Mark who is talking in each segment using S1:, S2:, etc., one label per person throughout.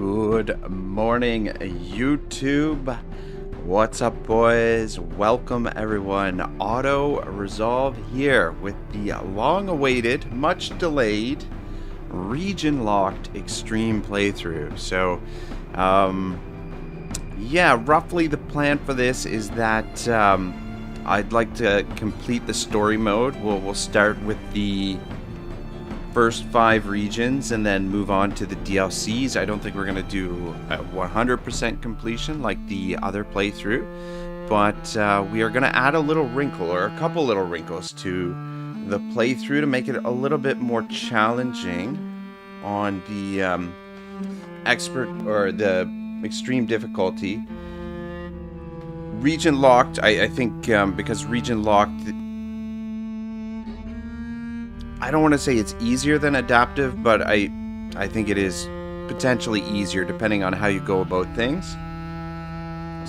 S1: Good morning, YouTube. What's up, boys? Welcome, everyone. Otto Resolve here with the long-awaited, much-delayed, region-locked extreme playthrough. So, yeah, roughly the plan for this is that I'd like to complete the story mode. We'll start with the first 5 regions and then move on to the DLCs. I don't think we're going to do a 100% completion like the other playthrough, but we are going to add a little wrinkle or a couple little wrinkles to the playthrough to make it a little bit more challenging on the expert or the extreme difficulty. Region locked, I think because region locked, I don't want to say it's easier than adaptive, but I think it is potentially easier depending on how you go about things.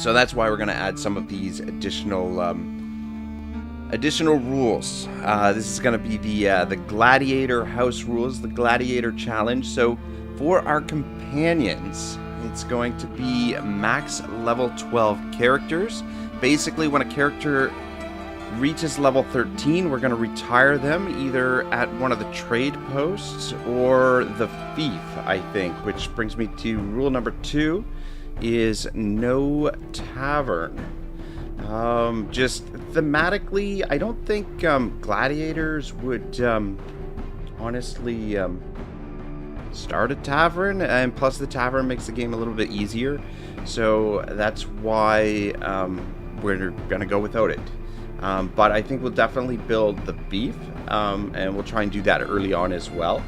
S1: So that's why we're going to add some of these additional rules. This is going to be the Gladiator house rules, the Gladiator challenge. So for our companions, it's going to be max level 12 characters. Basically, when a character reaches level 13, we're going to retire them either at one of the trade posts or the fief, I think, which brings me to rule number 2 is no tavern. Just thematically, I don't think gladiators would honestly start a tavern, and plus the tavern makes the game a little bit easier, so that's why we're going to go without it. But I think we'll definitely build the beef, and we'll try and do that early on as well.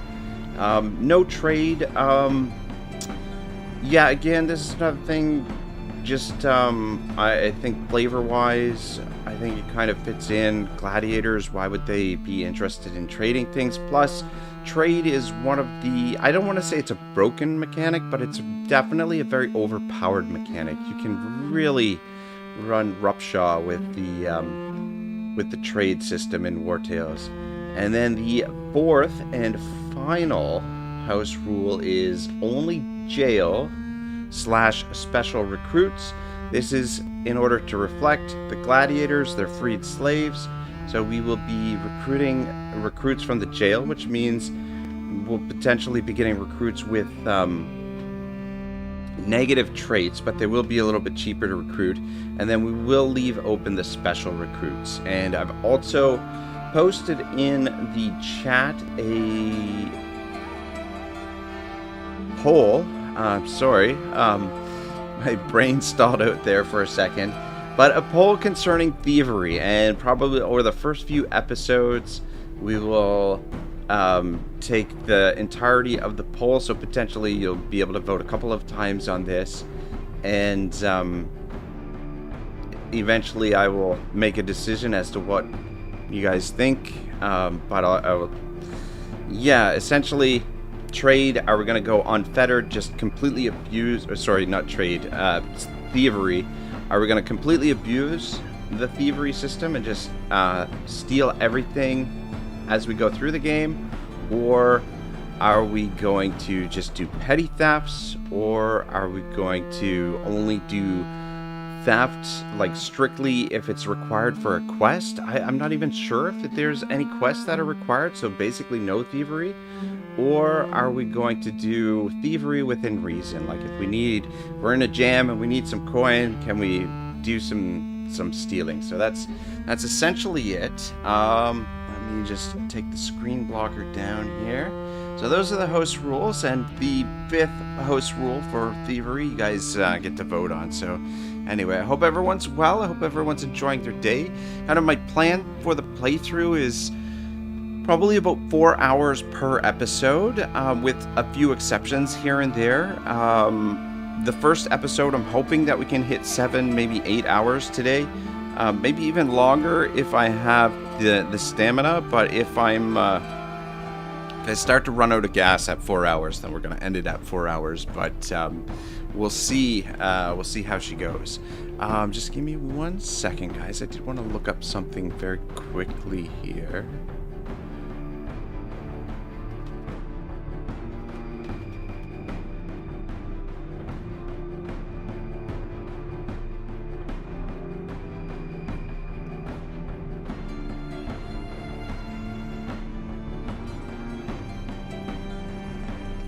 S1: No trade. Yeah, again, this is another thing. Just, I think flavor-wise, I think it kind of fits in. Gladiators, why would they be interested in trading things? Plus, trade is one of the, I don't want to say it's a broken mechanic, but it's definitely a very overpowered mechanic. You can really run roughshod with the trade system in Wartales. And then the fourth and final house rule is only jail / special recruits. This is in order to reflect the gladiators, they're freed slaves. So we will be recruiting recruits from the jail, which means we'll potentially be getting recruits with negative traits, but they will be a little bit cheaper to recruit. And then we will leave open the special recruits. And I've also posted in the chat a poll. Sorry, my brain stalled out there for a second. But a poll concerning Thievery, and probably over the first few episodes we will take the entirety of the poll, so potentially you'll be able to vote a couple of times on this, and eventually I will make a decision as to what you guys think. But I will, yeah, essentially trade, are we going to go unfettered, just completely abuse, or sorry, not trade, thievery, are we going to completely abuse the thievery system and just steal everything as we go through the game, or are we going to just do petty thefts, or are we going to only do theft like strictly if it's required for a quest? I'm not even sure if there's any quests that are required, so basically no thievery. Or are we going to do thievery within reason, like if we're in a jam and we need some coin, can we do some stealing? So that's essentially it. Let me just take the screen blocker down here. So those are the host rules, and the 5th host rule for thievery you guys get to vote on. So anyway, I hope everyone's well. I hope everyone's enjoying their day. Kind of my plan for the playthrough is probably about 4 hours per episode, with a few exceptions here and there. The first episode, I'm hoping that we can hit 7, maybe 8 hours today. Maybe even longer if I have the stamina, but if I start to run out of gas at 4 hours, then we're going to end it at 4 hours, but we'll see how she goes. Just give me 1 second, guys. I did want to look up something very quickly here.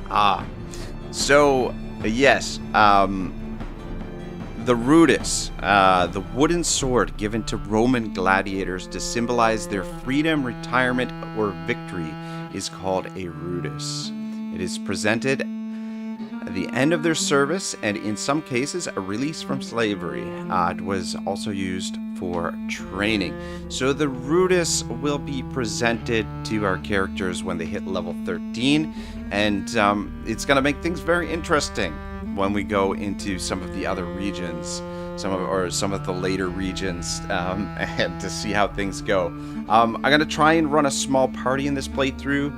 S1: Ah, so yes, the rudis, the wooden sword given to Roman gladiators to symbolize their freedom, retirement, or victory, is called a rudis. It is presented at the end of their service, and in some cases, a release from slavery. It was also used for training. So the rudis will be presented to our characters when they hit level 13, and it's going to make things very interesting when we go into some of the other regions, some of the later regions, and to see how things go. I'm going to try and run a small party in this playthrough.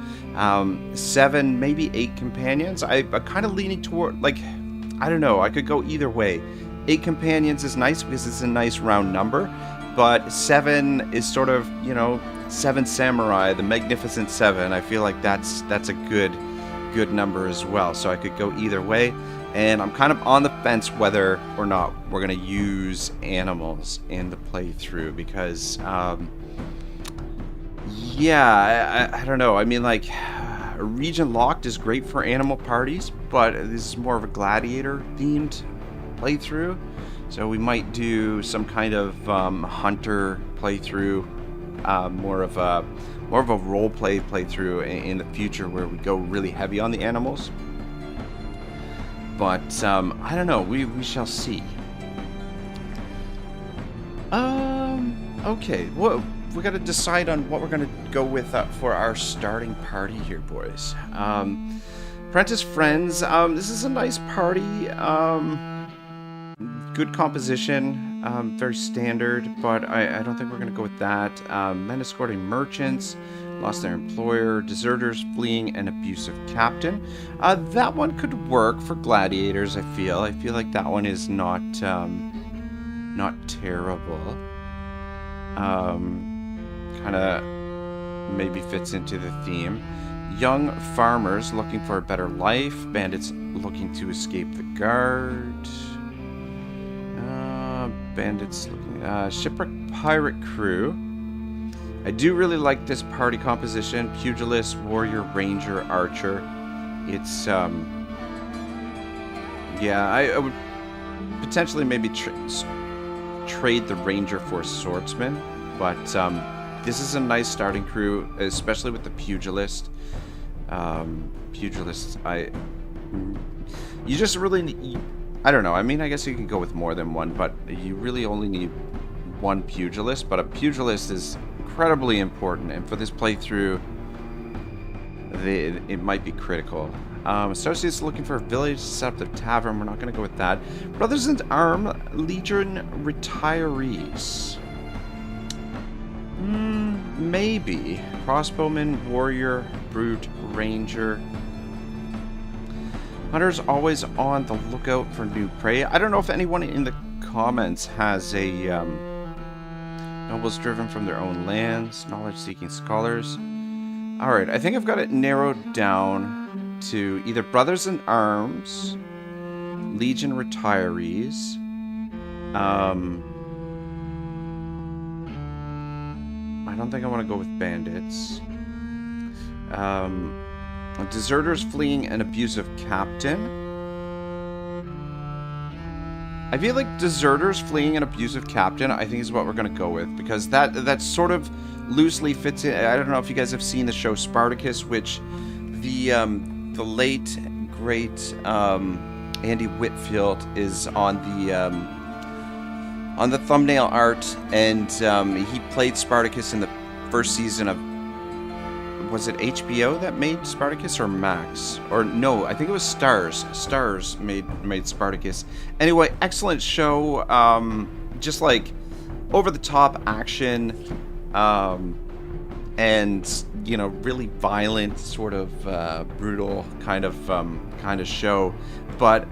S1: 7, maybe 8 companions. I'm kind of leaning toward, like, I don't know, I could go either way. 8 companions is nice because it's a nice round number, but 7 is sort of, 7 samurai, the magnificent 7. I feel like that's a good number as well, so I could go either way. And I'm kind of on the fence whether or not we're going to use animals in the playthrough because, yeah, I don't know. I mean, like, region locked is great for animal parties, but this is more of a gladiator themed playthrough. So we might do some kind of hunter playthrough, more of a role play playthrough in the future where we go really heavy on the animals. But I don't know. We shall see. Okay. Well, we got to decide on what we're going to go with for our starting party here, boys. Apprentice friends. This is a nice party. Good composition. Very standard, but I don't think we're going to go with that. Men escorting merchants. Lost their employer, deserters fleeing an abusive captain. That one could work for gladiators, I feel. I feel like that one is not terrible. Kind of maybe fits into the theme. Young farmers looking for a better life. Bandits looking to escape the guard. Bandits looking... shipwreck pirate crew. I do really like this party composition. Pugilist, warrior, ranger, archer. It's, yeah, I would potentially maybe trade the ranger for a swordsman. But, this is a nice starting crew, especially with the pugilist. Pugilist, you just really need, I don't know. I mean, I guess you can go with more than one, but you really only need one pugilist. But a pugilist is incredibly important, and for this playthrough, it might be critical. Associates looking for a village to set up their tavern. We're not going to go with that. Brothers in Arms, Legion retirees. Maybe. Crossbowman, warrior, brute, ranger. Hunter's always on the lookout for new prey. I don't know if anyone in the comments has a... nobles driven from their own lands, knowledge-seeking scholars. Alright, I think I've got it narrowed down to either Brothers in Arms, Legion retirees, I don't think I want to go with bandits. Deserters fleeing an abusive captain. I feel like deserters fleeing an abusive captain, I think is what we're going to go with, because that sort of loosely fits in. I don't know if you guys have seen the show Spartacus, which the late great Andy Whitfield is on the thumbnail art, and he played Spartacus in the first season of, was it HBO that made Spartacus or Max? Or no, I think it was Stars. Stars made Spartacus. Anyway, excellent show. Just like over the top action, and really violent, sort of brutal kind of show, but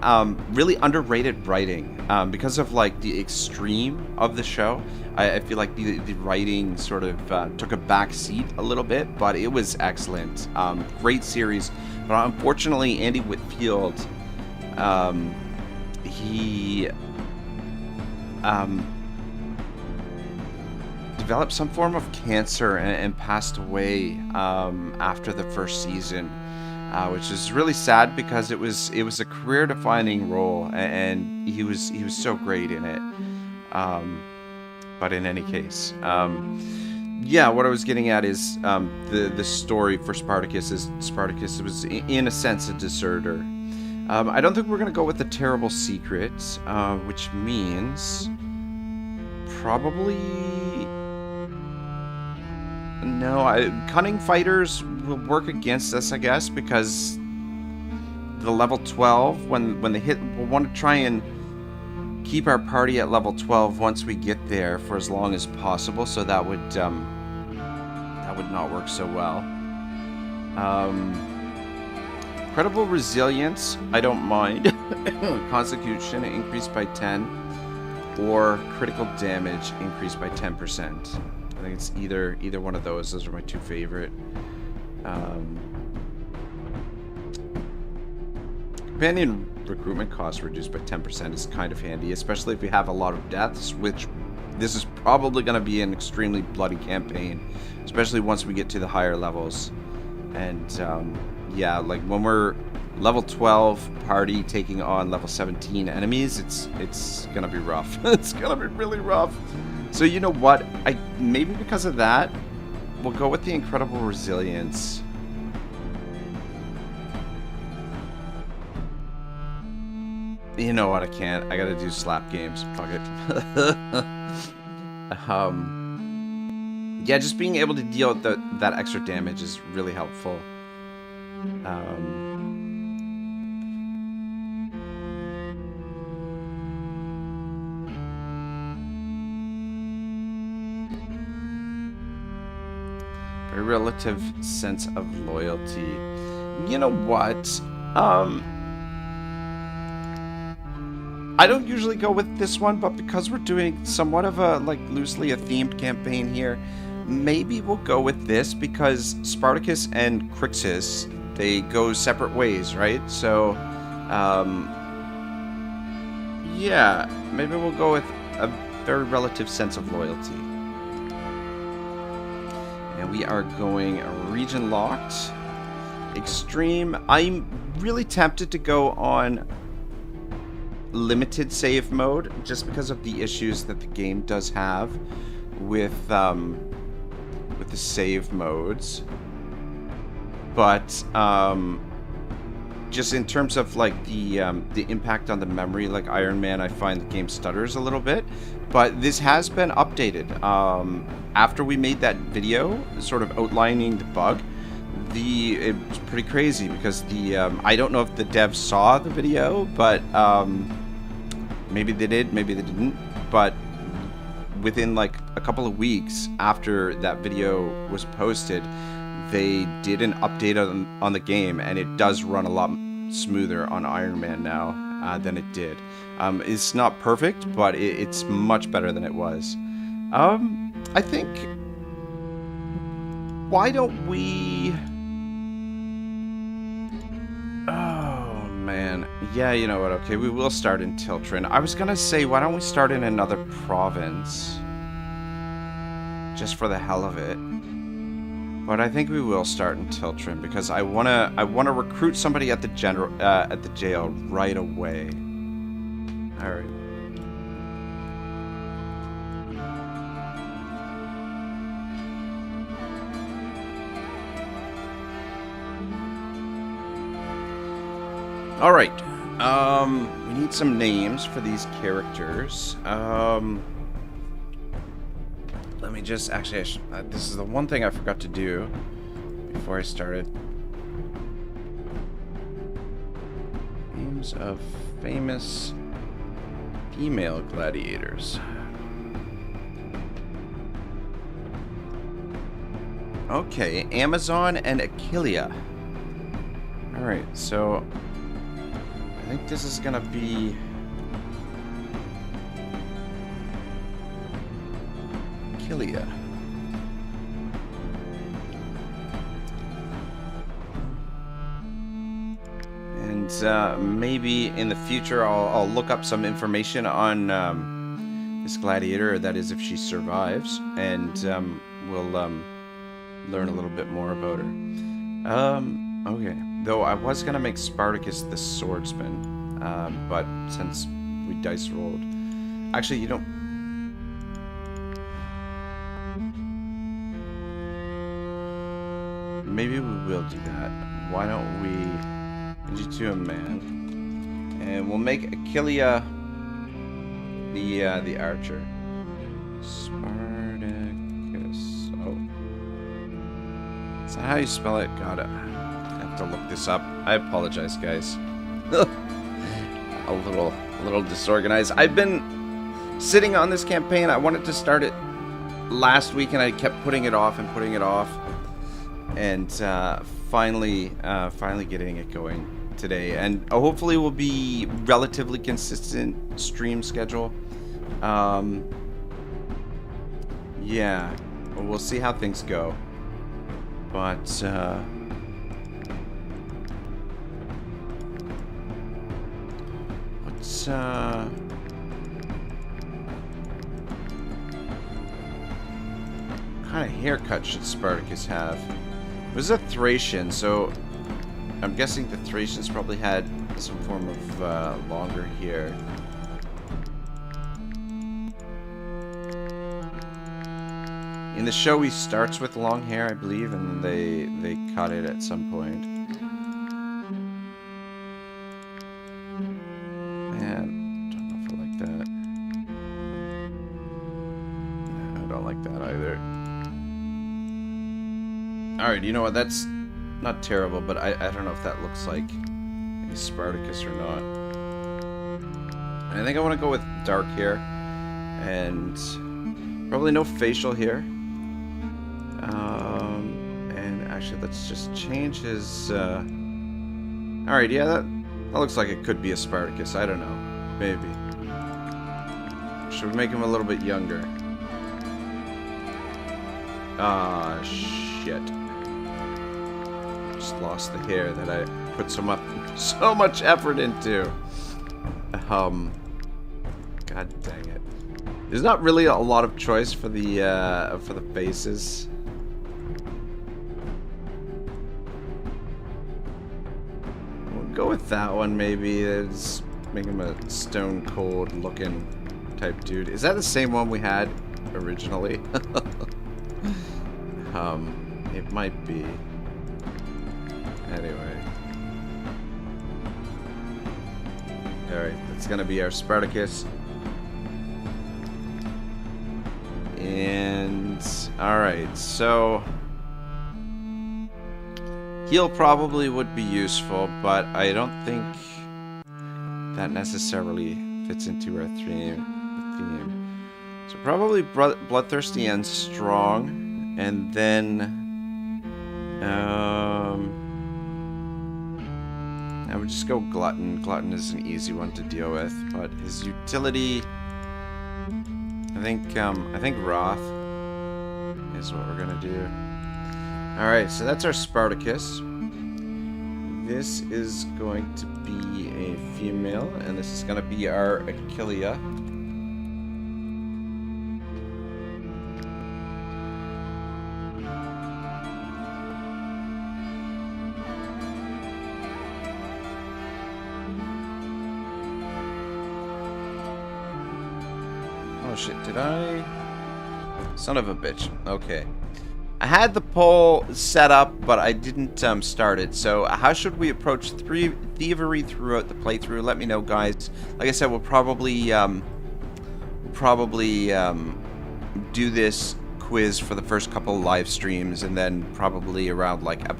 S1: really underrated writing because of like the extreme of the show. I feel like the writing sort of took a back seat a little bit, but it was excellent. Great series, but unfortunately Andy Whitfield, he developed some form of cancer and passed away after the first season. which is really sad because it was a career-defining role, and he was so great in it. But in any case, yeah, what I was getting at is the story for Spartacus is Spartacus was in a sense a deserter. I don't think we're gonna go with the terrible secret, which means probably no. Cunning fighters will work against us, I guess, because the level 12 when they hit, we'll want to try and keep our party at level 12 once we get there for as long as possible. So that would not work so well. Credible resilience, I don't mind. Constitution increased by 10, or critical damage increased by 10%. I think it's either one of those. Those are my two favorite. Companion recruitment cost reduced by 10% is kind of handy, especially if we have a lot of deaths, which this is probably going to be an extremely bloody campaign, especially once we get to the higher levels. And yeah, like when we're level 12 party taking on level 17 enemies, it's going to be rough. It's going to be really rough. So you know what? Maybe because of that, we'll go with the incredible resilience. You know what? I can't. I gotta do slap games. Fuck it. Yeah, just being able to deal with that extra damage is really helpful. A relative sense of loyalty. You know what? I don't usually go with this one, but because we're doing somewhat of a, like, loosely a themed campaign here, maybe we'll go with this because Spartacus and Crixus, they go separate ways, right? So, yeah, maybe we'll go with a very relative sense of loyalty. And we are going region locked. Extreme. I'm really tempted to go on limited save mode just because of the issues that the game does have with the save modes. But just in terms of like the impact on the memory, like Ironman, I find the game stutters a little bit. But this has been updated. After we made that video, sort of outlining the bug, it was pretty crazy because I don't know if the devs saw the video, but maybe they did, maybe they didn't. But within like a couple of weeks after that video was posted, they did an update on the game, and it does run a lot smoother on Ironman now than it did. It's not perfect, but it's much better than it was. I think, why don't we... Oh, man. Yeah, you know what? Okay, we will start in Tiltrin. I was gonna say, why don't we start in another province? Just for the hell of it. But I think we will start in Tiltrin because I wanna recruit somebody at the jail right away. All right. All right. We need some names for these characters. Let me just actually. This is the one thing I forgot to do before I started. Names of famous female gladiators. Okay, Amazon and Achillea. All right, so I think this is gonna be Achillea. And maybe in the future I'll look up some information on this gladiator, that is if she survives, and we'll learn a little bit more about her. Okay. Though I was gonna make Spartacus the swordsman, but since we dice rolled, actually, you don't. Maybe we will do that. Why don't we do to a man, and we'll make Achillea the archer. Spartacus. Oh, is that how you spell it? God, I have to look this up. I apologize, guys. a little disorganized. I've been sitting on this campaign. I wanted to start it last week, and I kept putting it off and putting it off, and finally getting it going today. And hopefully, will be relatively consistent stream schedule. Yeah, we'll see how things go. But what's what kind of haircut should Spartacus have? It was a Thracian, so I'm guessing the Thracians probably had some form of longer hair. In the show, he starts with long hair, I believe, and they cut it at some point. And don't know if I like that. No, I don't like that either. Alright, you know what? That's not terrible, but I don't know if that looks like a Spartacus or not. I think I want to go with dark hair and probably no facial hair. And actually, let's just change his. Alright, yeah, that looks like it could be a Spartacus. I don't know. Maybe. Should we make him a little bit younger? Ah, shit. Just lost the hair that I put so much effort into. God dang it. There's not really a lot of choice for the faces. We'll go with that one maybe. Let's make him a stone cold looking type dude. Is that the same one we had originally? It might be. Anyway. Alright, that's gonna be our Spartacus. And alright, so heal probably would be useful, but I don't think that necessarily fits into our theme. So probably bloodthirsty and strong, and then I would just go glutton. Glutton is an easy one to deal with, but his utility, I think Wrath is what we're gonna do. Alright, so that's our Spartacus. This is going to be a female, and this is gonna be our Achillea. Oh shit, did I? Son of a bitch. Okay. I had the poll set up, but I didn't start it. So how should we approach Thievery throughout the playthrough? Let me know, guys. Like I said, we'll probably do this quiz for the first couple live streams, and then probably around like a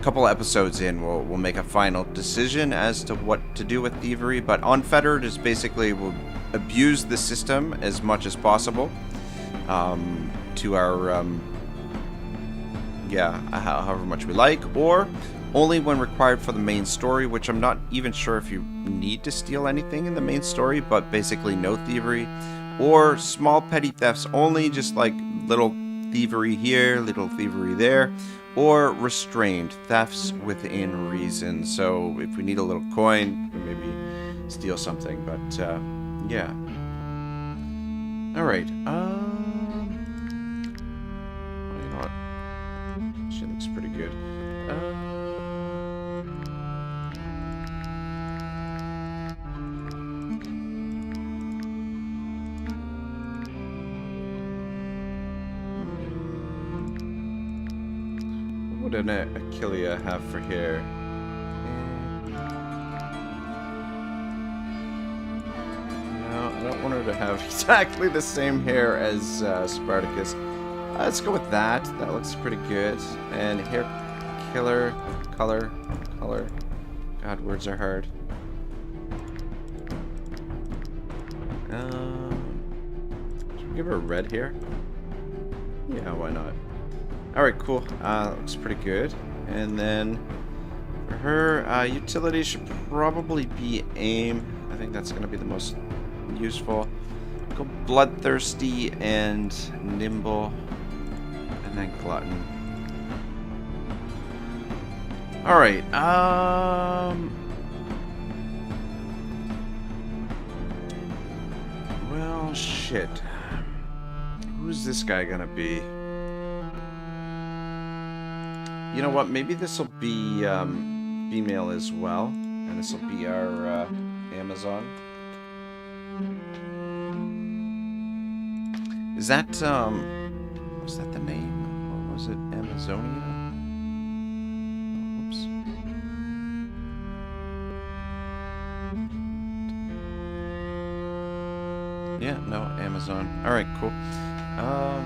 S1: couple episodes in, we'll make a final decision as to what to do with Thievery. But Unfettered is basically we'll abuse the system as much as possible. To our, however much we like, or only when required for the main story, which I'm not even sure if you need to steal anything in the main story, but basically no thievery, or small petty thefts only, just like little thievery here, little thievery there, or restrained thefts within reason. So if we need a little coin, we maybe steal something, but yeah. Alright, she looks pretty good. would an Achillea have for hair? No, I don't want her to have exactly the same hair as Spartacus. Let's go with that. That looks pretty good. And hair color. God, words are hard. Should we give her red hair? Yeah, why not? Alright, cool. Looks pretty good. And then for her, utility should probably be aim. I think that's going to be the most useful. Go bloodthirsty and nimble. And then glutton. Alright, well, shit. Who's this guy gonna be? You know what? Maybe this will be female as well, and this will be our Amazon. Is that was that the name? What was it? Amazonia? Oops. Yeah, no, Amazon. All right, cool.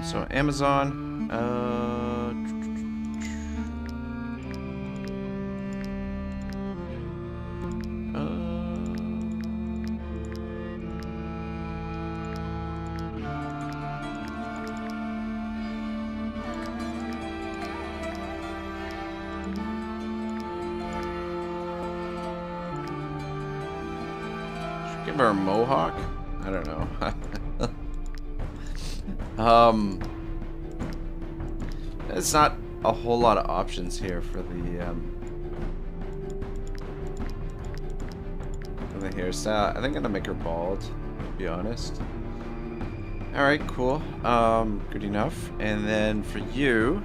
S1: So Amazon. Should give her a mohawk. I don't know. It's not a whole lot of options here for the hairstyle. I think I'm gonna make her bald, to be honest. Alright, cool. Good enough. And then for you,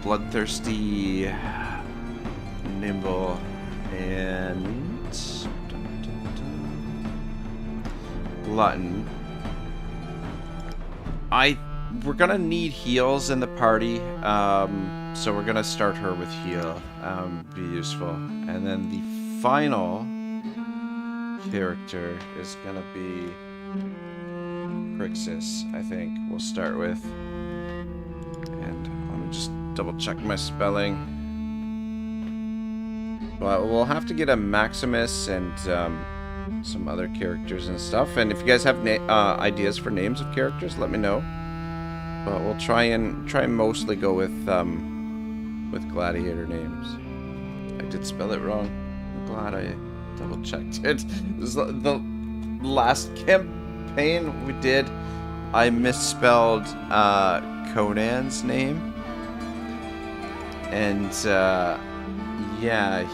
S1: bloodthirsty, nimble, and glutton. We're gonna need heals in the party, so we're gonna start her with heal. Be useful, and then the final character is gonna be Crixus. I think we'll start with, and let me just double check my spelling. But we'll have to get a Maximus and some other characters and stuff. And if you guys have ideas for names of characters, let me know. But we'll try and mostly go with Gladiator names. I did spell it wrong. I'm glad I double checked it. The last campaign we did, I misspelled Conan's name, and yeah,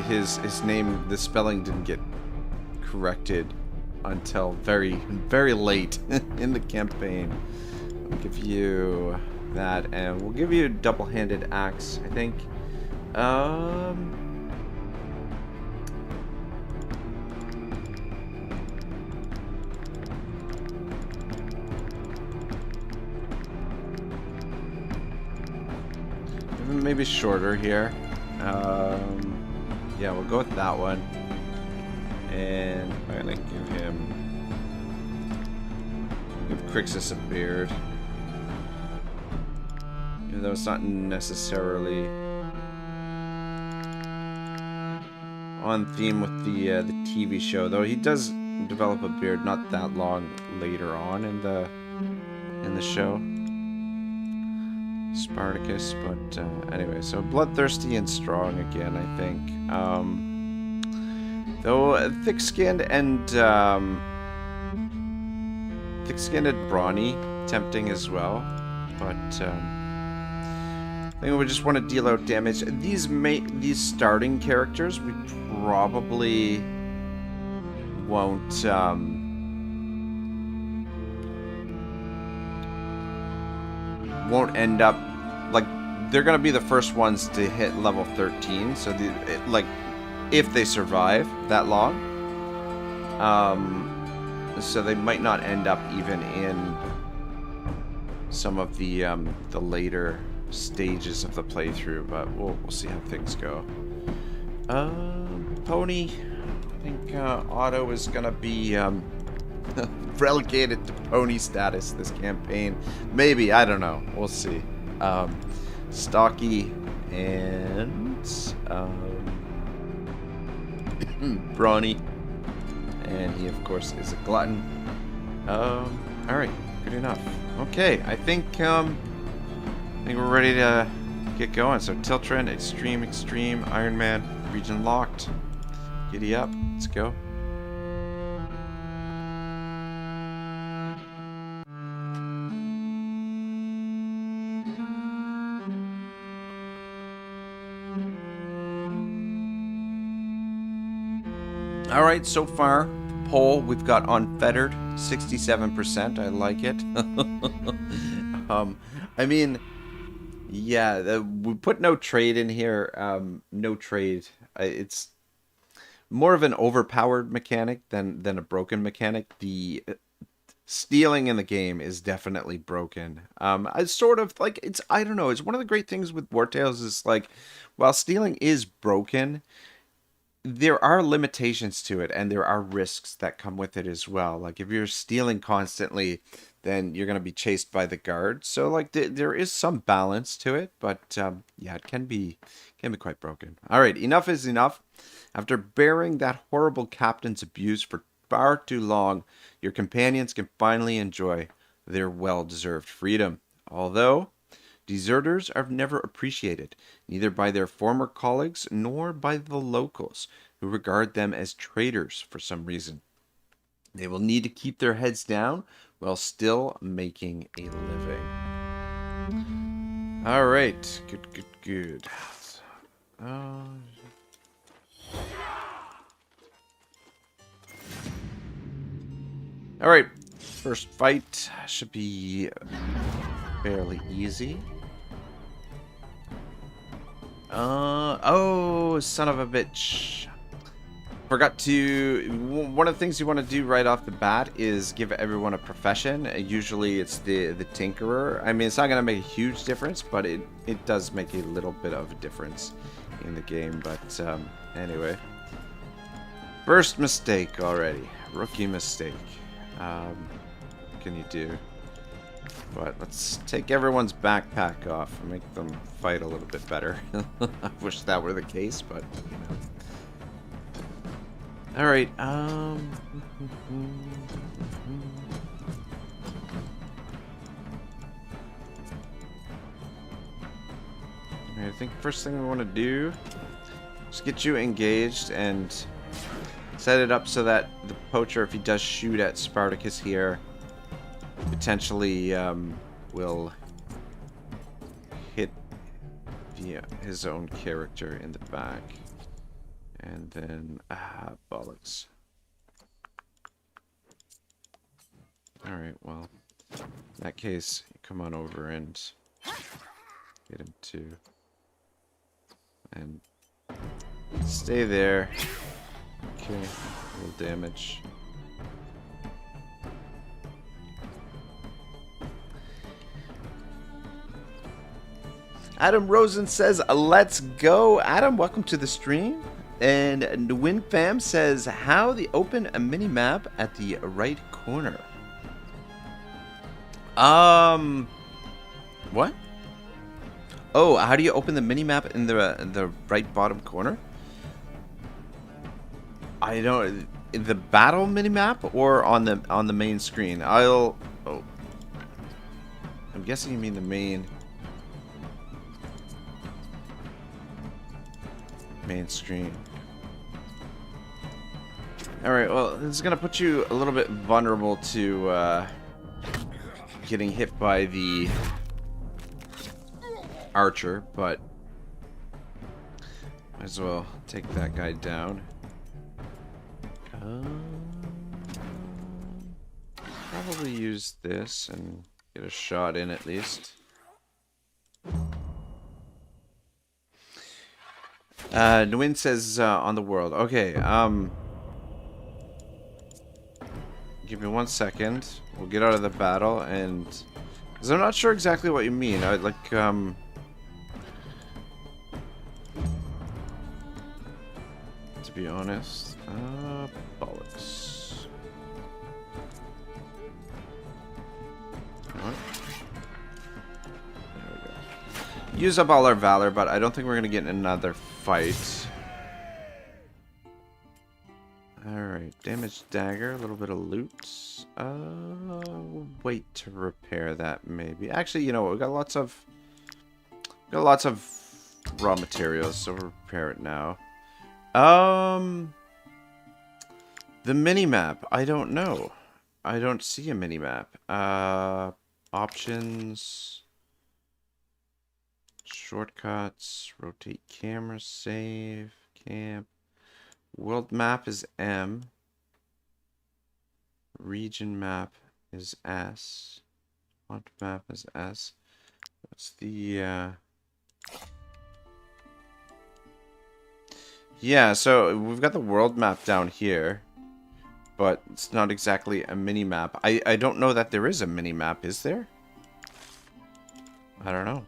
S1: his name, the spelling didn't get corrected until very, very late in the campaign. I'll give you that, and we'll give you a double-handed axe, I think. Maybe shorter here. Yeah, we'll go with that one. And I'm gonna give Crixus a beard. Even though it's not necessarily on theme with the TV show, though he does develop a beard not that long later on in the show. Spartacus, but anyway, so bloodthirsty and strong again, I think. Though thick-skinned and brawny, tempting as well. But I think we just want to deal out damage. These starting characters, we probably won't. Won't end up, like, they're gonna be the first ones to hit level 13, so like if they survive that long, So they might not end up even in some of the later stages of the playthrough, but we'll see how things go. Pony. I think Otto is gonna be relegated to pony status this campaign. Maybe, I don't know. We'll see. Stocky and Brawny, and he of course is a glutton. All right, good enough. Okay, I think we're ready to get going. So tilt trend, extreme, Ironman, region locked. Giddy up, let's go. All right, so far, poll we've got unfettered, 67%. I like it. I mean, yeah, we put no trade in here. No trade. It's more of an overpowered mechanic than a broken mechanic. The stealing in the game is definitely broken. I sort of like it's. I don't know. It's one of the great things with Wartales is like, while stealing is broken, there are limitations to it, and there are risks that come with it as well. Like if you're stealing constantly, then you're going to be chased by the guards. So like there is some balance to it, but yeah, it can be quite broken. All right, enough is enough. After bearing that horrible captain's abuse for far too long, your companions can finally enjoy their well-deserved freedom. Although deserters are never appreciated, neither by their former colleagues nor by the locals, who regard them as traitors for some reason. They will need to keep their heads down while still making a living. All right, good. All right, first fight should be fairly easy. Oh, son of a bitch. Forgot to... One of the things you want to do right off the bat is give everyone a profession. Usually it's the tinkerer. I mean, it's not going to make a huge difference, but it does make a little bit of a difference in the game. But anyway. First mistake already. Rookie mistake. What can you do? But let's take everyone's backpack off and make them fight a little bit better. I wish that were the case, but you know. All right. I think first thing we want to do is get you engaged and set it up so that the poacher, if he does shoot at Spartacus here, potentially will hit his own character in the back. And then, bollocks. Alright, well, in that case, come on over and get him too. And stay there. Okay, a little damage. Adam Rosen says, let's go. Adam, welcome to the stream. And WinFam says, how to open a mini map at the right corner. What? Oh, how do you open the mini map in the right bottom corner? I don't. The battle mini map or on the main screen? I'm guessing you mean the main screen. Alright, well, this is going to put you a little bit vulnerable to getting hit by the archer, but might as well take that guy down. Probably use this and get a shot in at least. Nguyen says on the world. Okay, Give me 1 second. We'll get out of the battle and... Because I'm not sure exactly what you mean. I'd like, to be honest. Bollocks. You know what? There we go. Use up all our valor, but I don't think we're going to get in another fight. Alright, damaged dagger, a little bit of loot. We'll wait to repair that maybe. Actually, you know what, we got lots of raw materials, so we'll repair it now. The mini-map, I don't know. I don't see a mini-map. Options, shortcuts, rotate camera, save, camp. World map is M. Region map is S. Font map is S. What's the, Yeah, so we've got the world map down here. But it's not exactly a mini-map. I don't know that there is a mini-map, is there? I don't know.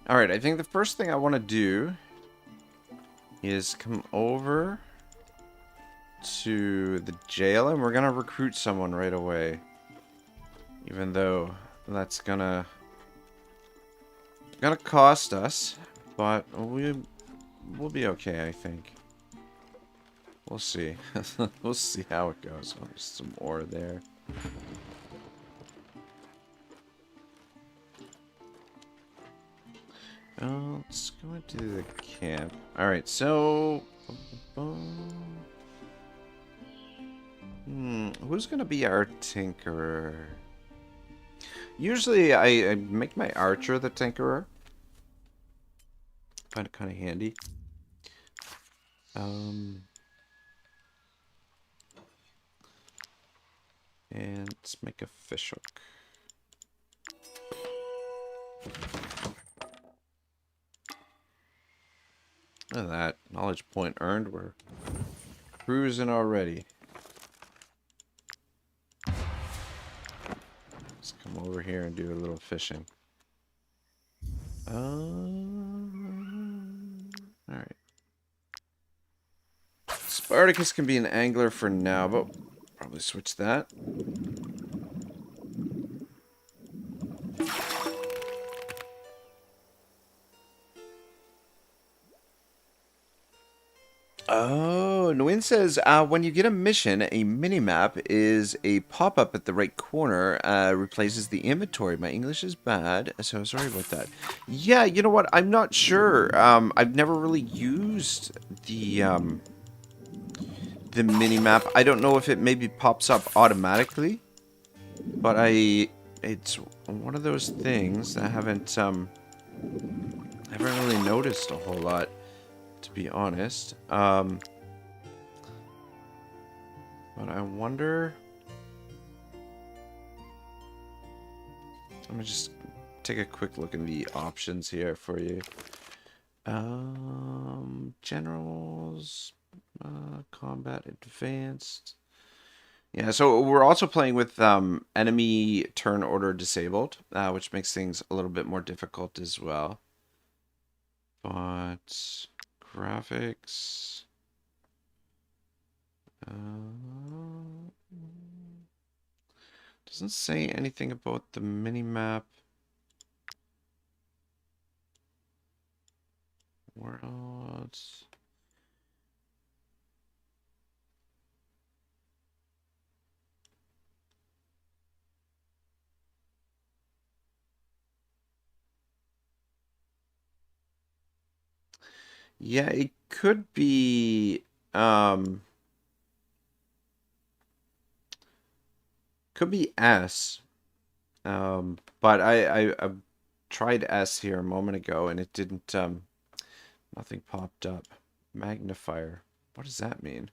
S1: Alright, I think the first thing I want to do is come over to the jail, and we're going to recruit someone right away. Even though that's gonna cost us, but we'll be okay, I think. We'll see. We'll see how it goes. Oh, there's some ore there. Let's go into the camp. Alright, so... who's gonna be our tinkerer? Usually I make my archer the tinkerer. Find it kind of handy. And let's make a fishhook. Look at that. Knowledge point earned. We're cruising already. Let's come over here and do a little fishing. Alright. Spartacus can be an angler for now, but probably switch that. Oh, Nguyen says, when you get a mission, a mini-map is a pop-up at the right corner, replaces the inventory. My English is bad, so sorry about that. Yeah, you know what? I'm not sure. I've never really used the mini-map. I don't know if it maybe pops up automatically, but it's one of those things that I haven't really noticed a whole lot, to be honest. But I wonder... Let me just take a quick look in the options here for you. Generals, combat advanced. Yeah, so we're also playing with enemy turn order disabled, which makes things a little bit more difficult as well. But graphics. Doesn't say anything about the mini-map. Worlds. Yeah, it could be S. But I tried S here a moment ago and it didn't nothing popped up. Magnifier. What does that mean?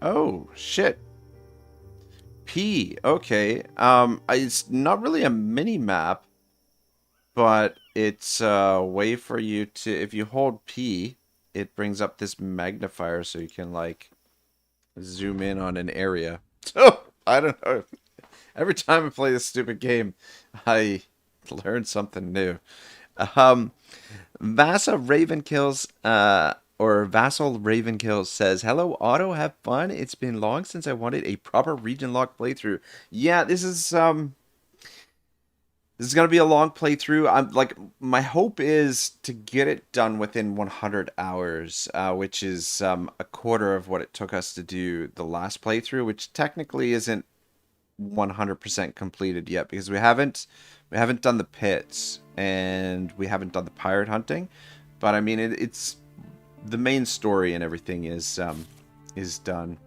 S1: Oh, shit. P. Okay. It's not really a mini map, but it's a way for you to, if you hold P, it brings up this magnifier so you can like zoom in on an area. So I don't know. Every time I play this stupid game, I learn something new. Um, Vasa Ravenkills, or Vassal Ravenkills says, "Hello, Otto. Have fun. It's been long since I wanted a proper region lock playthrough." Yeah, this is gonna be a long playthrough. I'm like, my hope is to get it done within 100 hours, which is a quarter of what it took us to do the last playthrough, which technically isn't 100% completed yet because we haven't done the pits and we haven't done the pirate hunting. But I mean, it's the main story and everything is done.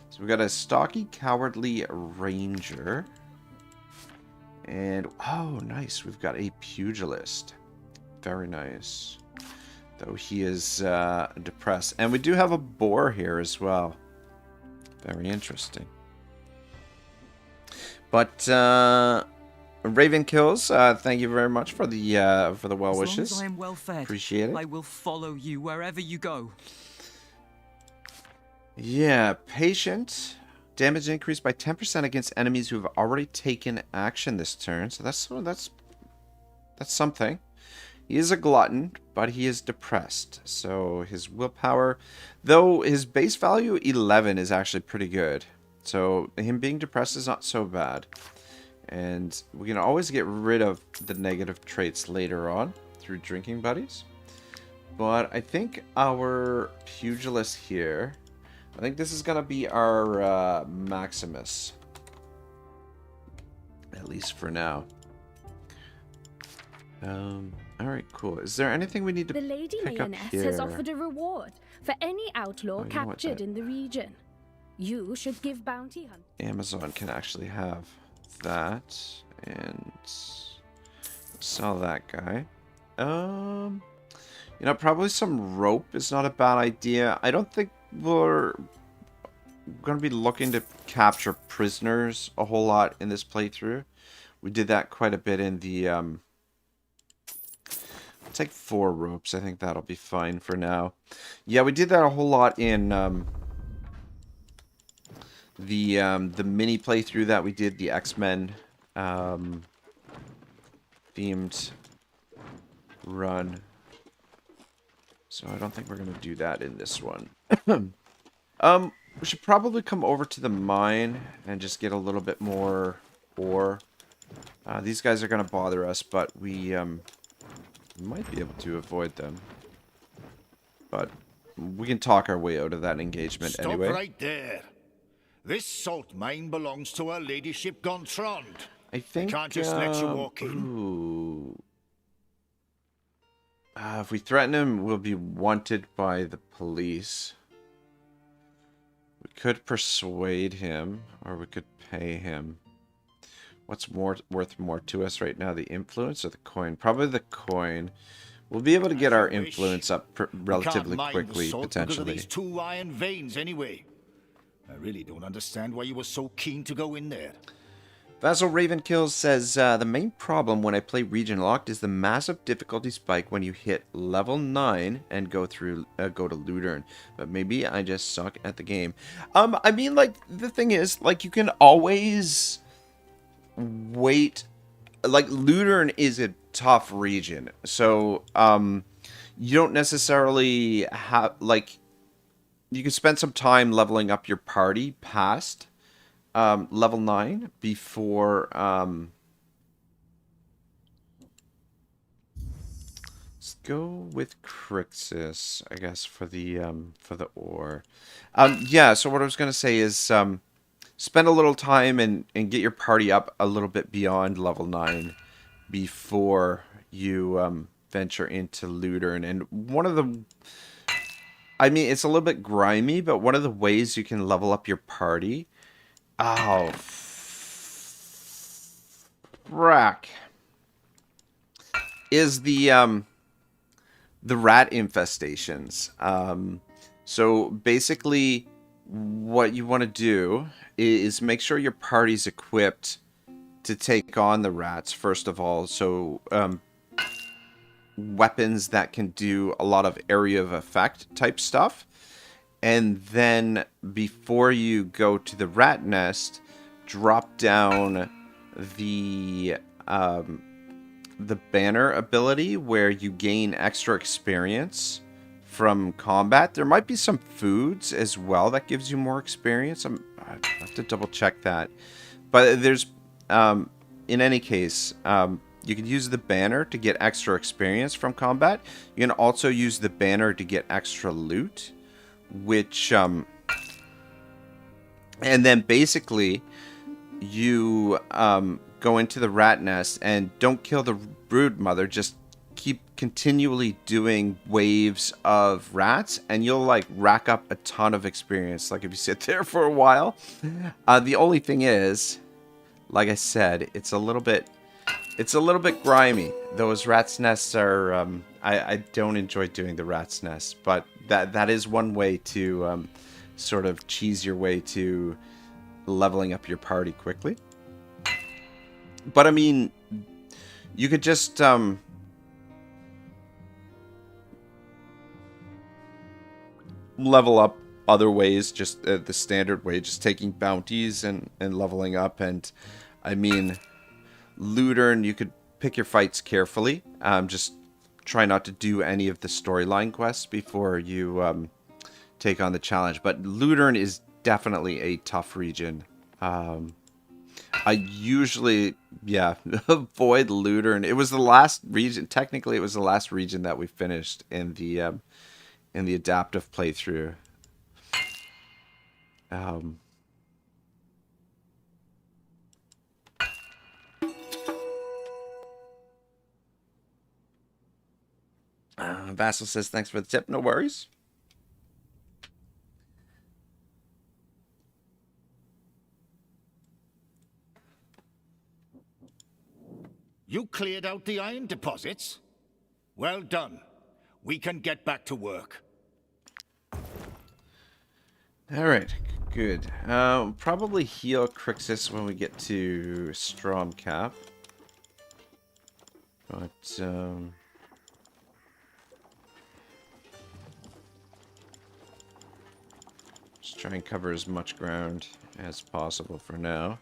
S1: So we got a stocky, cowardly ranger. And, oh, nice. We've got a pugilist. Very nice. Though he is depressed. And we do have a boar here as well. Very interesting. But, Raven Kills, thank you very much for the well wishes.
S2: As long as I am well fed,
S1: appreciate it.
S2: I will follow you wherever you go.
S1: Yeah, patient. Damage increased by 10% against enemies who have already taken action this turn. So that's something. He is a glutton, but he is depressed. So his willpower, though his base value 11 is actually pretty good. So him being depressed is not so bad. And we can always get rid of the negative traits later on through drinking buddies. But I think our pugilist here, I think this is going to be our Maximus. At least for now. Alright, cool. Is there anything we need to
S3: The Lady
S1: pick up
S3: Mayonnaise
S1: here?
S3: has offered a reward for any outlaw
S1: Oh, you know what,
S3: captured in the region. You should give bounty hunt.
S1: Amazon can actually have that. And sell that guy. You know, probably some rope is not a bad idea. I don't think we're going to be looking to capture prisoners a whole lot in this playthrough. We did that quite a bit in the... take 4 ropes. I think that'll be fine for now. Yeah, we did that a whole lot in the mini playthrough that we did, the X-Men themed run. So I don't think we're going to do that in this one. We should probably come over to the mine and just get a little bit more ore. These guys are going to bother us, but we might be able to avoid them. But we can talk our way out of that engagement anyway.
S4: Stop right there. This salt mine belongs to Her Ladyship Gontran.
S1: I think...
S4: Can't just let you walk in.
S1: Ooh. If we threaten him, we'll be wanted by the police. We could persuade him, or we could pay him. What's worth more to us right now, the influence or the coin? Probably the coin. We'll be able to get our influence up relatively quickly, potentially.
S4: Because of these 2 iron veins, anyway. I really don't understand why you were so keen to go in there.
S1: Vassal Ravenkills says, the main problem when I play Region Locked is the massive difficulty spike when you hit level 9 and go to Ludern. But maybe I just suck at the game. I mean, like, the thing is, like, you can always wait. Like, Ludern is a tough region. So, you don't necessarily have, like, you can spend some time leveling up your party past level 9 before let's go with Crixus, I guess, for the ore. Yeah, so what I was gonna say is spend a little time and get your party up a little bit beyond level 9 before you venture into Ludern. And one of the, I mean, it's a little bit grimy, but one of the ways you can level up your party... Oh, frack. Is the rat infestations. So basically, what you want to do is make sure your party's equipped to take on the rats, first of all. So, weapons that can do a lot of area of effect type stuff. And then before you go to the rat nest, drop down the banner ability where you gain extra experience from combat. There might be some foods as well that gives you more experience. I have to double check that. But there's, in any case, you can use the banner to get extra experience from combat. You can also use the banner to get extra loot, which, and then basically you go into the rat nest and don't kill the brood mother, just keep continually doing waves of rats and you'll like rack up a ton of experience, like if you sit there for a while. The only thing is, like I said, it's a little bit grimy. Those rat's nests are I don't enjoy doing the rat's nest, but that is one way to sort of cheese your way to leveling up your party quickly. But I mean, you could just level up other ways, just the standard way, just taking bounties and leveling up. And I mean, Lootern, you could pick your fights carefully. Just try not to do any of the storyline quests before you take on the challenge. But Lootern is definitely a tough region. I usually, avoid Lootern. It was the last region. Technically, it was the last region that we finished in the adaptive playthrough. Vassal says, thanks for the tip. No worries.
S4: You cleared out the iron deposits? Well done. We can get back to work.
S1: Alright, good. Probably heal Crixus when we get to Stromcap. But, just try and cover as much ground as possible for now.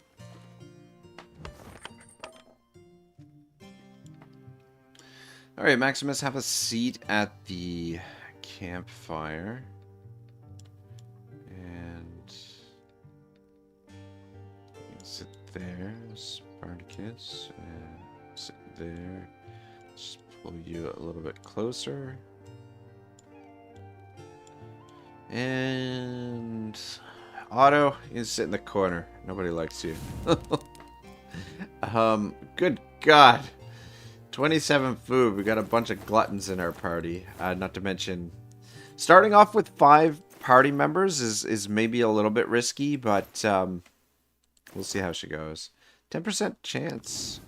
S1: Alright, Maximus, have a seat at the campfire. And you can sit there, Spartacus, and sit there. Just pull you a little bit closer. And Otto, you can sit in the corner. Nobody likes you. Good God. 27 food. We got a bunch of gluttons in our party. Not to mention, starting off with 5 party members is maybe a little bit risky, but we'll see how she goes. 10% chance.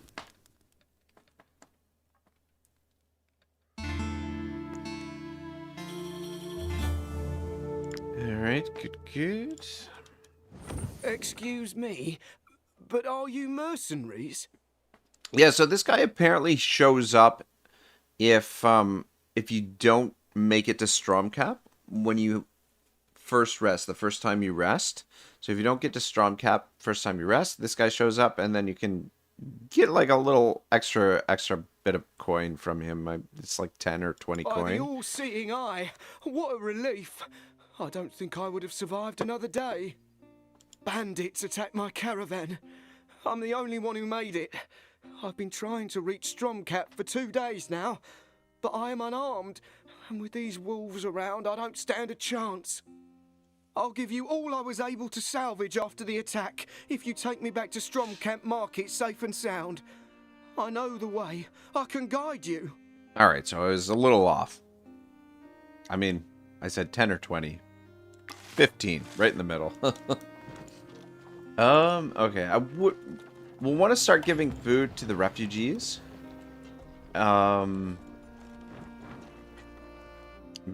S1: Alright, good.
S5: Excuse me, but are you mercenaries?
S1: Yeah, so this guy apparently shows up if you don't make it to Stromcap when you first rest, the first time you rest. So if you don't get to Stromcap first time you rest, this guy shows up and then you can get like a little extra bit of coin from him. It's like 10 or 20
S5: By
S1: coin.
S5: the all-seeing eye, what a relief. I don't think I would have survived another day. Bandits attacked my caravan. I'm the only one who made it. I've been trying to reach Stromcap for 2 days now, but I am unarmed, and with these wolves around, I don't stand a chance. I'll give you all I was able to salvage after the attack, if you take me back to Stromcap Market safe and sound. I know the way. I can guide you.
S1: Alright, so I was a little off. I mean, I said 10 or 20. 15, right in the middle. Okay, we'll want to start giving food to the refugees.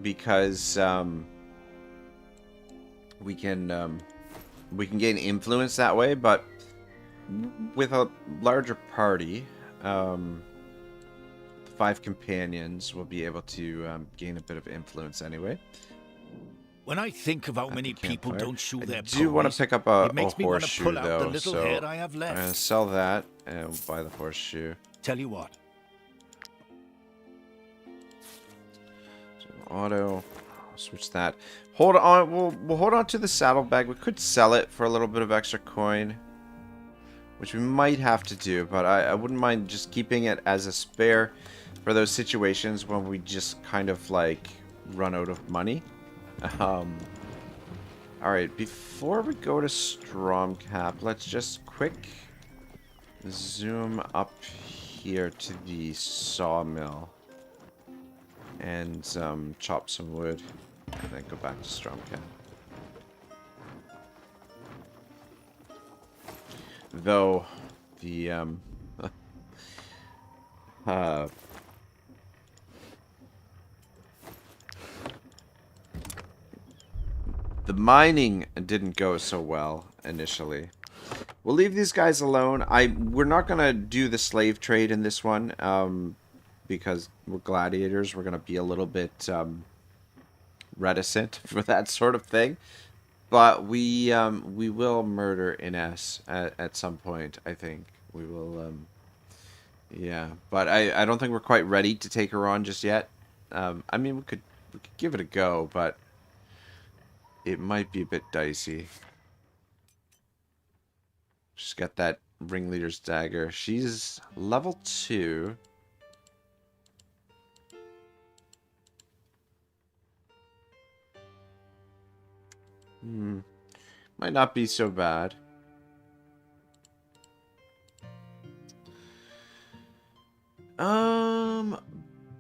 S1: Because we can gain influence that way, but with a larger party, 5 companions will be able to gain a bit of influence anyway.
S4: When I think of how many people don't shoe their
S1: I do want to
S4: ponies,
S1: pick up a
S4: it makes me want to
S1: horseshoe,
S4: pull out the
S1: though,
S4: little
S1: so
S4: hair I have
S1: I'm going to
S4: left.
S1: sell that and buy the horseshoe.
S4: Tell you what.
S1: So Otto, I'll switch that. Hold on, we'll hold on to the saddlebag. We could sell it for a little bit of extra coin, which we might have to do, but I wouldn't mind just keeping it as a spare for those situations when we just kind of like run out of money. Alright, before we go to Stromcap, let's just quick zoom up here to the sawmill and chop some wood and then go back to Stromcap. Though the the mining didn't go so well initially. We'll leave these guys alone. We're not gonna do the slave trade in this one, because we're gladiators. We're gonna be a little bit reticent for that sort of thing. But we will murder Ines at some point. I think we will. Yeah, but I don't think we're quite ready to take her on just yet. I mean, we could give it a go, but it might be a bit dicey. She's got that ringleader's dagger. She's level 2. Might not be so bad.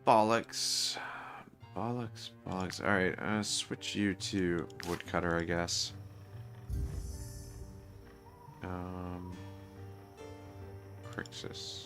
S1: Bollocks. Bollocks. Alright, switch you to woodcutter, I guess. Crixus.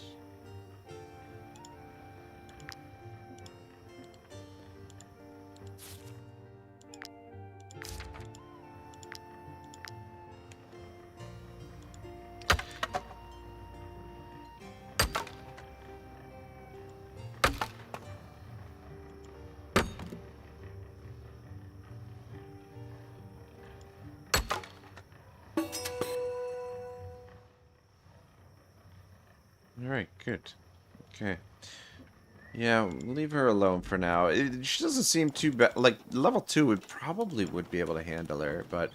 S1: Alright, good. Okay. Yeah, we'll leave her alone for now. She doesn't seem too bad. Like, level 2 would probably be able to handle her, but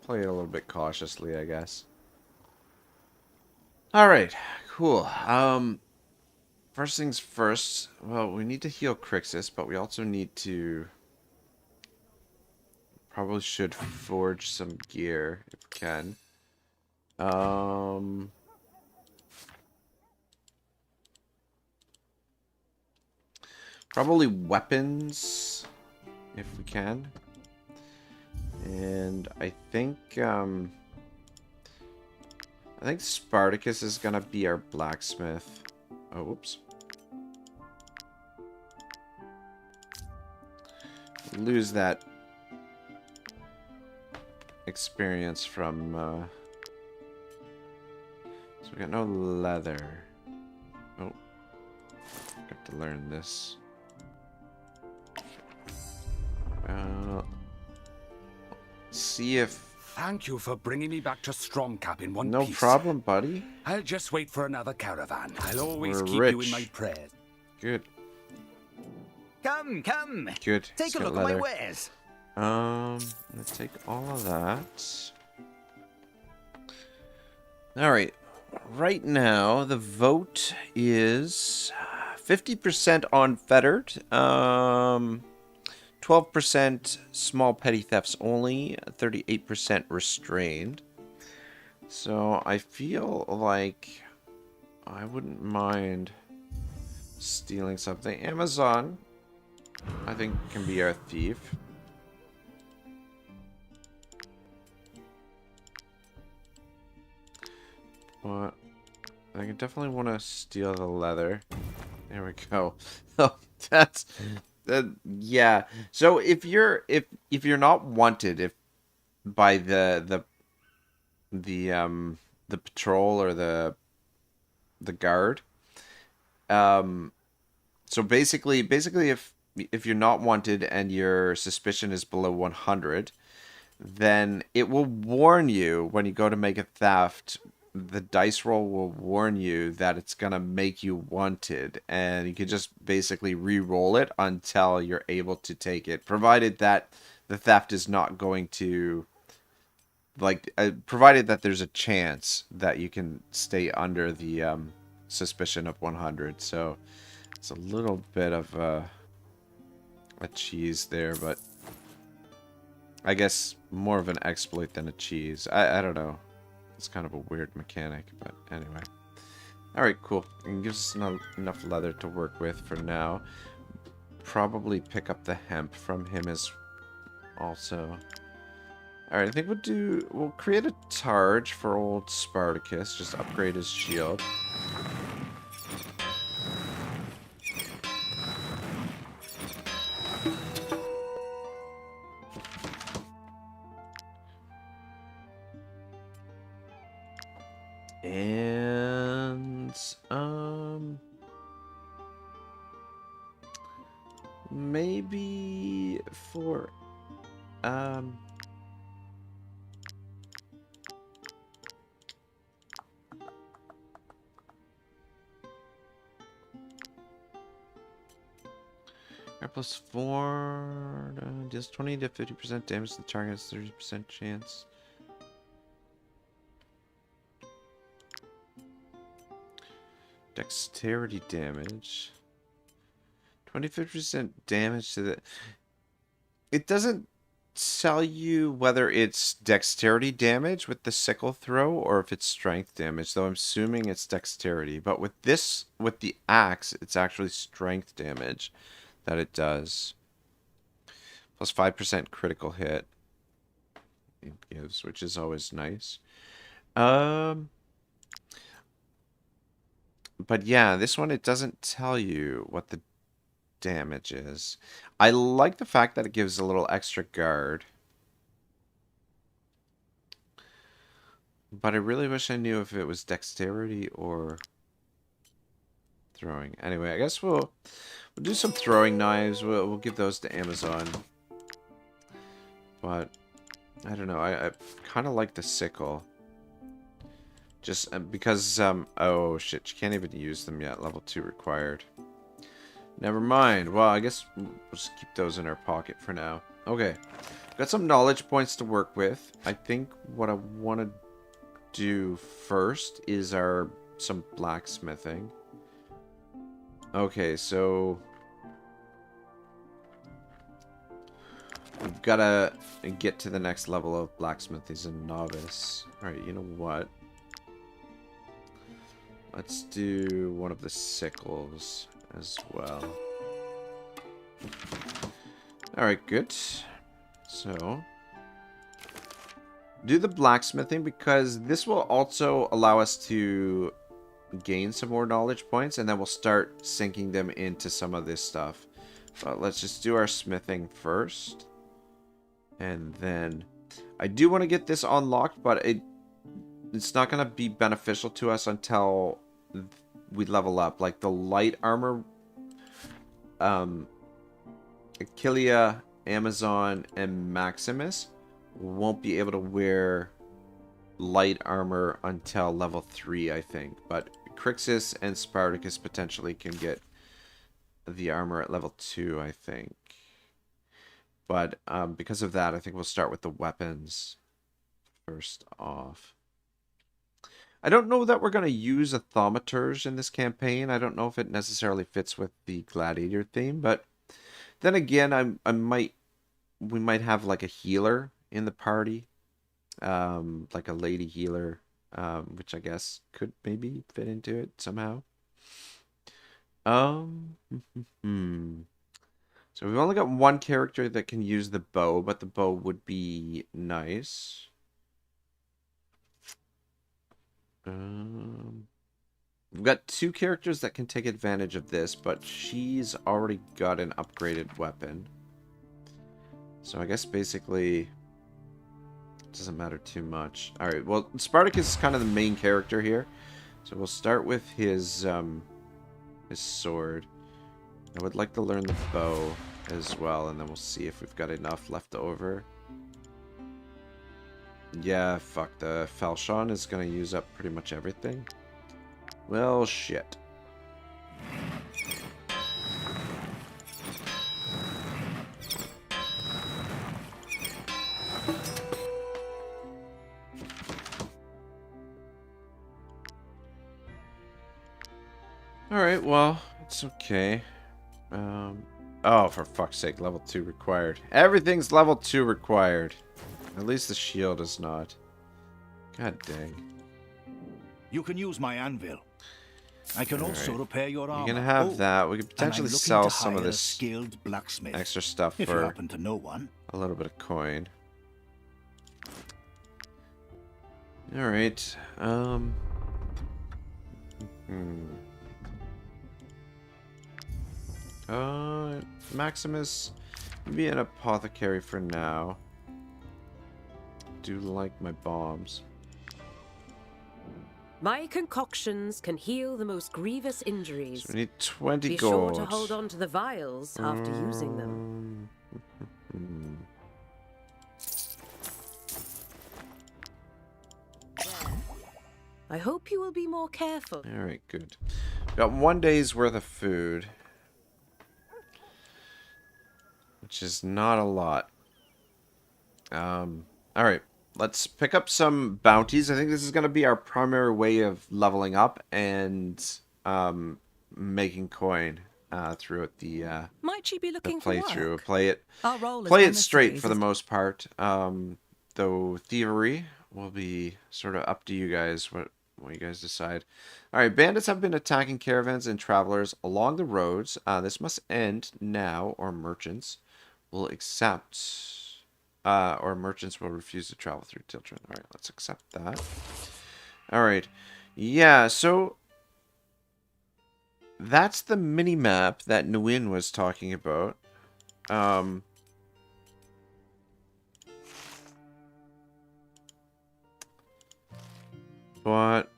S1: play it a little bit cautiously, I guess. Alright, cool. First things first, well, we need to heal Crixus, but we also need to probably should forge some gear if we can. Probably weapons if we can. And I think Spartacus is gonna be our blacksmith. Oh, whoops. Lose that experience from so we got no leather. Oh, got to learn this. See if
S6: Thank you for bringing me back to Stromcap in one
S1: no
S6: piece.
S1: problem, buddy.
S6: I'll just wait for another caravan. I'll always
S1: We're
S6: keep
S1: rich.
S6: you in my prayers.
S1: Good.
S7: Come.
S1: Good.
S7: Take a
S1: Let's
S7: look
S1: get
S7: at my
S1: leather.
S7: wares.
S1: Let's take all of that. Alright. Right now, the vote is 50% unfettered. 12% small petty thefts only. 38% restrained. So, I feel like I wouldn't mind stealing something. Amazon, I think, can be our thief. But I can definitely want to steal the leather. There we go. Oh, that's Yeah. So if you're not wanted, if by the patrol or the guard, um, so basically if you're not wanted and your suspicion is below 100, then it will warn you when you go to make a theft. The dice roll will warn you that it's gonna make you wanted, and you can just basically re-roll it until you're able to take it, provided that the theft is not going to provided that there's a chance that you can stay under the suspicion of 100. So it's a little bit of a cheese there, but I guess more of an exploit than a cheese. I don't know. It's kind of a weird mechanic, but anyway. Alright, cool. It gives us enough leather to work with for now. Probably pick up the hemp from him as also. Alright, I think we'll create a targe for old Spartacus. Just upgrade his shield. And maybe for R+4 deals 20 to 50% damage to the target, has 30% chance. Dexterity damage. 25% damage to the... It doesn't tell you whether it's dexterity damage with the sickle throw or if it's strength damage, though I'm assuming it's dexterity. But with the axe, it's actually strength damage that it does. Plus 5% critical hit it gives, which is always nice. But yeah, this one, it doesn't tell you what the damage is. I like the fact that it gives a little extra guard. But I really wish I knew if it was dexterity or throwing. Anyway, I guess we'll do some throwing knives. We'll give those to Amazon. But I don't know. I kind of like the sickle. Just because, oh shit, you can't even use them yet. Level 2 required. Never mind. Well, I guess we'll just keep those in our pocket for now. Okay. Got some knowledge points to work with. I think what I want to do first is some blacksmithing. Okay, so we've got to get to the next level of blacksmith. He's a novice. Alright, you know what? Let's do one of the sickles as well. Alright, good. So, do the blacksmithing because this will also allow us to gain some more knowledge points, and then we'll start sinking them into some of this stuff. But let's just do our smithing first. And then I do want to get this unlocked, but it's not going to be beneficial to us until we level up. Like the light armor, Achillea, Amazon, and Maximus won't be able to wear light armor until level 3, I think. But Crixus and Spartacus potentially can get the armor at level 2, I think. But because of that, I think we'll start with the weapons first off. I don't know that we're going to use a thaumaturge in this campaign. I don't know if it necessarily fits with the Gladiator theme, but then again, we might have like a healer in the party, like a lady healer, which I guess could maybe fit into it somehow. So we've only got one character that can use the bow, but the bow would be nice. We've got 2 characters that can take advantage of this, but she's already got an upgraded weapon. So I guess basically it doesn't matter too much. Alright, well, Spartacus is kind of the main character here. So we'll start with his sword. I would like to learn the bow as well, and then we'll see if we've got enough left over. Yeah, fuck, the Falchion is going to use up pretty much everything. Well, shit. Alright, well, it's okay. Oh, for fuck's sake, level 2 required. Everything's level 2 required. At least the shield is not. God dang.
S4: You can use my anvil. I can also repair your armor.
S1: You're gonna have that. We could potentially sell some of
S4: a
S1: this
S4: skilled blacksmith,
S1: extra stuff
S4: if you
S1: for
S4: happen to know one.
S1: a little bit of coin. Alright. Maximus, be an apothecary for now. Do like my bombs.
S8: My concoctions can heal the most grievous injuries.
S1: So we need 20
S8: Be
S1: gold.
S8: sure to hold on to the vials after using them. I hope you will be more careful.
S1: Alright, good. Got 1 day's worth of food. Which is not a lot. Alright. Let's pick up some bounties. I think this is going to be our primary way of leveling up and making coin throughout the
S9: Might you be looking for
S1: playthrough.
S9: work?
S1: Play it
S9: Our role as
S1: straight for the
S9: mercenaries
S1: most part. Though Thievery will be sort of up to you guys, what you guys decide. Alright, bandits have been attacking caravans and travelers along the roads. This must end now, or merchants will accept... or merchants will refuse to travel through Tavern. Alright, let's accept that. Alright. Yeah, so... that's the mini-map that Nguyen was talking about. But...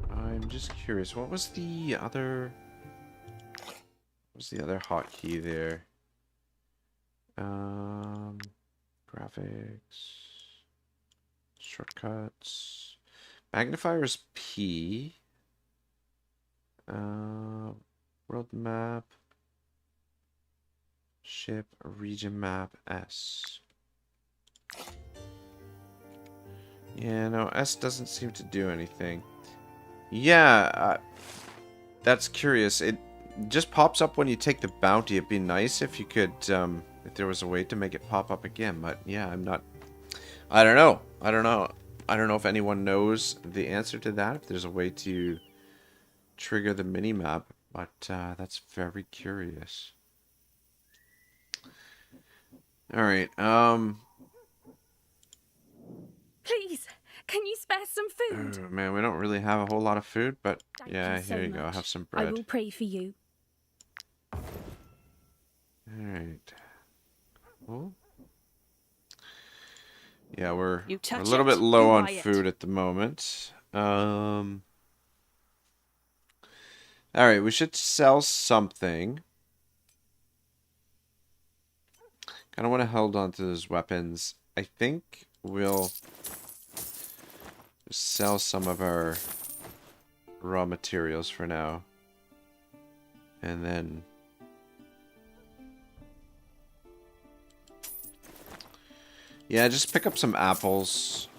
S1: I'm just curious, what was the other... hotkey there? Graphics... shortcuts... Magnifier is P. World map. Ship, region map, S. Yeah, no, S doesn't seem to do anything. Yeah, that's curious. It just pops up when you take the bounty. It'd be nice if you could, if there was a way to make it pop up again. But yeah, I'm not... I don't know. I don't know if anyone knows the answer to that. If there's a way to trigger the mini-map. But that's very curious. Alright,
S3: Please, can you spare some food?
S1: oh, man, we don't really have a whole lot of food, but
S3: Thank
S1: yeah,
S3: you so
S1: here you go.
S3: much.
S1: Have some
S3: I
S1: bread.
S3: will pray for you.
S1: Alright. Cool. Yeah, we're
S9: You
S1: a
S9: touch
S1: little
S9: it,
S1: bit low
S9: you
S1: on
S9: buy it.
S1: food at the moment. Alright, we should sell something. Kind of want to hold on to those weapons. I think we'll sell some of our raw materials for now. And then... yeah, just pick up some apples.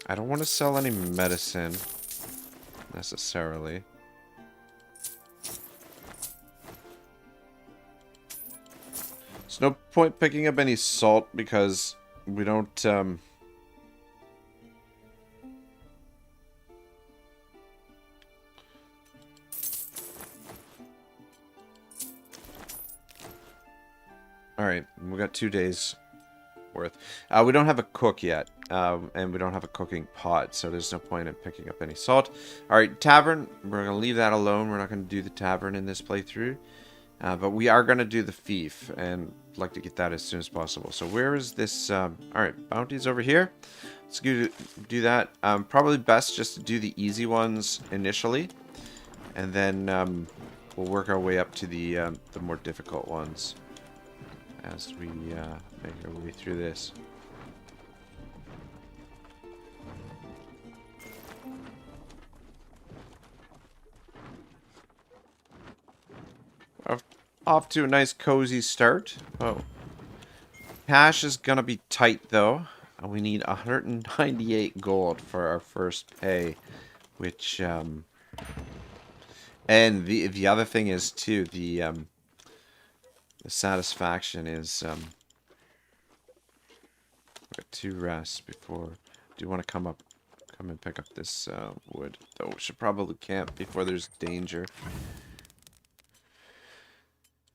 S1: I don't want to sell any medicine necessarily. There's no point picking up any salt because we don't, Alright, we got 2 days worth. We don't have a cook yet, and we don't have a cooking pot, so there's no point in picking up any salt. Alright, Tavern, we're going to leave that alone. We're not going to do the Tavern in this playthrough. But we are going to do the Thief, and I'd like to get that as soon as possible. So where is this? Alright, bounties over here. Let's do that. Probably best just to do the easy ones initially, and then we'll work our way up to the more difficult ones as we make our way through this. Off to a nice cozy start. Oh, cash is gonna be tight though. We need 198 gold for our first pay, which and the other thing is too, the satisfaction is got 2 rests before. Do you want to come and pick up this wood? Though we should probably camp before there's danger.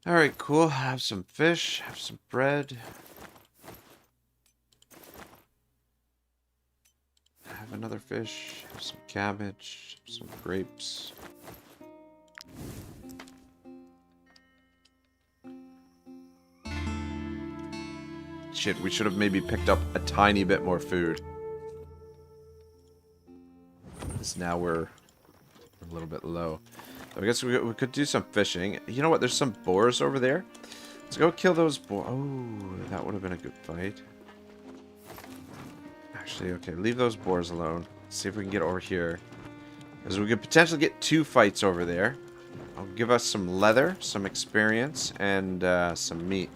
S1: Alright, cool. Have some fish, have some bread. Have another fish, have some cabbage, some grapes. Shit, we should have maybe picked up a tiny bit more food. Because now we're a little bit low. I guess we could do some fishing. You know what? There's some boars over there. Let's go kill those boars. Oh, that would have been a good fight. Actually, okay, leave those boars alone. See if we can get over here. Because we could potentially get 2 fights over there. I'll give us some leather, some experience, and some meat.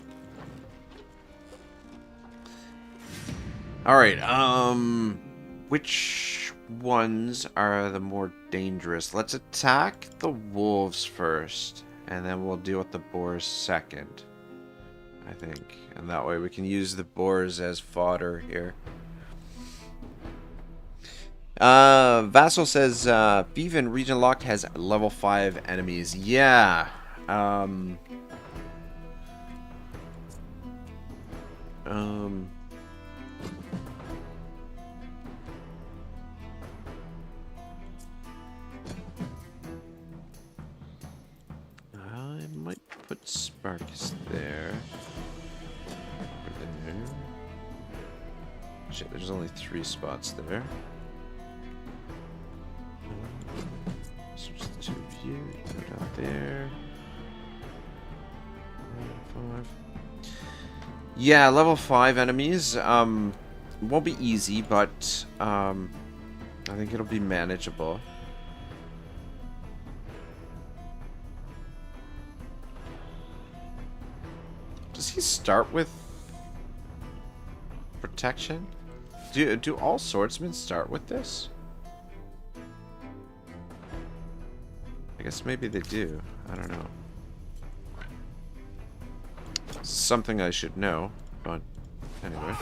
S1: Alright, which ones are the more dangerous? Let's attack the wolves first, and then we'll deal with the boars second, I think. And that way we can use the boars as fodder here. Vassal says, Beaven region locked has level 5 enemies. Yeah. I might put Spartacus there. There. Shit, there's only 3 spots there. Switch the 2 of you. Put it out there. 5. Yeah, level 5 enemies. Won't be easy, but I think it'll be manageable. Does he start with protection? Do all swordsmen start with this? I guess maybe they do. I don't know. It's something I should know, but anyway.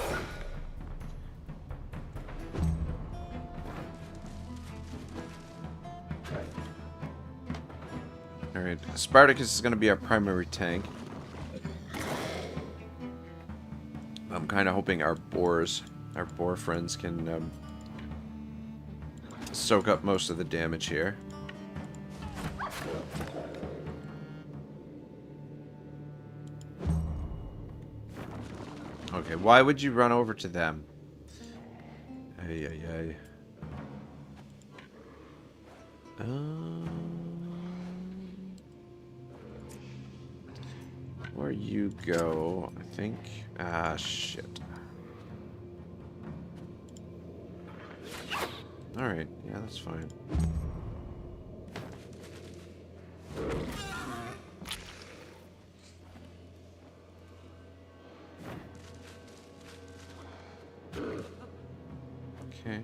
S1: Alright, Spartacus is going to be our primary tank. I'm kind of hoping our boar friends can soak up most of the damage here. Okay, why would you run over to them? Ay, ay, ay. Where you go, I think. Ah, shit. Alright, yeah, that's fine. Okay.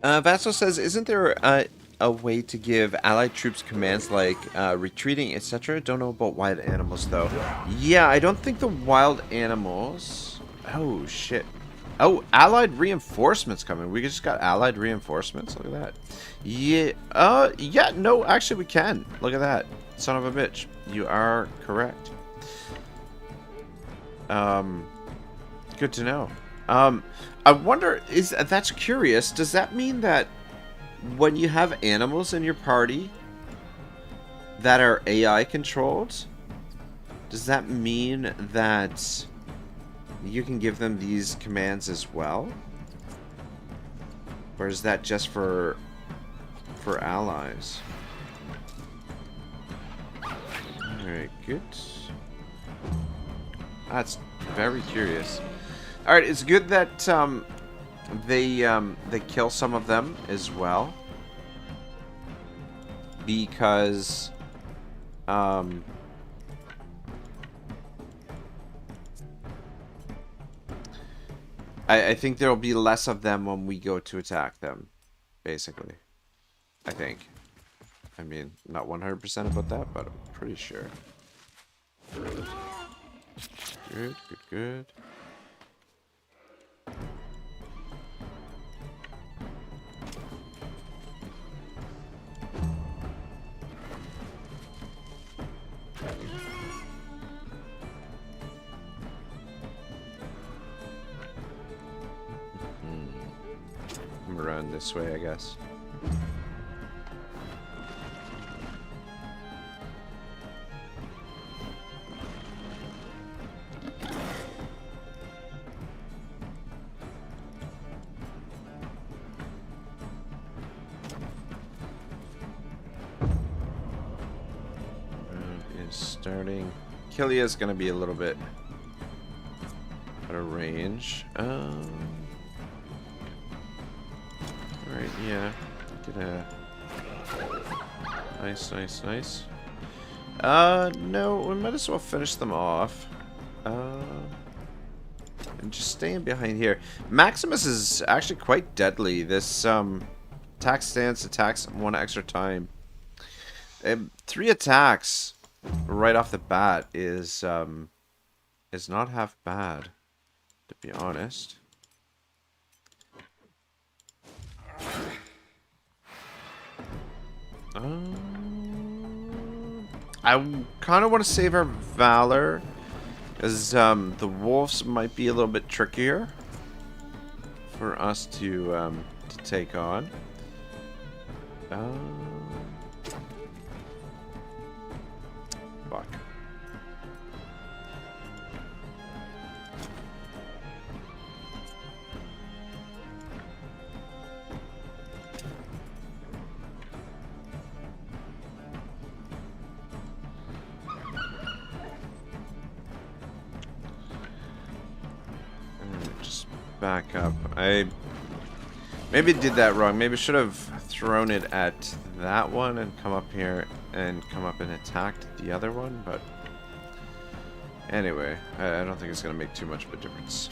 S1: Vassal says, isn't there a way to give allied troops commands like retreating, etc.? Don't know about wild animals, though. Yeah, I don't think the wild animals... Oh, shit. Oh, allied reinforcements coming. We just got allied reinforcements. Look at that. Yeah. Yeah, no, actually we can. Look at that. Son of a bitch. You are correct. Good to know. I wonder, that's curious. Does that mean that when you have animals in your party that are AI controlled, does that mean that you can give them these commands as well? Or is that just for allies? Alright, good. That's very curious. Alright, it's good that they kill some of them as well. Because I think there'll be less of them when we go to attack them, basically. I think. I mean, not 100% about that, but I'm pretty sure. Good, good, good. Around this way, I guess. Is starting. Kilia's gonna be a little bit out of range. Alright, yeah. Get a... Nice, nice, nice. No, we might as well finish them off. And just staying behind here. Maximus is actually quite deadly. This, attack stance attacks 1 extra time. 3 attacks right off the bat is not half bad, to be honest. I kind of want to save our valor, because the wolves might be a little bit trickier for us to take on. Fuck. Just back up. I maybe did that wrong. Maybe should have thrown it at that one and come up here and come up and attacked the other one, but anyway, I don't think it's going to make too much of a difference.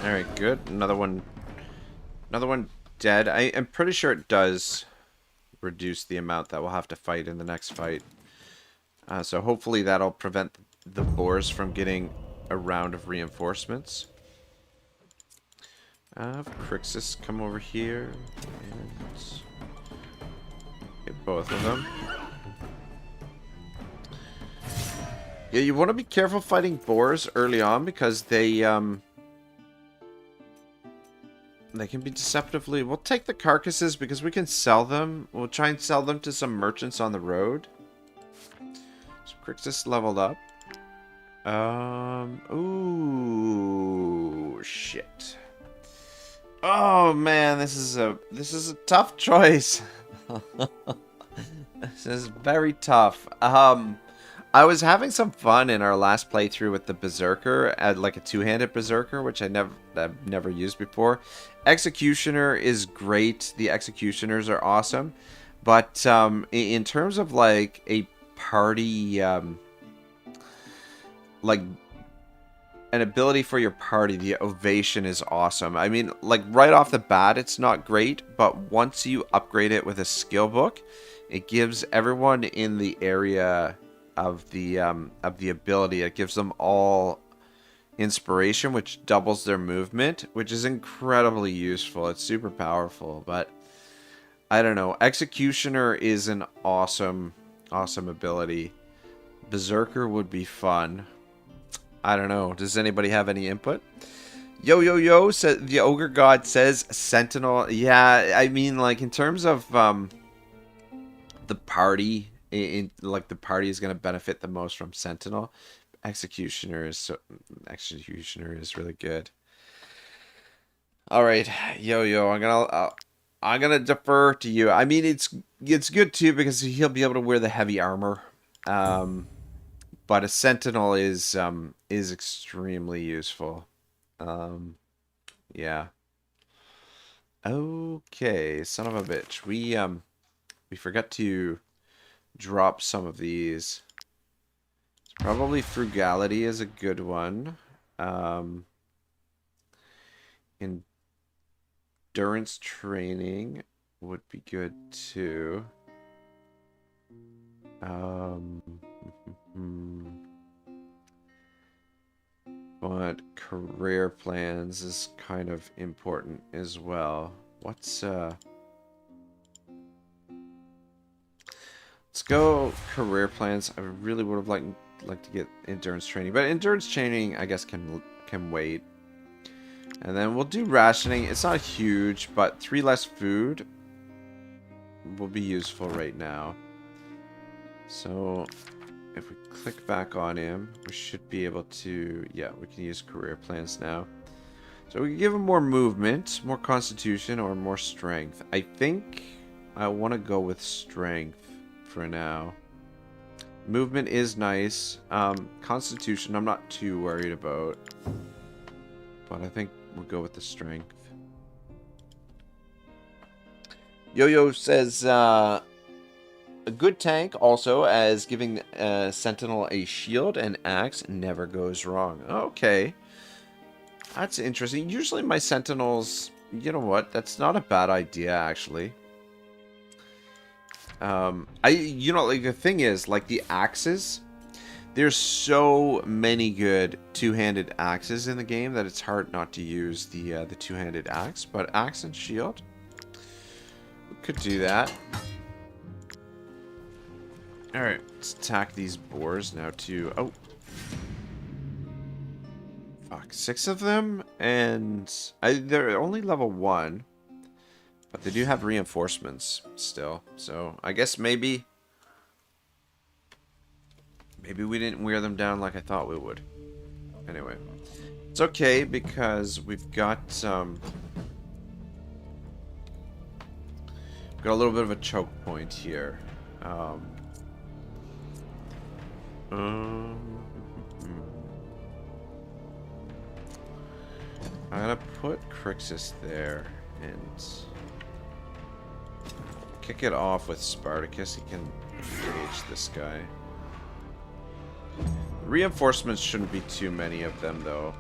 S1: Alright, good. Another one dead. I am pretty sure it does reduce the amount that we'll have to fight in the next fight. So hopefully that'll prevent the boars from getting a round of reinforcements. Crixus come over here and get both of them. Yeah, you want to be careful fighting boars early on because they can be deceptively... We'll take the carcasses because we can sell them. We'll try and sell them to some merchants on the road. So Crixus leveled up. Ooh, shit. Oh man, this is a tough choice. This is very tough. I was having some fun in our last playthrough with the Berserker, like a two-handed Berserker, which I've never used before. Executioner is great. The Executioners are awesome. But in terms of like a party like an ability for your party, the ovation is awesome. I mean, like right off the bat, it's not great, but once you upgrade it with a skill book, it gives everyone in the area of the ability. It gives them all inspiration, which doubles their movement, which is incredibly useful. It's super powerful, but I don't know. Executioner is an awesome ability. Berserker would be fun. I don't know. Does anybody have any input? Yo, said the Ogre God says Sentinel. Yeah, I mean, like in terms of the party, like the party is going to benefit the most from Sentinel. Executioner is really good. All right, yo, I'm gonna defer to you. I mean, it's good too because he'll be able to wear the heavy armor. But a Sentinel is extremely useful. Yeah. Okay, son of a bitch. We forgot to drop some of these. Probably frugality is a good one. Endurance training would be good too. But career plans is kind of important as well. Let's go career plans. I really would have liked to get endurance training, but endurance training I guess can wait. And then we'll do rationing. It's not huge, but 3 less food will be useful right now. So if we click back on him, we should be able to, yeah, we can use career plans now. So we can give him more movement, more constitution, or more strength. I think I want to go with strength for now. Movement is nice. Constitution, I'm not too worried about. But I think we'll go with the strength. Yo-Yo says, a good tank also as giving Sentinel a shield and axe never goes wrong. Okay. That's interesting. Usually my Sentinels, you know what? That's not a bad idea, actually. You know, like the thing is, like the axes, there's so many good two-handed axes in the game that it's hard not to use the two-handed axe. But axe and shield, we could do that. All right, let's attack these boars now too. Oh, fuck, 6 of them, and they're only level 1, but they do have reinforcements still. So I guess maybe we didn't wear them down like I thought we would. Anyway, it's okay because we've got a little bit of a choke point here. I'm gonna put Crixus there and kick it off with Spartacus. He can engage this guy. Reinforcements shouldn't be too many of them, though.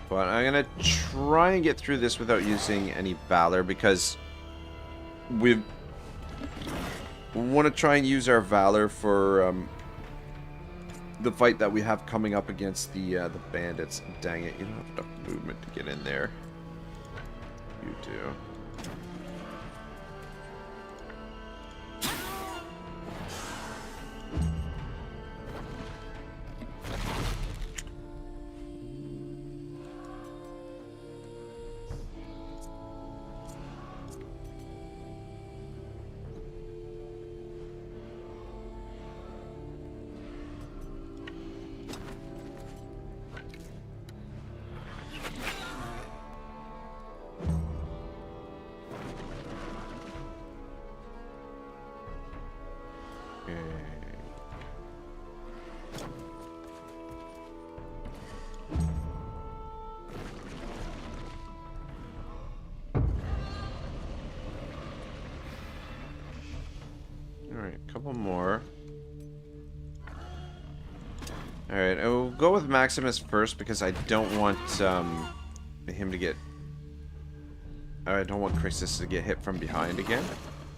S1: But I'm gonna try and get through this without using any Valor because we want to try and use our Valor for the fight that we have coming up against the bandits. Dang it, you don't have enough movement to get in there. You do. couple more. Alright, I'll go with Maximus first because I don't want him to get... I don't want Crixus to get hit from behind again.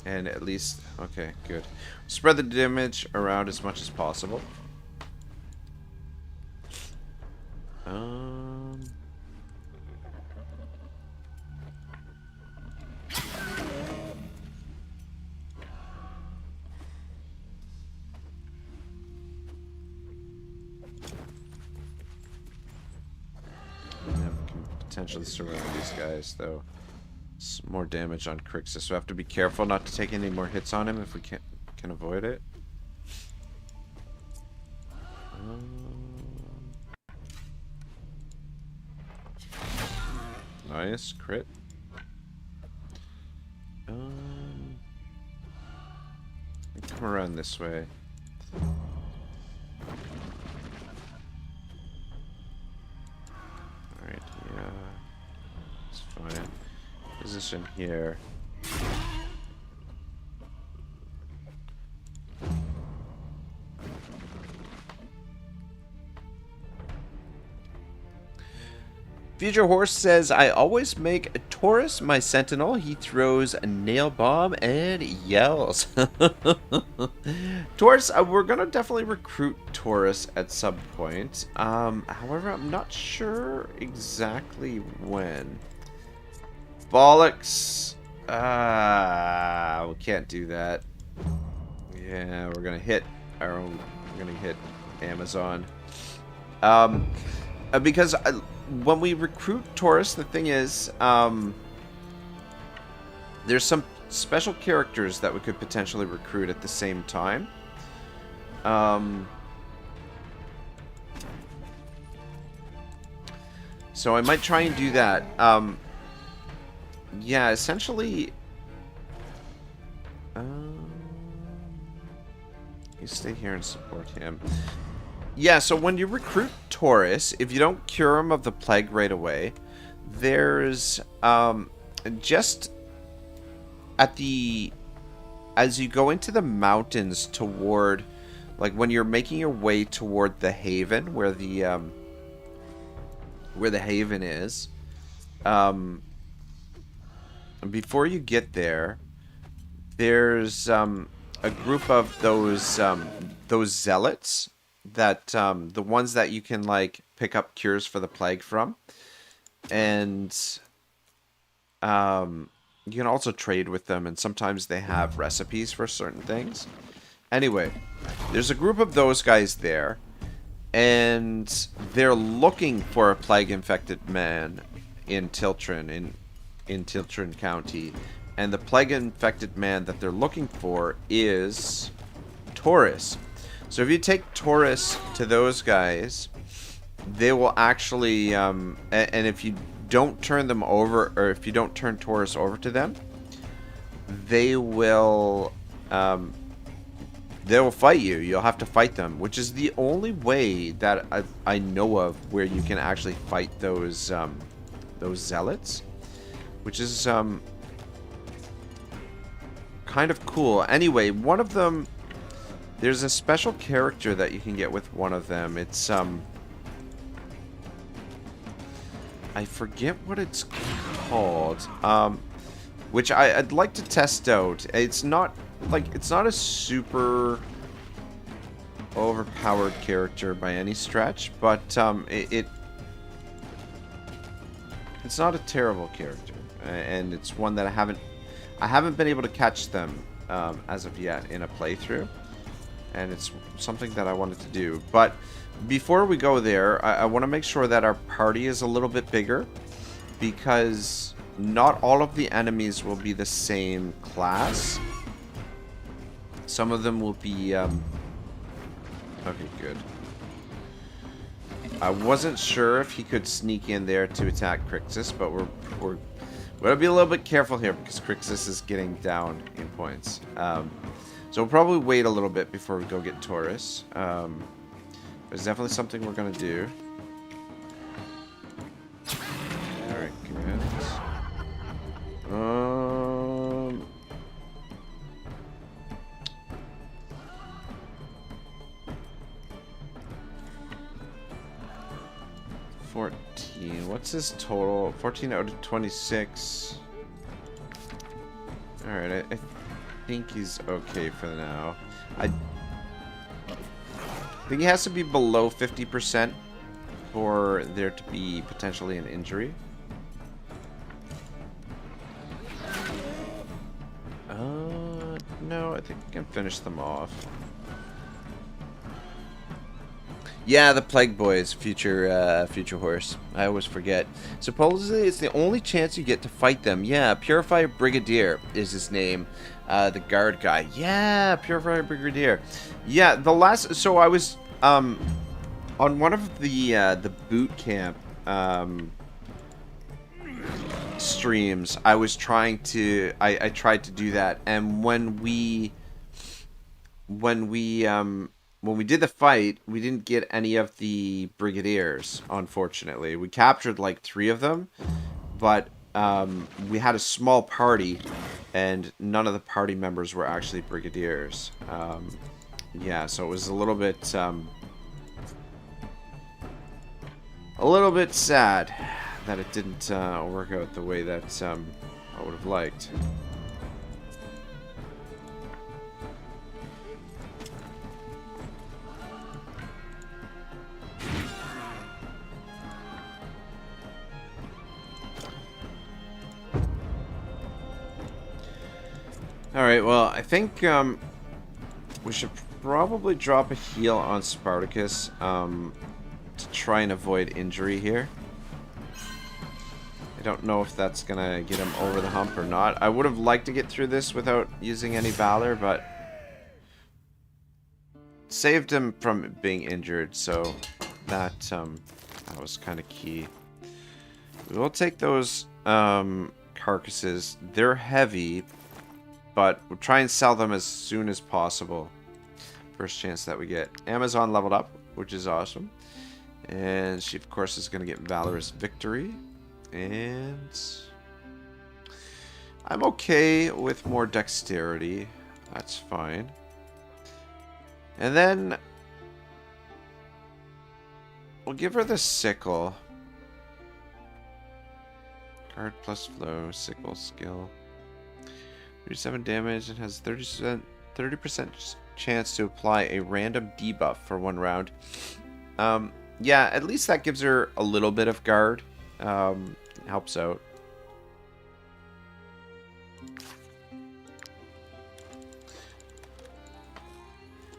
S1: And at least... Okay, good. Spread the damage around as much as possible. And then we can potentially surround these guys, though. It's more damage on Crixus, so we have to be careful not to take any more hits on him if we can avoid it. Nice crit. Come around this way. Alright, yeah. It's fine. Position here. Future Horse says, I always make Taurus my sentinel. He throws a nail bomb and yells. Taurus, we're going to definitely recruit Taurus at some point. However, I'm not sure exactly when. Bollocks. We can't do that. Yeah, we're going to hit our own... We're going to hit Amazon. Because... when we recruit Taurus, the thing is, there's some special characters that we could potentially recruit at the same time. So I might try and do that. Yeah, essentially... you stay here and support him. Yeah, so when you recruit Taurus, if you don't cure him of the plague right away, there's just at the... as you go into the mountains toward, like when you're making your way toward the haven, where the haven is, before you get there, there's a group of those zealots that the ones that you can like pick up cures for the plague from, and you can also trade with them, and sometimes they have recipes for certain things. Anyway, there's a group of those guys there, and they're looking for a plague infected man in Tiltrin, in Tiltrin County, and the plague infected man that they're looking for is Taurus. So if you take Taurus to those guys, they will actually, and if you don't turn them over, or if you don't turn Taurus over to them, they will fight you. You'll have to fight them, which is the only way that I know of where you can actually fight those zealots, which is kind of cool. Anyway, one of them... there's a special character that you can get with one of them. It's, I forget what it's called, which I'd like to test out. It's not a super overpowered character by any stretch, but, it's not a terrible character, and it's one that I haven't been able to catch them, as of yet in a playthrough. And it's something that I wanted to do. But before we go there, I want to make sure that our party is a little bit bigger, because not all of the enemies will be the same class. Some of them will be... okay, good. I wasn't sure if he could sneak in there to attack Crixus, but we're going to be a little bit careful here, because Crixus is getting down in points. So we'll probably wait a little bit before we go get Taurus. It's definitely something we're going to do. Alright, good. 14. What's his total? 14 out of 26. Alright, I think he's okay for now. I think he has to be below 50% for there to be potentially an injury. No, I think we can finish them off. Yeah, the Plague Boys, future horse. I always forget. Supposedly, it's the only chance you get to fight them. Yeah, Purifier Brigadier is his name. The guard guy. Yeah, Purifier Brigadier. Yeah, the last. So I was on one of the boot camp streams. I was trying to. I tried to do that, and when we did the fight, we didn't get any of the brigadiers, unfortunately. We captured like 3 of them, but we had a small party, and none of the party members were actually brigadiers. Yeah, so it was a little bit sad that it didn't work out the way that I would have liked. Alright, well, I think we should probably drop a heal on Spartacus to try and avoid injury here. I don't know if that's going to get him over the hump or not. I would have liked to get through this without using any Valor, but saved him from being injured, so that was kind of key. We will take those carcasses. They're heavy, but we'll try and sell them as soon as possible. First chance that we get. Amazon leveled up, which is awesome. And she, of course, is going to get Valorous Victory. And I'm okay with more dexterity. That's fine. And then we'll give her the sickle. Guard plus flow, sickle skill. 37 damage and has 30% chance to apply a random debuff for 1 round. Yeah, at least that gives her a little bit of guard. Helps out.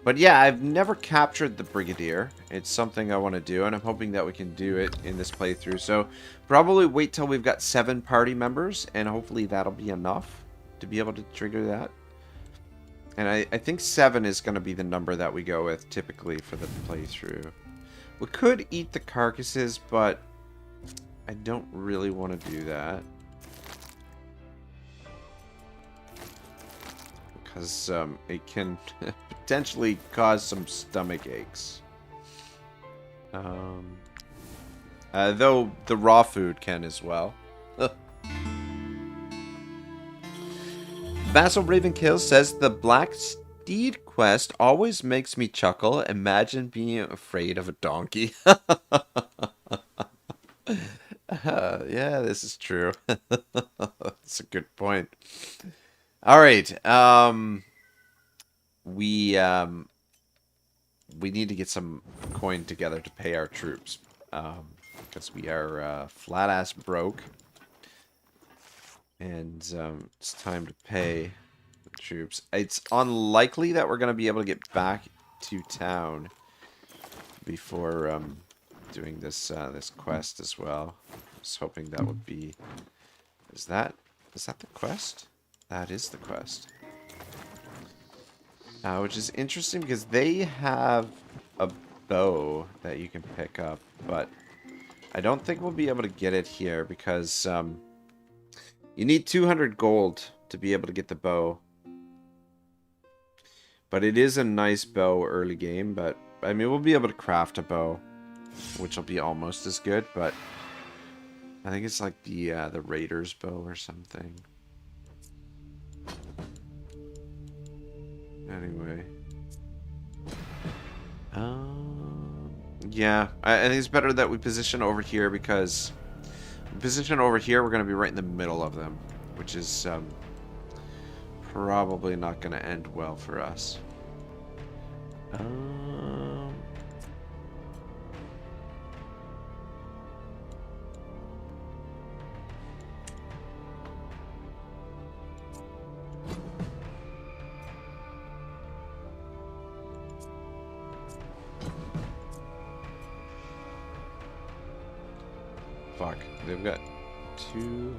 S1: But yeah, I've never captured the Brigadier. It's something I want to do, and I'm hoping that we can do it in this playthrough. So probably wait till we've got 7 party members, and hopefully that'll be enough to be able to trigger that. And I think 7 is going to be the number that we go with typically for the playthrough. We could eat the carcasses, but I don't really want to do that. Because it can potentially cause some stomach aches. Though the raw food can as well. Vassal Ravenkill says the Black Steed quest always makes me chuckle. Imagine being afraid of a donkey. Yeah, this is true. That's a good point. All right. We need to get some coin together to pay our troops, because we are flat ass broke. And it's time to pay the troops. It's unlikely that we're going to be able to get back to town before doing this this quest as well. I was hoping that would be... Is that the quest? That is the quest. Which is interesting because they have a bow that you can pick up, but I don't think we'll be able to get it here because... you need 200 gold to be able to get the bow. But it is a nice bow early game, but I mean, we'll be able to craft a bow, which will be almost as good, but I think it's like the Raider's bow or something. Anyway. Yeah, I think it's better that we position over here because position over here, we're going to be right in the middle of them, which is probably not going to end well for us. Fuck, they've got 2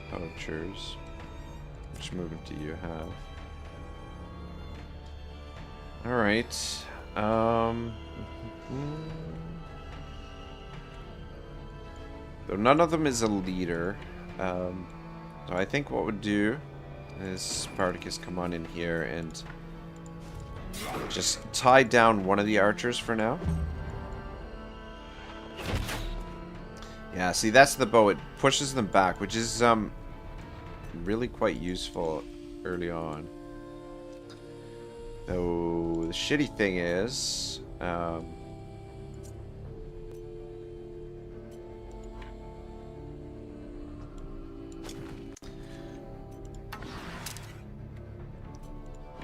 S1: poachers. Which movement do you have? Alright. Though none of them is a leader. So I think what we'd do is Spartacus come on in here and just tie down one of the archers for now. Yeah, see, that's the bow. It pushes them back, which is really quite useful early on. Though the shitty thing is,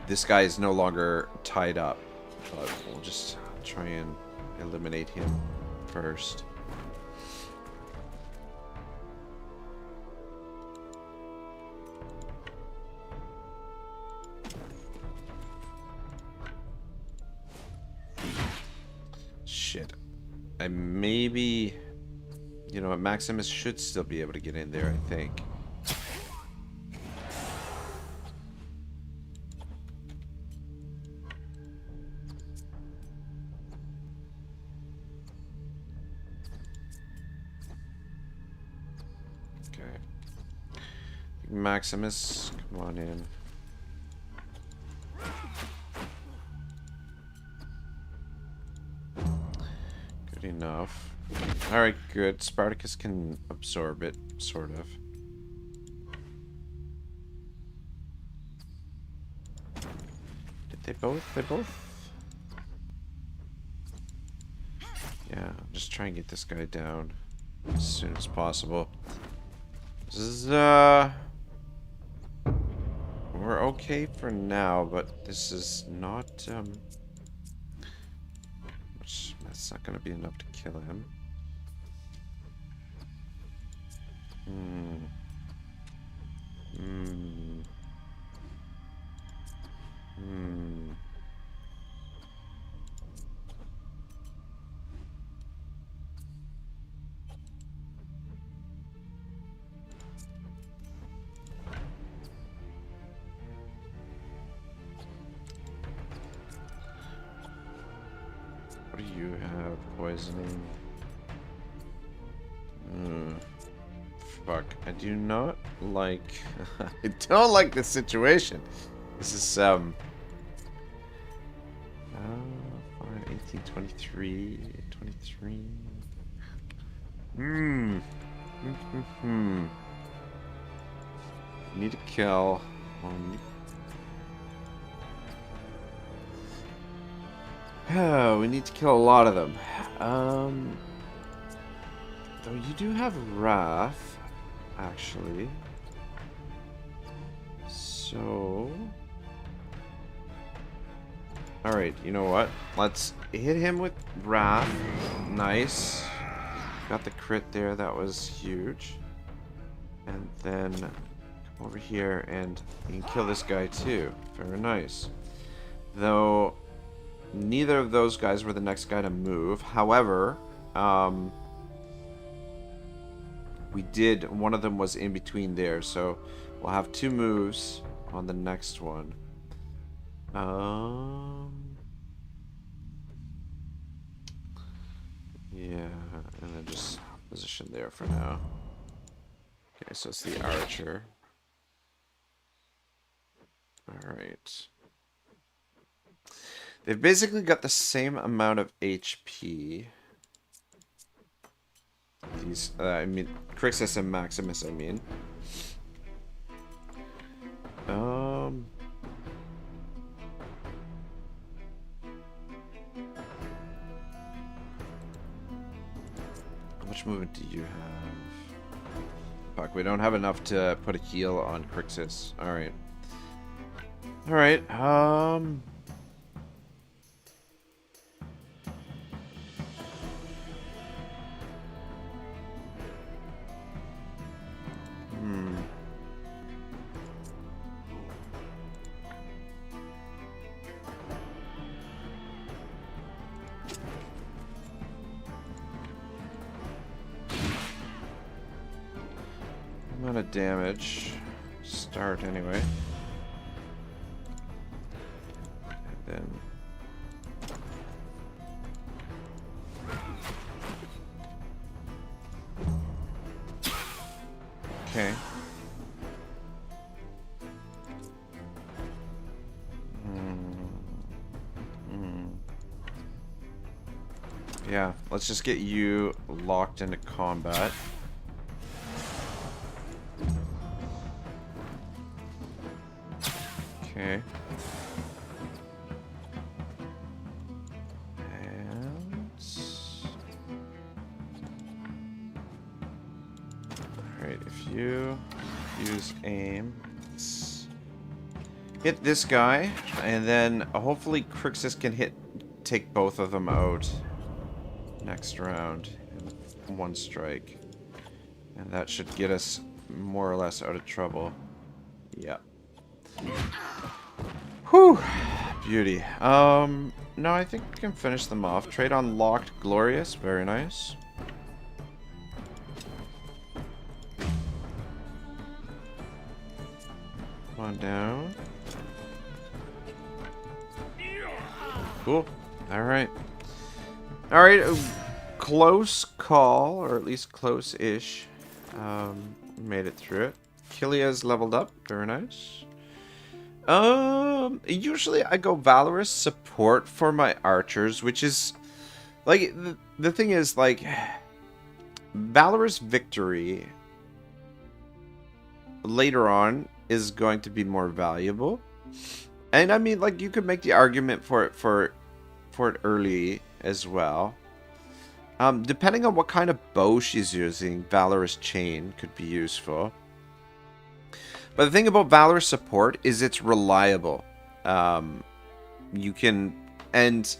S1: this guy is no longer tied up, but we'll just try and eliminate him first. Shit. I maybe... You know what, Maximus should still be able to get in there, I think. Okay. Maximus, come on in. Enough. Alright, good. Spartacus can absorb it, sort of. Did they both? They both? Yeah, just try and get this guy down as soon as possible. This is, we're okay for now, but this is not, That's not going to be enough to kill him. What do you have? Poisoning. Fuck. I do not like... I don't like this situation. This is, 5, 18, 23, 23. Need to kill. Oh, we need to kill a lot of them. Though you do have Wrath, actually. So... Alright, you know what? Let's hit him with Wrath. Nice. Got the crit there, that was huge. And then come over here and you can kill this guy too. Very nice. Though neither of those guys were the next guy to move. However, one of them was in between there, so we'll have 2 moves on the next one. Yeah, and then just position there for now. Okay, so it's the archer. Alright. They've basically got the same amount of HP. These, I mean, Crixus and Maximus, I mean. much movement do you have? Fuck, we don't have enough to put a heal on Crixus. Alright. Alright, amount of damage. Start anyway. And then okay. Yeah, let's just get you locked into combat. Okay. And alright, if you use aim, hit this guy, and then hopefully Crixus can take both of them out next round in one strike. And that should get us more or less out of trouble. Yep. Whew. Beauty. No, I think we can finish them off. Trade unlocked. Glorious. Very nice. Come on down. Cool. Alright. Alright. Close call, or at least close-ish. Made it through it. Kilia's leveled up. Very nice. Usually I go Valorous support for my archers, which is like the thing is like Valorous victory later on is going to be more valuable. And I mean, like, you could make the argument for it early as well. Depending on what kind of bow she's using, Valorous Chain could be useful. But the thing about Valorous support is it's reliable. You can, and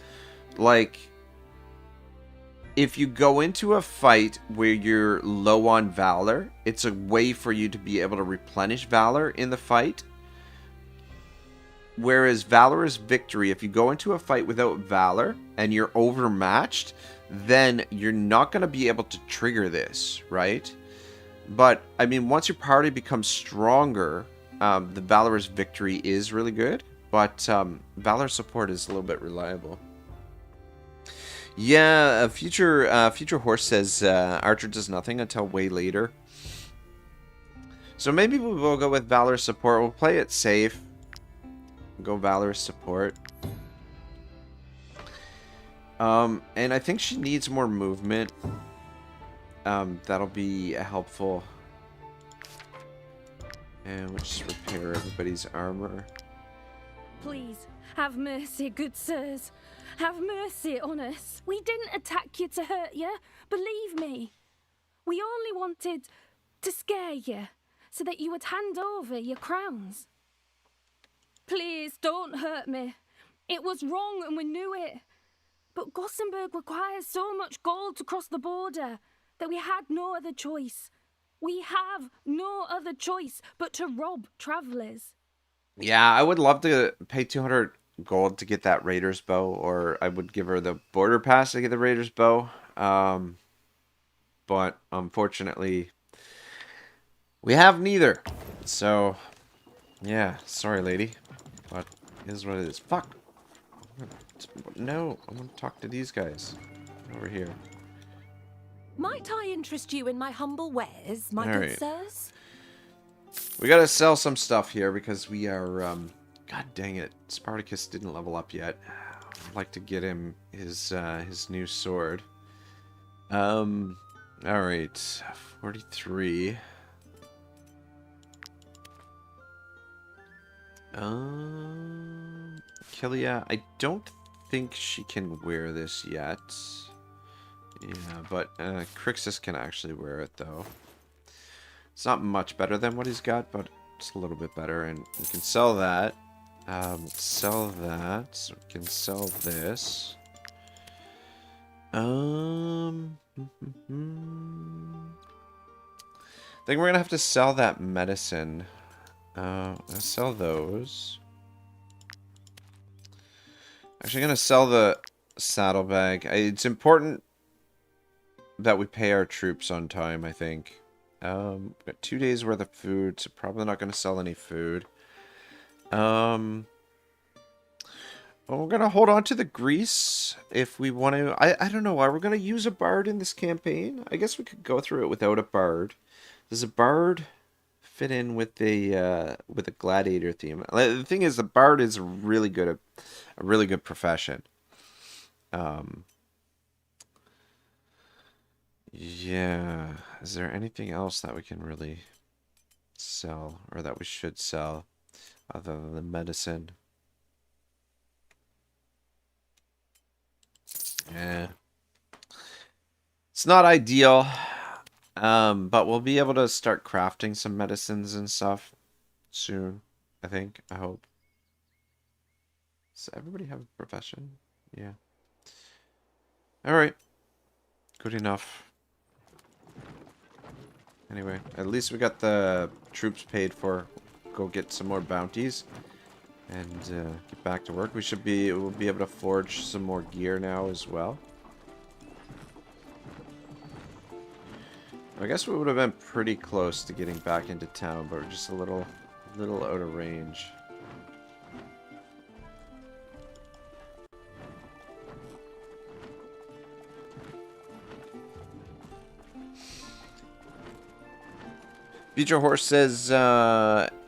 S1: like, if you go into a fight where you're low on Valor, it's a way for you to be able to replenish Valor in the fight. Whereas Valorous Victory, if you go into a fight without Valor and you're overmatched, then you're not going to be able to trigger this, right? But, I mean, once your party becomes stronger, the Valorous Victory is really good. But Valor Support is a little bit reliable. Yeah, Future Horse says Archer does nothing until way later. So maybe we will go with Valor Support. We'll play it safe. Go Valorous Support. And I think she needs more movement. That'll be helpful. And we'll just repair everybody's armor.
S3: Please, have mercy, good sirs. Have mercy on us. We didn't attack you to hurt you. Believe me. We only wanted to scare you so that you would hand over your crowns. Please, don't hurt me. It was wrong and we knew it. But Gothenburg requires so much gold to cross the border that we had no other choice. We have no other choice but to rob travelers.
S1: Yeah, I would love to pay 200 gold to get that Raider's bow, or I would give her the border pass to get the Raider's bow. But unfortunately, we have neither. So, yeah, sorry, lady. But it is what it is. Fuck. No, I want to talk to these guys over here.
S8: Might I interest you in my humble wares, my
S1: All
S8: good
S1: right.
S8: sirs?
S1: We gotta sell some stuff here because we are, God dang it, Spartacus didn't level up yet. I'd like to get him his new sword. Alright, 43. Kilia, I don't think she can wear this yet. Yeah, but Crixus can actually wear it, though. It's not much better than what he's got, but it's a little bit better. And we can sell that. Sell that. So we can sell this. I think we're gonna have to sell that medicine. Let's sell those. Actually, gonna sell the saddlebag. It's important that we pay our troops on time, I think. We've got 2 days worth of food, so probably not gonna sell any food. Well, we're gonna hold on to the grease if we want to. I don't know why we're gonna use a bard in this campaign. I guess we could go through it without a bard. Does a bard fit in with a gladiator theme? The thing is, the bard is really good at a really good profession. Yeah. Is there anything else that we can really sell, or that we should sell, other than the medicine? Yeah. It's not ideal. But we'll be able to start crafting some medicines and stuff soon, I think. I hope. Does everybody have a profession? Yeah. Alright. Good enough. Anyway, at least we got the troops paid for. Go get some more bounties. And get back to work. We'll be able to forge some more gear now as well. I guess we would have been pretty close to getting back into town, but we're just a little out of range. Future Horse says,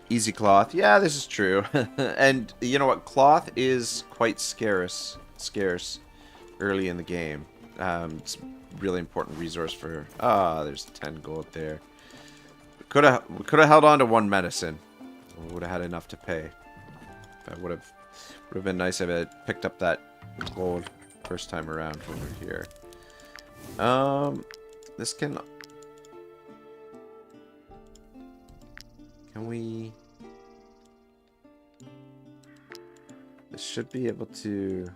S1: easy cloth. Yeah, this is true. And you know what? Cloth is quite scarce early in the game. It's a really important resource for... there's 10 gold there. We could have held on to one medicine. We would have had enough to pay. That would have been nice if I had picked up that gold first time around when we were here. This can... Can we... This should be able to...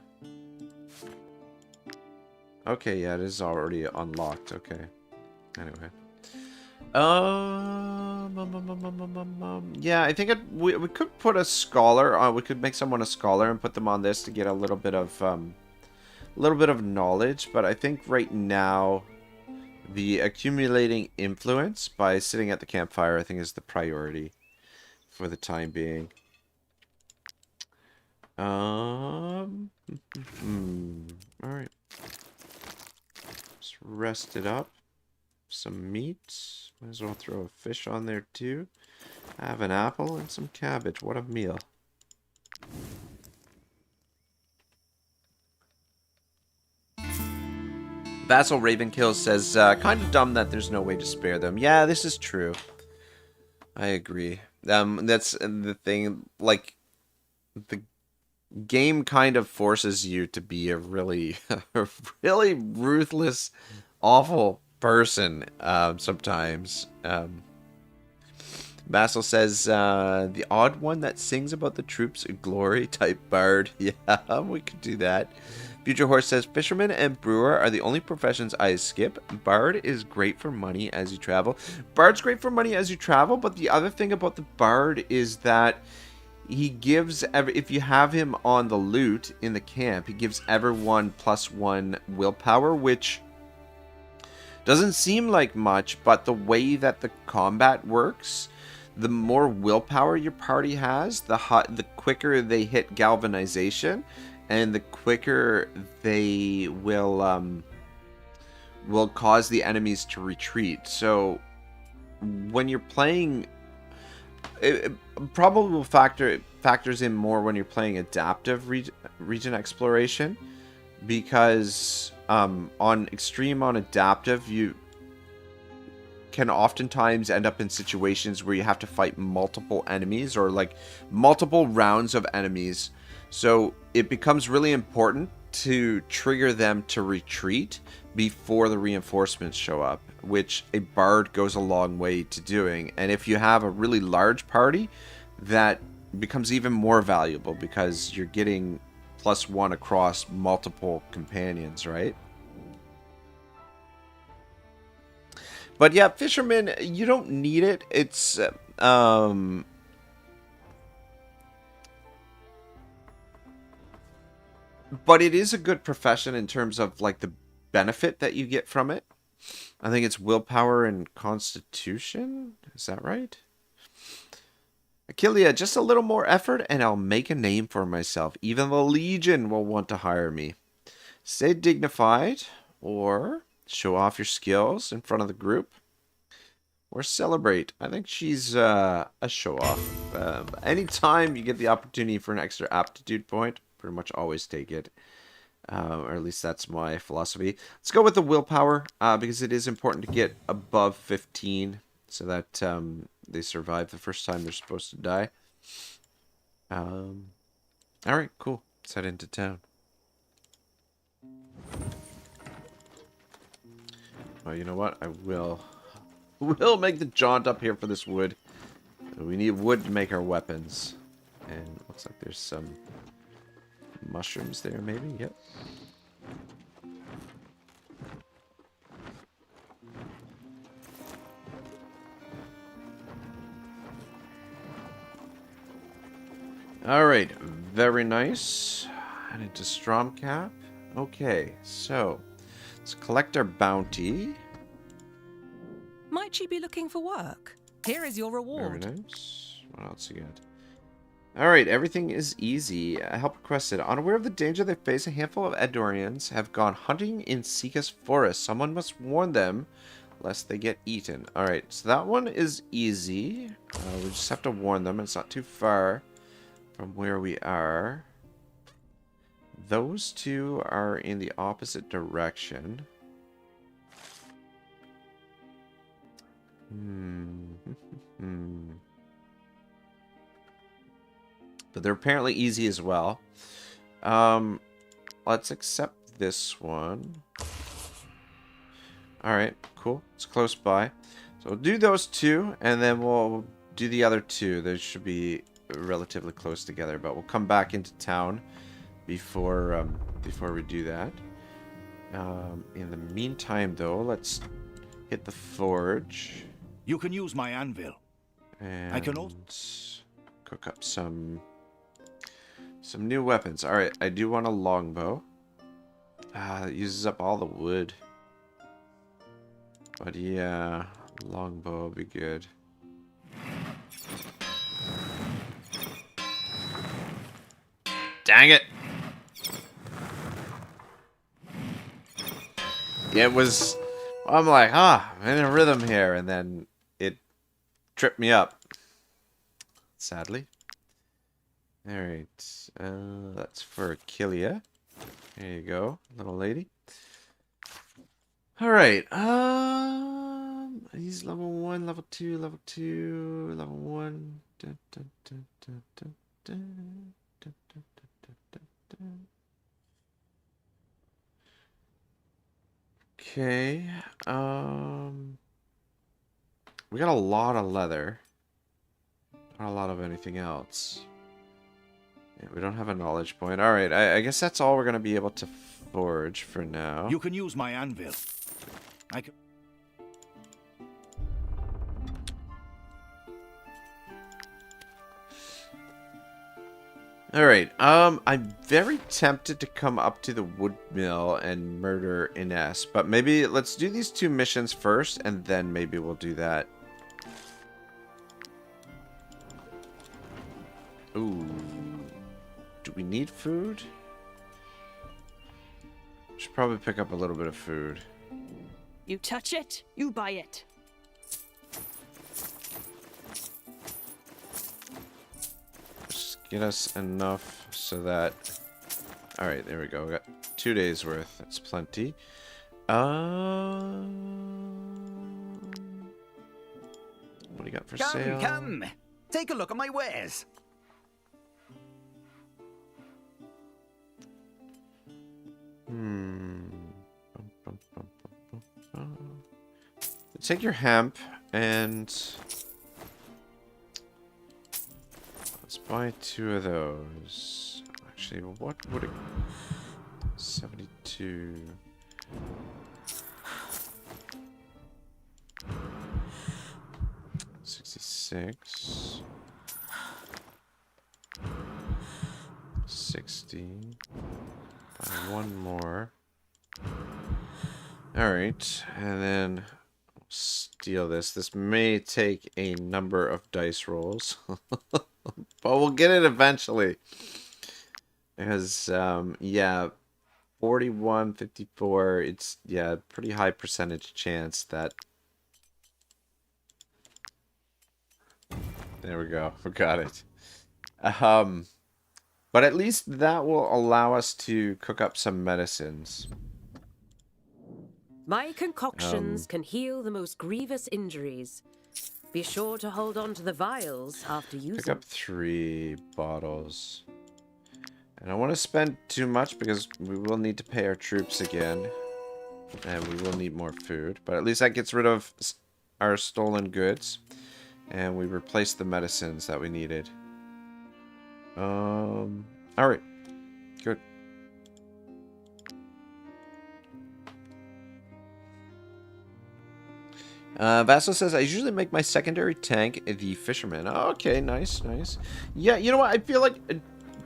S1: Okay, yeah, it is already unlocked. Okay. Anyway. Yeah, I think we could put a scholar on. We could make someone a scholar and put them on this to get a little bit of knowledge. But I think right now, the accumulating influence by sitting at the campfire, I think, is the priority for the time being. All right. Just rest it up. Some meat. Might as well throw a fish on there too. I have an apple and some cabbage. What a meal. Vassal Ravenkill says, kind of dumb that there's no way to spare them. Yeah, this is true. I agree. That's the thing. Like, the game kind of forces you to be a really, really ruthless, awful person sometimes. Vassal says, the odd one that sings about the troops' glory type bard. Yeah, we could do that. Future Horse says, fisherman and brewer are the only professions I skip. Bard is great for money as you travel. Bard's great for money as you travel, but the other thing about the bard is that he gives, if you have him on the loot in the camp, he gives everyone +1 willpower, which doesn't seem like much, but the way that the combat works, the more willpower your party has, the quicker they hit galvanization, and the quicker they will cause the enemies to retreat. So when you're playing, it probably factors in more when you're playing adaptive region exploration, because on extreme, on adaptive, you can oftentimes end up in situations where you have to fight multiple enemies, or like multiple rounds of enemies. So it becomes really important to trigger them to retreat before the reinforcements show up, which a bard goes a long way to doing. And if you have a really large party, that becomes even more valuable because you're getting +1 across multiple companions, right? But yeah, fisherman, you don't need it. It's but it is a good profession in terms of like the benefit that you get from it. I think it's willpower and constitution. Is that right? Achillea, just a little more effort and I'll make a name for myself. Even the Legion will want to hire me. Stay dignified or show off your skills in front of the group. Or celebrate. I think she's a show-off. Anytime you get the opportunity for an extra aptitude point, pretty much always take it. Or at least that's my philosophy. Let's go with the willpower, because it is important to get above 15 so that they survive the first time they're supposed to die. Alright, cool. Let's head into town. Oh, you know what? We'll make the jaunt up here for this wood. We need wood to make our weapons. And it looks like there's some mushrooms there, maybe? Yep. Alright, very nice. And into Stromcap. Okay, so let's collect our bounty.
S8: Might you be looking for work? Here is your reward.
S1: Very nice. What else you got? Alright, everything is easy. Help requested. Unaware of the danger they face, a handful of Edorians have gone hunting in Sika's forest. Someone must warn them, lest they get eaten. Alright, so that one is easy. We just have to warn them. It's not too far from where we are. Those two are in the opposite direction. But they're apparently easy as well. Let's accept this one. Alright, cool. It's close by. So we'll do those two, and then we'll do the other two. They should be relatively close together, but we'll come back into town before we do that. In the meantime, though, let's hit the forge.
S4: You can use my anvil.
S1: And
S4: I can also
S1: cook up some new weapons. Alright, I do want a longbow. It uses up all the wood. But yeah, longbow would be good. Dang it! It was... I'm like, I'm in a rhythm here, and then it tripped me up. Sadly. Alright, that's for Achillea. There you go, little lady. Alright, he's level 1, level 2, level 2, level 1. Dun, dun, dun, dun, dun, dun, dun, dun, dun, dun, dun. Okay, we got a lot of leather. Not a lot of anything else. Yeah, we don't have a knowledge point. Alright, I guess that's all we're going to be able to forge for now.
S4: You can use my anvil. I can...
S1: Alright, I'm very tempted to come up to the wood mill and murder Ines, but maybe let's do these two missions first, and then maybe we'll do that. Ooh. Do we need food? Should probably pick up a little bit of food.
S9: You touch it, you buy it.
S1: Just get us enough so that... Alright, there we go. We got 2 days worth. That's plenty. What do you got for sale?
S7: Come! Take a look at my wares.
S1: Take your hemp and let's buy 2 of those. Actually, what would it... 72... 66... 60... Buy 1 more. Alright, and then steal this. This may take a number of dice rolls. But we'll get it eventually. Because, yeah, 41, 54, it's, yeah, pretty high percentage chance that... There we go. We got it. But at least that will allow us to cook up some medicines.
S8: My concoctions can heal the most grievous injuries. Be sure to hold on to the vials after using.
S1: Pick up 3 bottles. And I don't want to spend too much because we will need to pay our troops again. And we will need more food. But at least that gets rid of our stolen goods. And we replace the medicines that we needed. Alright. Good. Vassal says, I usually make my secondary tank the fisherman. Oh, okay, nice, nice. Yeah, you know what? I feel like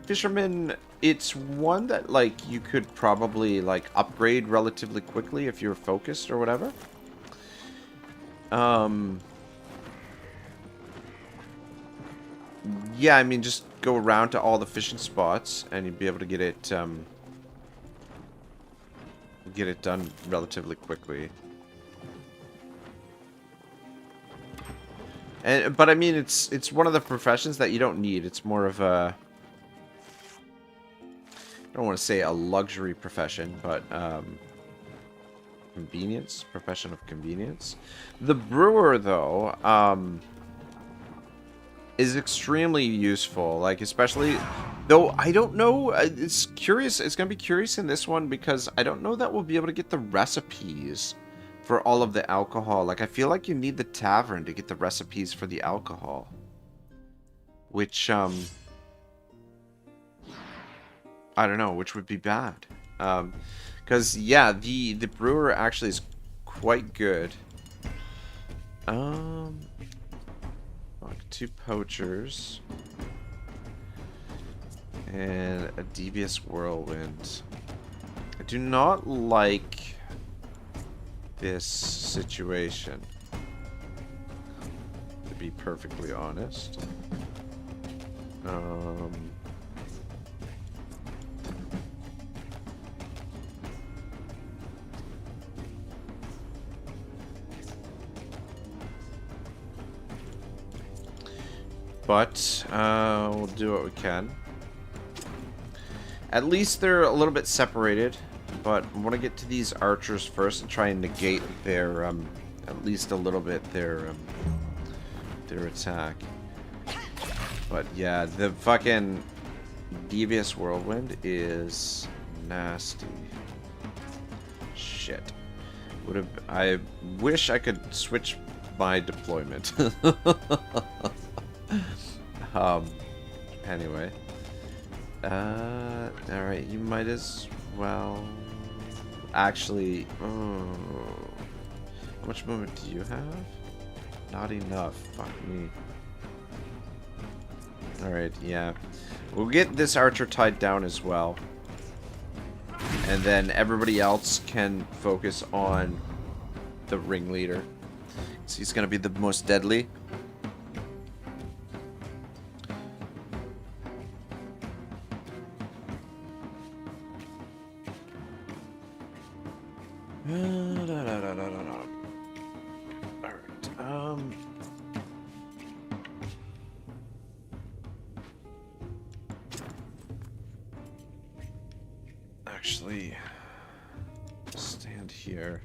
S1: fisherman, it's one that, like, you could probably, like, upgrade relatively quickly if you're focused or whatever. Yeah, I mean, just go around to all the fishing spots and you'd be able to get it done relatively quickly. But I mean, it's one of the professions that you don't need. It's more of a, I don't want to say a luxury profession, but convenience, profession of convenience. The brewer, though, is extremely useful. Like, especially, though I don't know. It's curious. It's gonna be curious in this one because I don't know that we'll be able to get the recipes for all of the alcohol. Like, I feel like you need the tavern to get the recipes for the alcohol. Which, I don't know, which would be bad. Because, yeah, the brewer actually is quite good. Like 2 poachers. And a devious whirlwind. I do not like this situation, to be perfectly honest. But we'll do what we can. At least they're a little bit separated. But I want to get to these archers first and try and negate their, at least a little bit, their attack. But yeah, the fucking devious whirlwind is nasty. Shit. I wish I could switch my deployment. Anyway. Alright, you might as well... Actually, how much movement do you have? Not enough. Fuck me. Alright, yeah. We'll get this archer tied down as well. And then everybody else can focus on the ringleader. So he's gonna be the most deadly. Actually, stand here.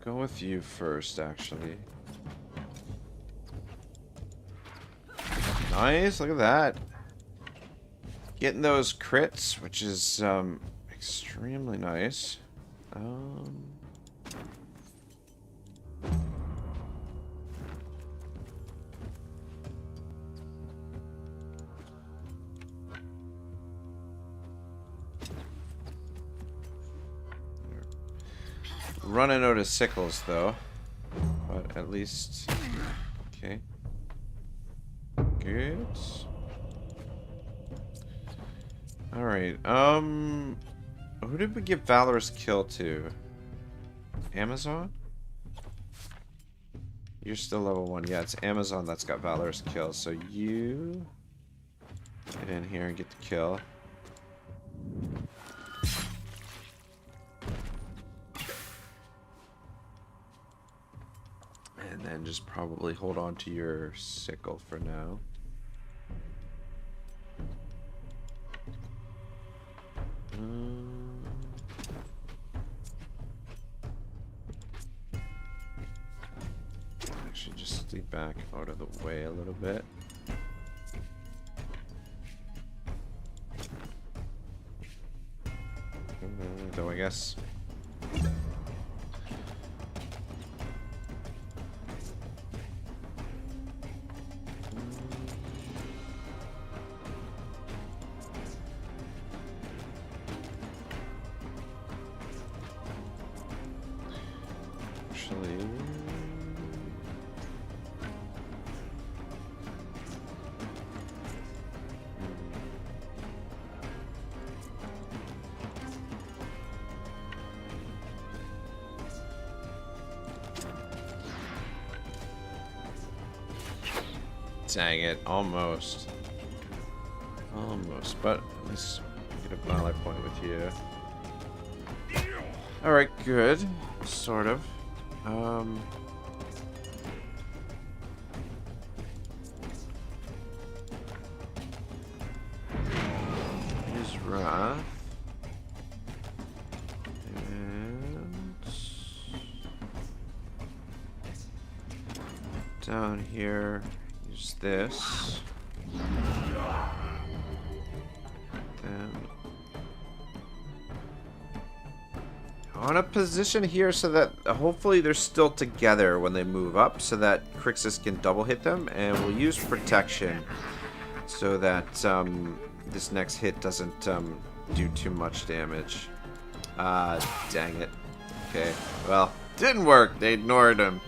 S1: go with you first, actually. Nice, look at that. Getting those crits, which is extremely nice. Running out of sickles, though. But at least... Okay. Good. Alright, who did we give Valorous Kill to? Amazon? You're still level 1. Yeah, it's Amazon that's got Valorous Kill. So you... get in here and get the kill. And then just probably hold on to your sickle for now. Actually, just stay back out of the way a little bit. Though I guess. Dang it, almost. Almost, but at least get a melee point with you. Alright, good. Sort of. Use Wrath. And... down here... use this. Then I want to position here so that hopefully they're still together when they move up, so that Crixus can double hit them, and we'll use protection so that this next hit doesn't do too much damage. Dang it. Okay, well, didn't work. They ignored him.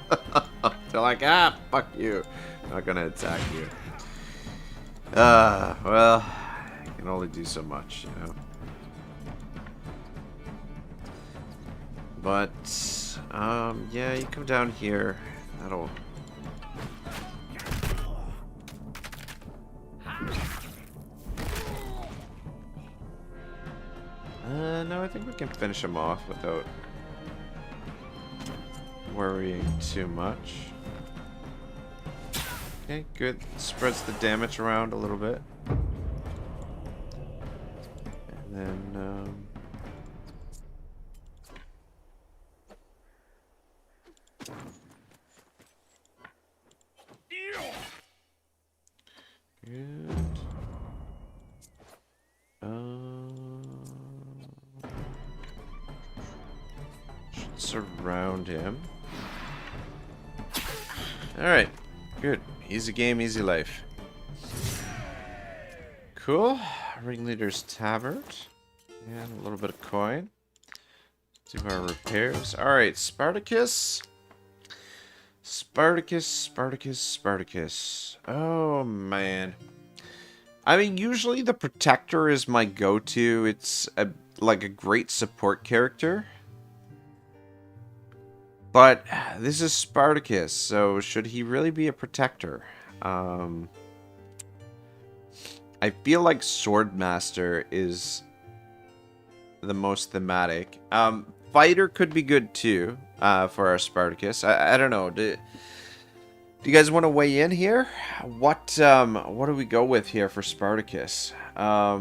S1: They're like, ah, fuck you. Not gonna attack you. Well, I can only do so much, you know. But, yeah, you come down here. That'll... no, I think we can finish him off without worrying too much. Okay, good. Spreads the damage around a little bit. And then, good. Should surround him. Alright, good. Easy game, easy life. Cool. Ringleader's Tavern. And a little bit of coin. Do our repairs. Alright, Spartacus. Spartacus. Oh, man. I mean, usually the Protector is my go-to. It's like a great support character. But this is Spartacus, so should he really be a Protector? I feel like Swordmaster is the most thematic. Fighter could be good too, for our Spartacus. I don't know. Do you guys want to weigh in here? What do we go with here for Spartacus? I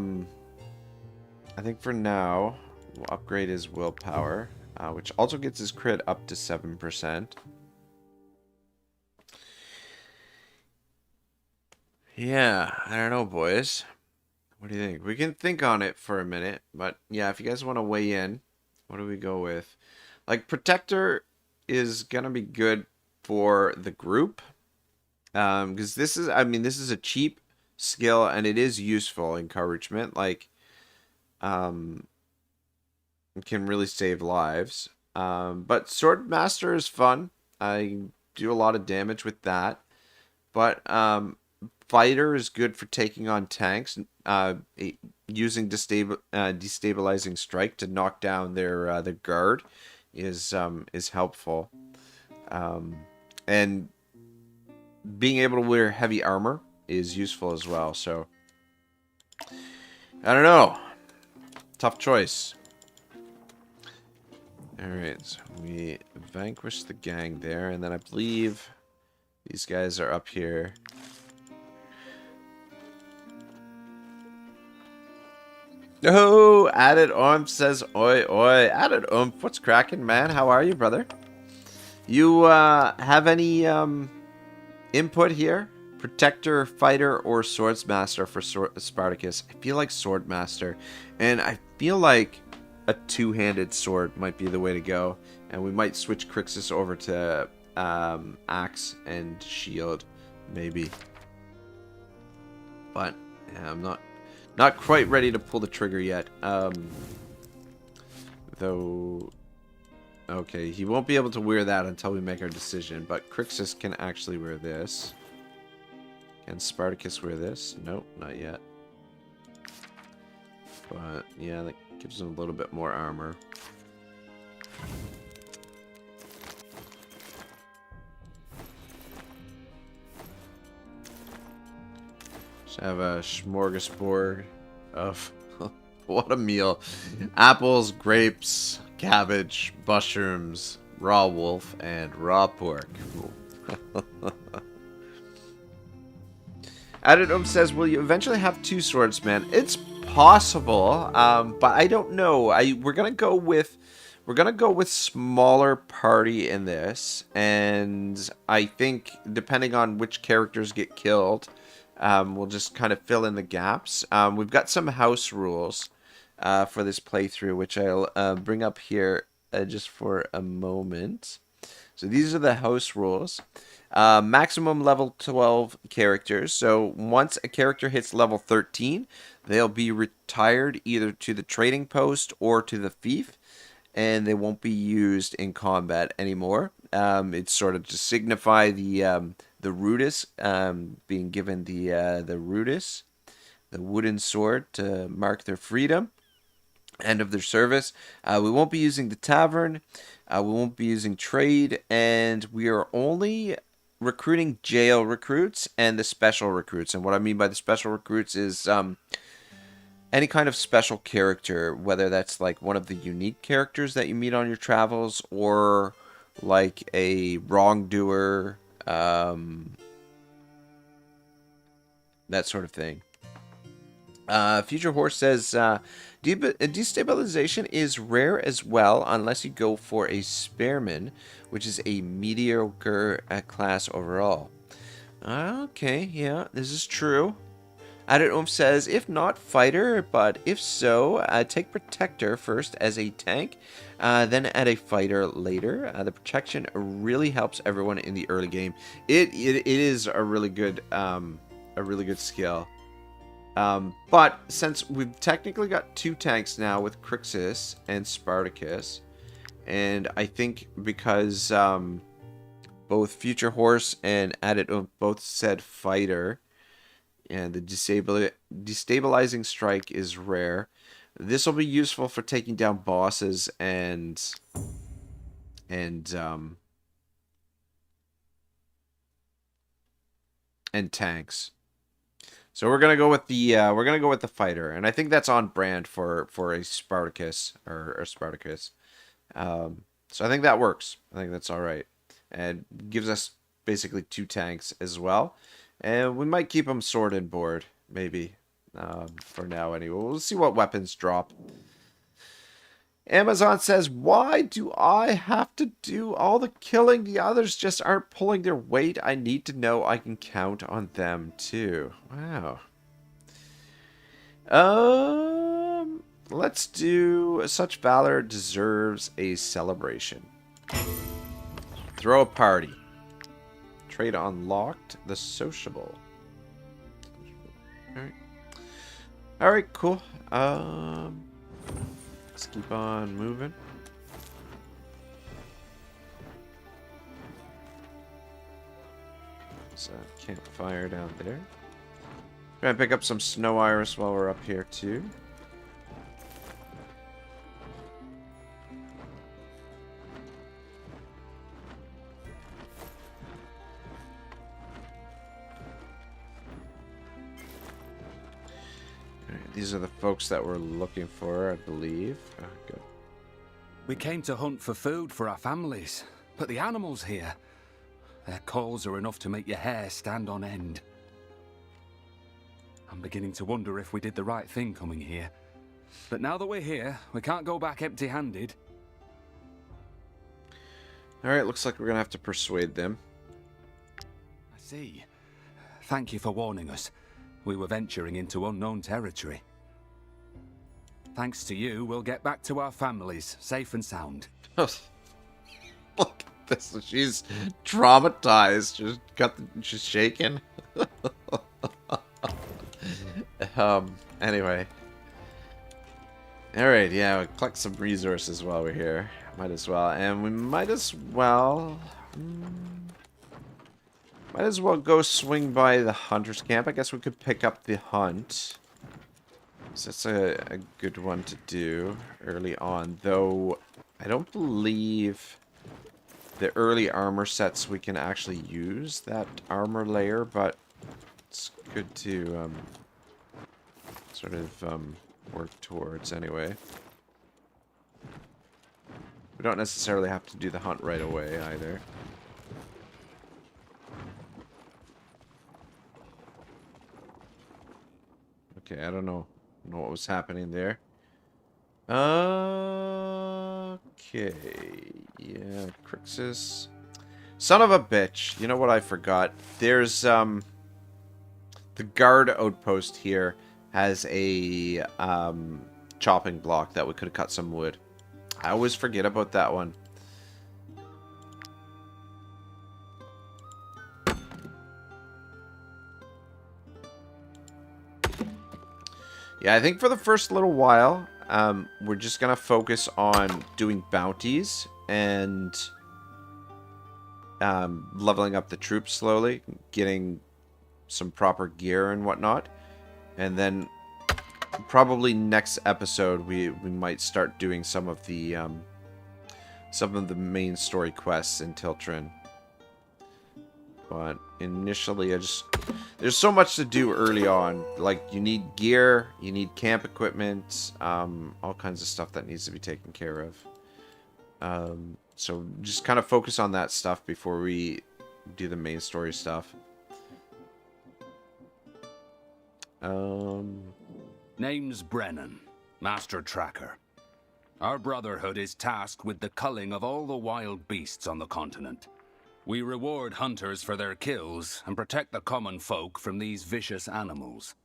S1: think for now, we'll upgrade his willpower. which also gets his crit up to 7%. Yeah, I don't know, boys. What do you think? We can think on it for a minute, but yeah, if you guys want to weigh in, what do we go with? Like, Protector is gonna be good for the group, because this is, I mean, this is a cheap skill and it is useful. Encouragement, like, it can really save lives. But Sword Master is fun. I do a lot of damage with that, but Fighter is good for taking on tanks, using destabilizing strike to knock down their guard is helpful. And being able to wear heavy armor is useful as well. So I don't know. Tough choice. Alright, so we vanquished the gang there, and then I believe these guys are up here. Oh, Added Oomph says, oi, oi. Added Oomph, what's cracking, man? How are you, brother? You have any input here? Protector, Fighter, or Swordsmaster for Spartacus? I feel like Swordmaster, and I feel like a two-handed sword might be the way to go, and we might switch Crixus over to Axe and Shield, maybe. But yeah, I'm not quite ready to pull the trigger yet. Though, okay, he won't be able to wear that until we make our decision. But Crixus can actually wear this. Can Spartacus wear this? Nope, not yet. But yeah, that gives him a little bit more armor. Just have a smorgasbord of what a meal. Apples, grapes, cabbage, mushrooms, raw wolf, and raw pork. Added says, will you eventually have two swordsmen? It's possible, but I don't know. We're gonna go with smaller party in this, and I think depending on which characters get killed, we'll just kind of fill in the gaps. We've got some house rules for this playthrough, which I'll bring up here just for a moment. So these are the house rules. Maximum level 12 characters. So once a character hits level 13, they'll be retired either to the trading post or to the fief, and they won't be used in combat anymore. It's sort of to signify the rudis, being given the rudis, the wooden sword, to mark their freedom, end of their service. We won't be using the Tavern. We won't be using trade, and we are only recruiting jail recruits and the special recruits. And what I mean by the special recruits is any kind of special character, whether that's like one of the unique characters that you meet on your travels, or like a wrongdoer, that sort of thing. Future Horse says, destabilization is rare as well, unless you go for a Spearman, which is a mediocre class overall. Okay, yeah, this is true. Added Oomph says, if not Fighter, but if so, take Protector first as a tank, then add a Fighter later. The protection really helps everyone in the early game. It is a really good skill. But since we've technically got two tanks now with Crixus and Spartacus, and I think because both Future Horse and Added Oomph both said Fighter, and the destabilizing strike is rare, this will be useful for taking down bosses and tanks. So we're gonna go with the Fighter, and I think that's on brand for a Spartacus or Spartacus. So I think that works. I think that's all right, and gives us basically two tanks as well, and we might keep them sword and board maybe for now anyway. We'll see what weapons drop. Amazon says, why do I have to do all the killing? The others just aren't pulling their weight. I need to know I can count on them too. Wow. Let's do such valor deserves a celebration. Throw a party. Trade unlocked. The sociable. Alright. Alright, cool. Let's keep on moving. There's a campfire down there. Try and pick up some snow iris while we're up here too. These are the folks that we're looking for, I believe. Oh, good.
S6: We came to hunt for food for our families, but the animals here, their calls are enough to make your hair stand on end. I'm beginning to wonder if we did the right thing coming here. But now that we're here, we can't go back empty-handed.
S1: Alright, looks like we're gonna have to persuade them.
S6: I see. Thank you for warning us. We were venturing into unknown territory. Thanks to you, we'll get back to our families, safe and sound.
S1: Look at this. She's traumatized. She's shaking. Anyway. Alright, yeah, we'll collect some resources while we're here. Might as well. And we might as well... Might as well go swing by the hunter's camp. I guess we could pick up the hunt. So that's a good one to do early on. Though, I don't believe the early armor sets we can actually use that armor layer, but it's good to sort of work towards anyway. We don't necessarily have to do the hunt right away either. Okay, I don't know what was happening there. Okay, yeah, Crixus. Son of a bitch. You know what I forgot? There's, the guard outpost here has a, chopping block that we could have cut some wood. I always forget about that one. Yeah, I think for the first little while, we're just going to focus on doing bounties and leveling up the troops slowly, getting some proper gear and whatnot. And then probably next episode, we might start doing some of the main story quests in Tiltrin. But initially, there's so much to do early on. Like, you need gear, you need camp equipment, all kinds of stuff that needs to be taken care of. So just kind of focus on that stuff before we do the main story stuff.
S6: Name's Brennan, Master Tracker. Our brotherhood is tasked with the culling of all the wild beasts on the continent. We reward hunters for their kills and protect the common folk from these vicious animals.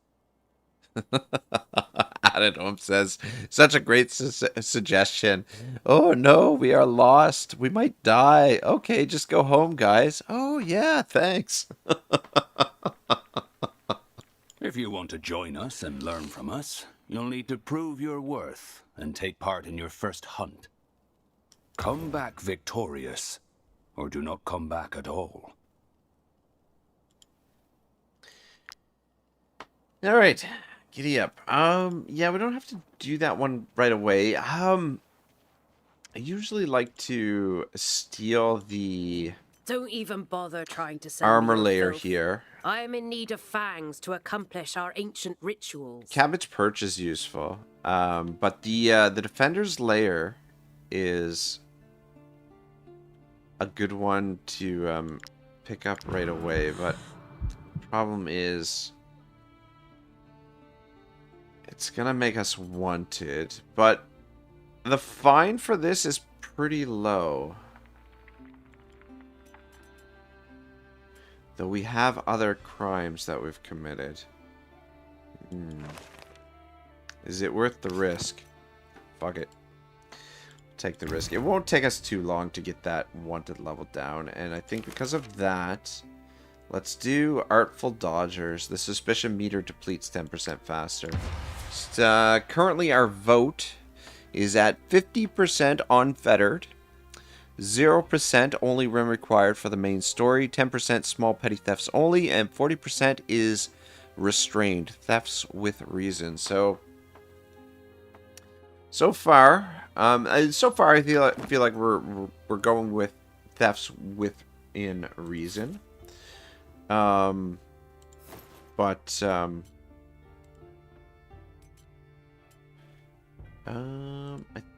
S1: Adidome says, such a great suggestion. Oh no, we are lost. We might die. Okay, just go home, guys. Oh yeah, thanks.
S6: If you want to join us and learn from us, you'll need to prove your worth and take part in your first hunt. Come back victorious, or do not come back at all.
S1: All right, giddy up. Yeah, we don't have to do that one right away. I usually like to steal the
S8: Don't even bother trying to sell
S1: armor
S8: me your
S1: layer
S8: filth.
S1: here.
S8: I am in need of fangs to accomplish our ancient rituals.
S1: Cabbage Perch is useful, but the Defender's Lair is a good one to pick up right away. But the problem is, it's gonna make us wanted. But The fine for this is pretty low. Though we have other crimes that we've committed. Is it worth the risk? Fuck it. Take the risk. It won't take us too long to get that wanted level down. And I think because of that, let's do Artful Dodgers. The suspicion meter depletes 10% faster. Currently our vote is at 50% unfettered. 0% only when required for the main story, 10% small petty thefts only, and 40% is restrained thefts with reason. So far I feel like we're going with thefts within reason. I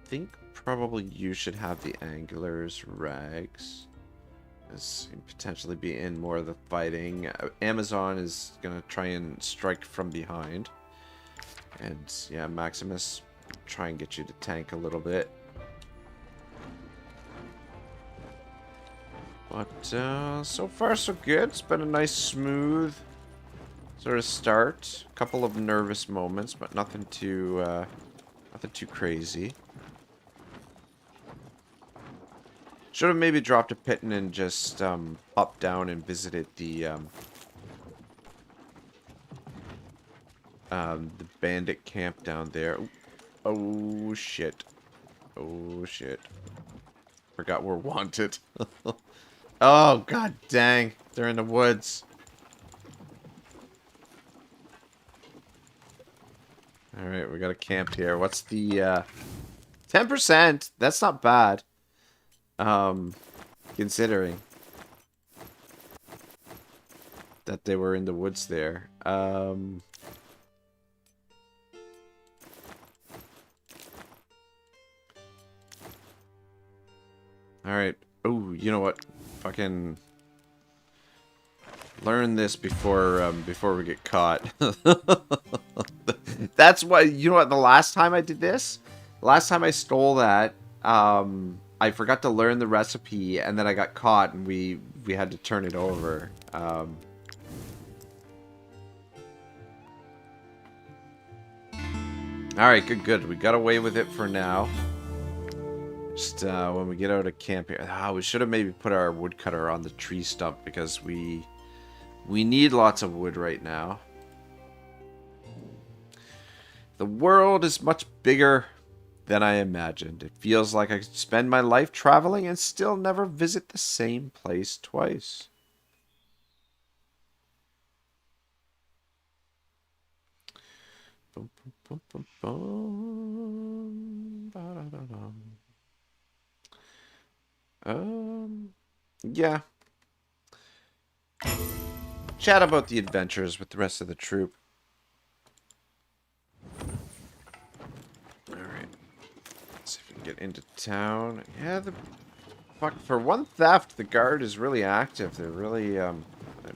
S1: think probably you should have the Angler's rags. This can potentially be in more of the fighting. Amazon is going to try and strike from behind. And yeah, Maximus, try and get you to tank a little bit. But so far so good. It's been a nice smooth sort of start. A couple of nervous moments, but nothing too crazy. Should have maybe dropped a pitten and just popped down and visited the bandit camp down there. Oh shit. Oh shit. Forgot we're wanted. Oh god dang. They're in the woods. Alright, we got a camp here. What's the 10%? That's not bad. Considering that they were in the woods there. Alright. Oh, you know what? Fucking learn this before we get caught. That's why, you know what, the last time I did this? Last time I stole that, I forgot to learn the recipe, and then I got caught, and we had to turn it over. Alright, good. We got away with it for now. Just when we get out of camp here. We should have maybe put our woodcutter on the tree stump, because we need lots of wood right now. The world is much bigger than I imagined. It feels like I could spend my life traveling and still never visit the same place twice. Yeah. Chat about the adventures with the rest of the troop. Alright. Let's see if we can get into town. Yeah, fuck, for one theft, the guard is really active. They're really,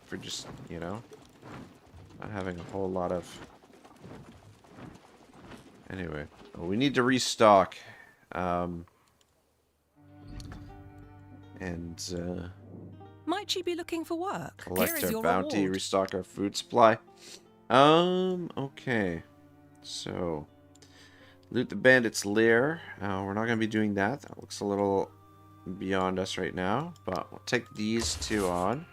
S1: for just, you know, not having a whole lot of... Anyway, well, we need to restock.
S10: Might you be looking for work?
S1: Collect our bounty, reward. Restock our food supply. Okay. So, loot the bandit's lair. We're not going to be doing that. That looks a little beyond us right now. But we'll take these two on.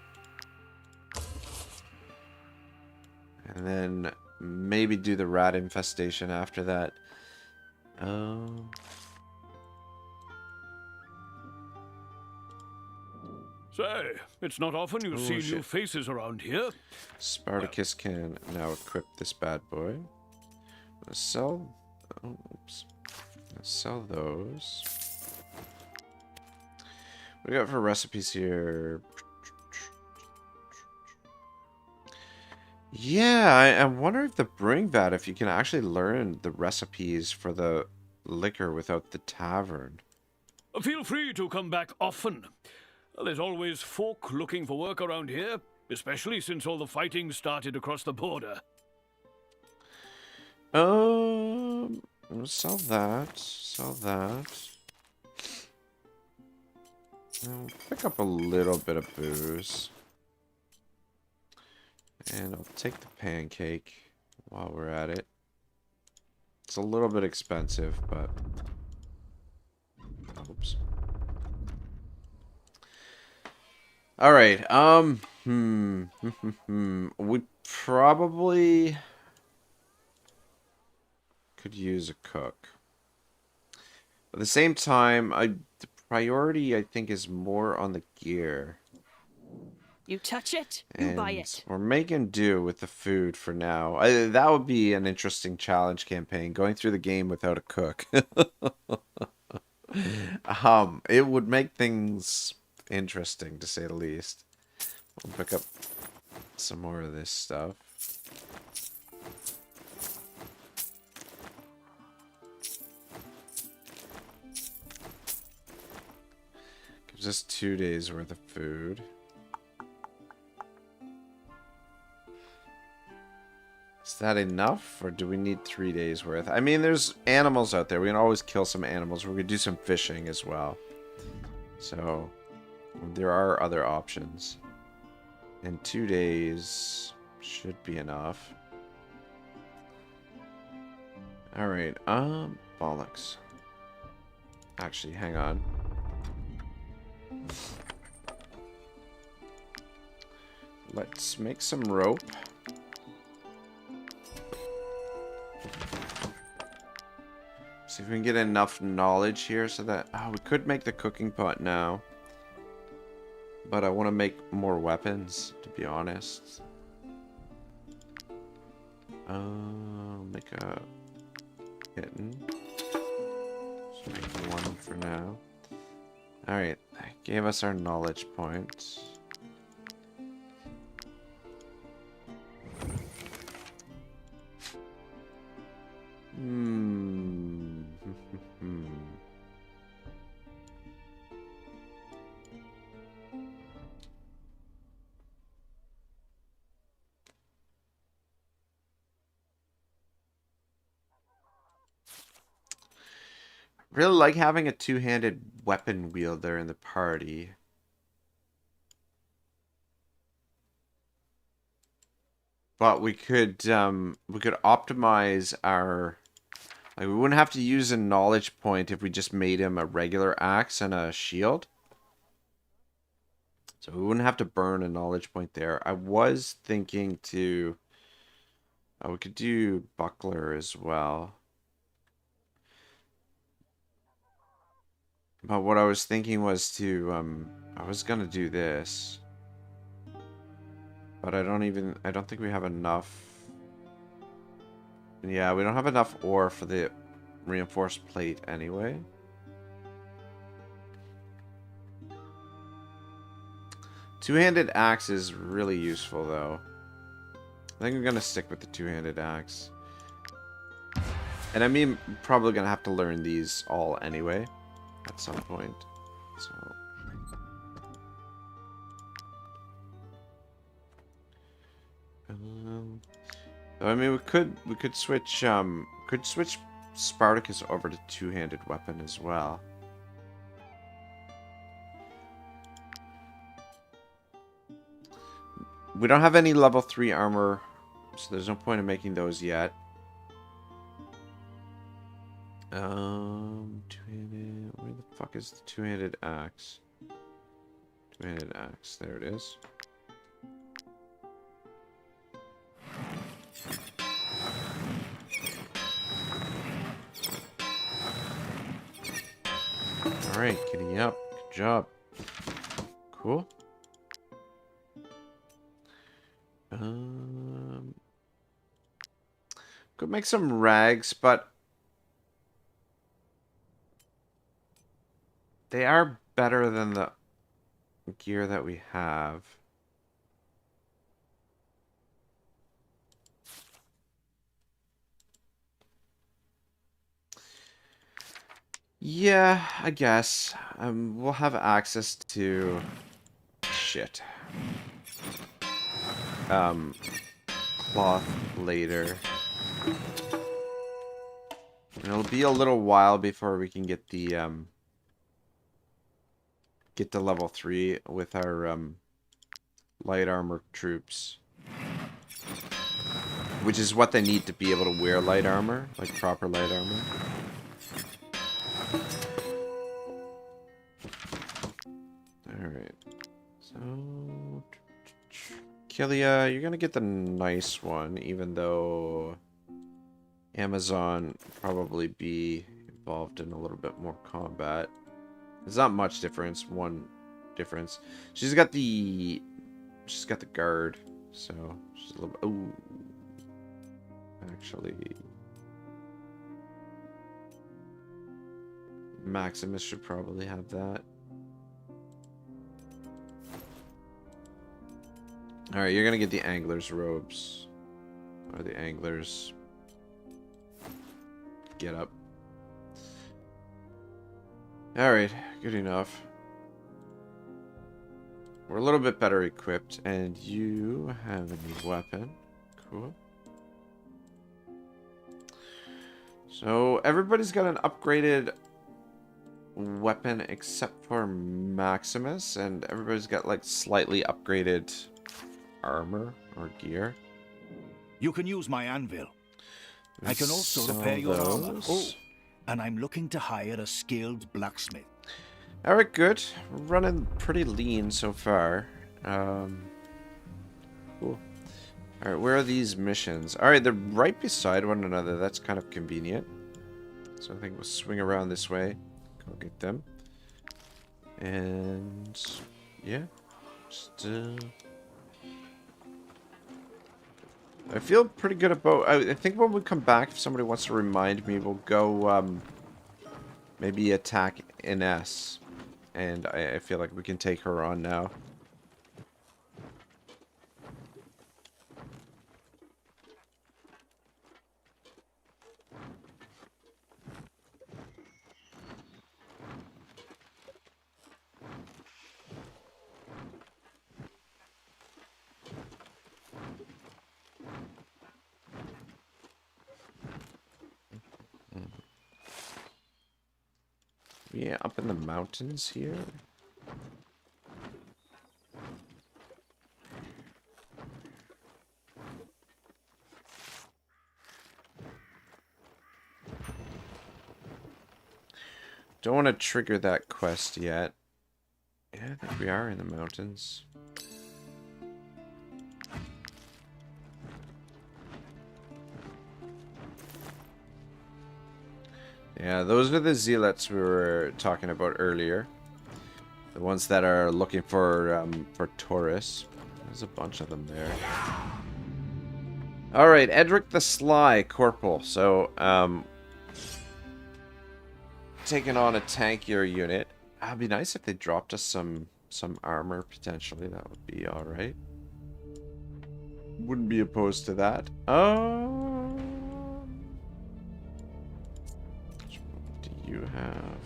S1: And then maybe do the rat infestation after that.
S11: Say, it's not often you see new faces around here.
S1: Spartacus can now equip this bad boy. I'm gonna sell. Oh, oops. I'm gonna sell those. What do we got for recipes here? Yeah, I wonder if the brewing vat, if you can actually learn the recipes for the liquor without the tavern.
S11: Feel free to come back often. There's always folk looking for work around here, especially since all the fighting started across the border.
S1: We'll sell that. Sell that. I'll pick up a little bit of booze. And I'll take the pancake while we're at it. It's a little bit expensive, but... Oops. Alright, we probably could use a cook. At the same time, the priority, I think, is more on the gear.
S9: You touch it, you buy it.
S1: We're making do with the food for now. That would be an interesting challenge campaign, going through the game without a cook. It would make things interesting, to say the least. We'll pick up some more of this stuff. Gives us 2 days worth of food. Is that enough, or do we need 3 days worth? I mean, there's animals out there. We can always kill some animals. We're going to do some fishing as well. So, there are other options. And 2 days should be enough. Alright, bollocks. Actually, hang on. Let's make some rope. See if we can get enough knowledge here so that... Oh, we could make the cooking pot now. But I want to make more weapons, to be honest. Make a kitten. Just make one for now. Alright, gave us our knowledge point. Really like having a two-handed weapon wielder in the party. But we could optimize our... Like, we wouldn't have to use a knowledge point if we just made him a regular axe and a shield. So we wouldn't have to burn a knowledge point there. I was thinking to... we could do buckler as well. But what I was thinking was to, I was gonna do this. But I don't think we have enough. Yeah, we don't have enough ore for the reinforced plate anyway. Two-handed axe is really useful though. I think I'm gonna stick with the two-handed axe. And I mean, probably gonna have to learn these all anyway. At some point, so I mean, we could switch Spartacus over to two-handed weapon as well. We don't have any level 3 armor, so there's no point in making those yet. Two-handed... Where the fuck is the two-handed axe? Two-handed axe. There it is. Alright, getting up. Good job. Cool. Could make some rags, but they are better than the gear that we have. Yeah, I guess. We'll have access to... Shit. Cloth later. It'll be a little while before we can get the get to level 3 with our light armor troops. Which is what they need to be able to wear light armor, like proper light armor. Alright. So Kilia, you're gonna get the nice one, even though Amazon probably be involved in a little bit more combat. There's not much difference, one difference. She's got the guard, so she's a little bit, ooh. Actually, Maximus should probably have that. Alright, you're gonna get the angler's robes. Or the angler's get up. Alright, good enough. We're a little bit better equipped, and you have a new weapon. Cool. So everybody's got an upgraded weapon except for Maximus, and everybody's got like slightly upgraded armor or gear.
S4: You can use my anvil. I can also repair your armor. Oh, and I'm looking to hire a skilled blacksmith.
S1: Alright, good. We're running pretty lean so far. Cool. Alright, where are these missions? Alright, they're right beside one another. That's kind of convenient. So I think we'll swing around this way. Go get them. And yeah. Just I feel pretty good about... I think when we come back, if somebody wants to remind me, we'll go maybe attack Ines. And I feel like we can take her on now. Yeah, up in the mountains here. Don't want to trigger that quest yet. Yeah, I think we are in the mountains. Yeah, those are the zealots we were talking about earlier. The ones that are looking for Taurus. There's a bunch of them there. Alright, Edric the Sly, Corporal. So, taking on a tankier unit. It'd be nice if they dropped us some armor, potentially. That would be alright. Wouldn't be opposed to that. You have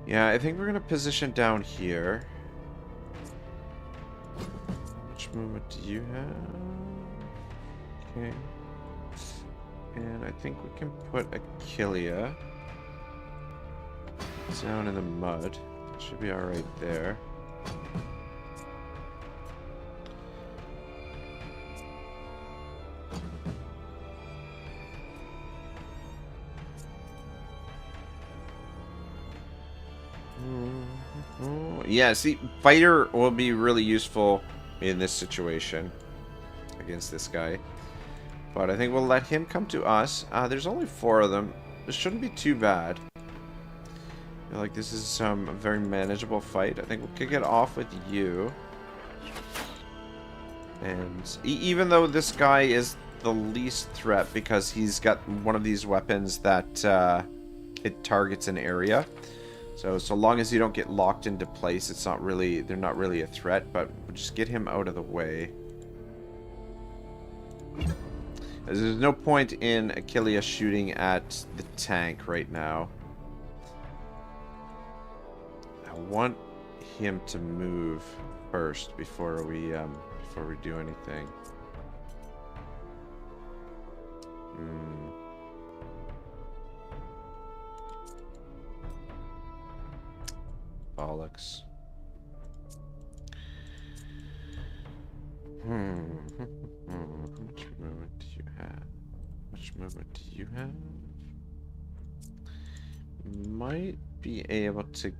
S1: yeah, I think we're gonna position down here. Which movement do you have? Okay, and I think we can put Achillia down in the mud. Should be all right there. Yeah, see, fighter will be really useful in this situation against this guy. But I think we'll let him come to us. There's only 4 of them. This shouldn't be too bad. I feel like this is a very manageable fight. I think we'll kick it off with you. And even though this guy is the least threat because he's got one of these weapons that it targets an area. So long as you don't get locked into place, it's not really, they're not really a threat, but we'll just get him out of the way. There's no point in Achillia shooting at the tank right now. I want him to move first before we do anything. Bollocks. How much movement do you have? How much movement do you have? Might be able to